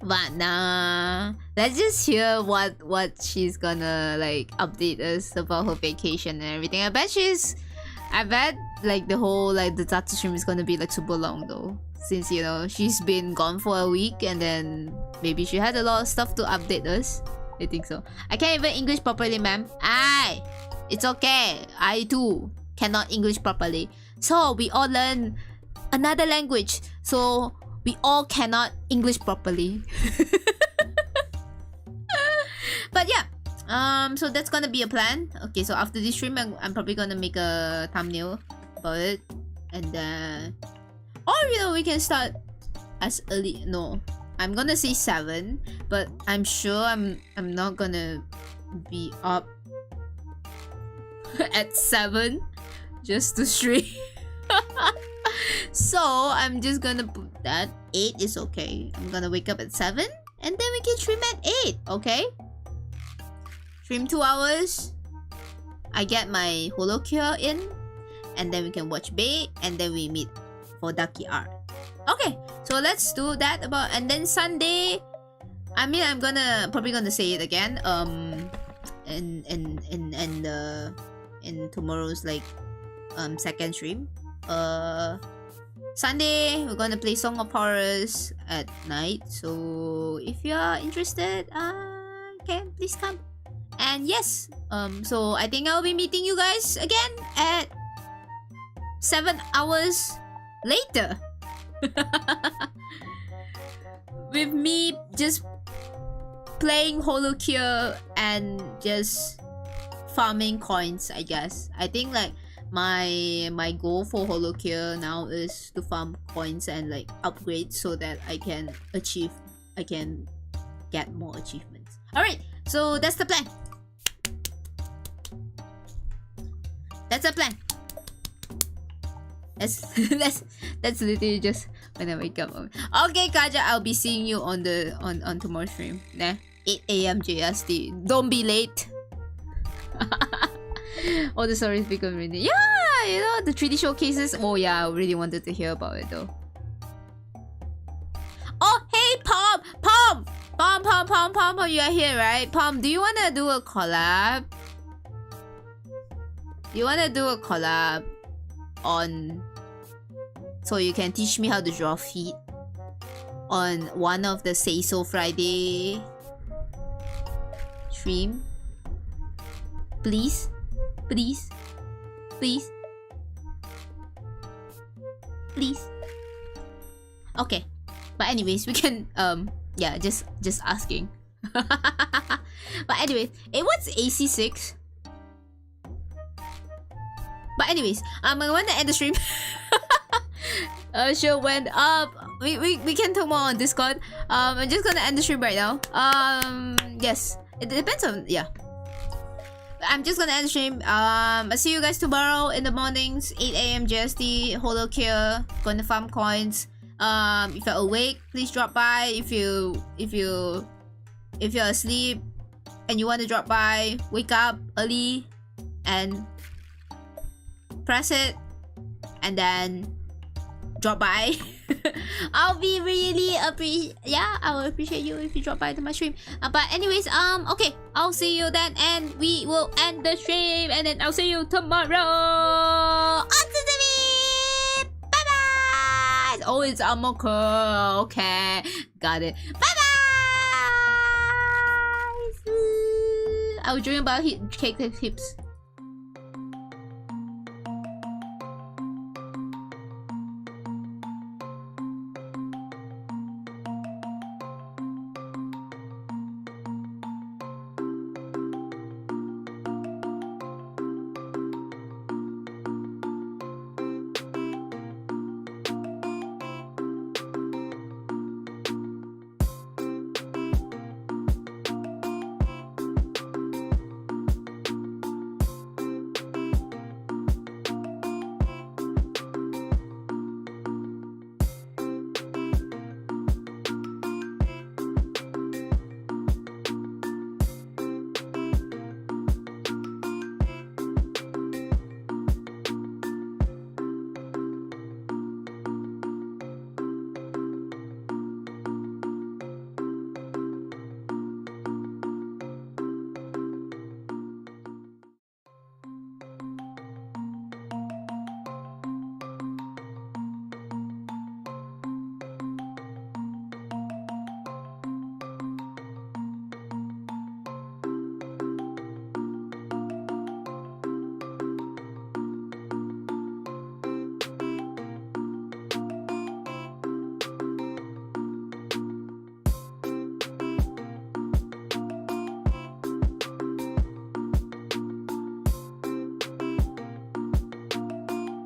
But nah, let's just hear what she's gonna like update us about her vacation and everything. I bet like the whole like the Tatsu stream is gonna be like super long though, since you know she's been gone for a week, and then maybe she had a lot of stuff to update us. I think so. I can't even English properly, ma'am. Aye, it's okay. I too cannot English properly. So we all learn another language. So we all cannot English properly. But yeah, so that's gonna be a plan. Okay, so after this stream, I'm probably gonna make a thumbnail about it, and then, or you know, we can start as early. No, I'm gonna say 7, but I'm sure I'm not gonna be up at 7 just to stream. So I'm just gonna put that 8 is okay. I'm gonna wake up at 7 and then we can stream at 8, okay? Stream 2 hours. I get my holo cure in, and then we can watch Bay, and then we meet for Ducky Art. Okay, so let's do that about, and then Sunday, I mean, I'm probably gonna say it again. In tomorrow's like second stream. Sunday we're gonna play Song of Horrors at night. So if you're interested, okay, please come. And yes, so I think I'll be meeting you guys again at 7 hours later. With me just playing Holo Cure and just farming coins, I guess. I think like my goal for Holo Cure now is to farm coins and like upgrade so that I can get more achievements. Alright, so that's the plan. That's the plan. That's literally just when I wake up. Okay, Kaja, I'll be seeing you on tomorrow's stream. Nah, 8 AM JST. Don't be late. All the stories become really, yeah, you know, the 3D showcases. Oh yeah, I really wanted to hear about it though. Oh hey Pom, you are here, right? Pom, do you wanna do a collab? You wanna do a collab on, so you can teach me how to draw feet on one of the Seiso Friday stream? Please? Please? Please? Please? Okay. But anyways, we can, yeah, just asking. But anyways, what's AC6? But anyways, I'm going to end the stream. Sure, when we can talk more on Discord. I'm just gonna end the stream right now. Yes, it depends on, yeah. I'm just gonna end the stream. I'll see you guys tomorrow in the mornings, 8 AM JST, Holo Cure, going to farm coins. If you're awake, please drop by. If you're asleep and you want to drop by, wake up early and press it and then drop by. I'll be really I will appreciate you if you drop by to my stream. But anyways, okay, I'll see you then, and we will end the stream, and then I'll see you tomorrow. On to the beat. Bye bye. Oh, it's Amoko. Okay, got it. Bye bye. I was dreaming about cake hips.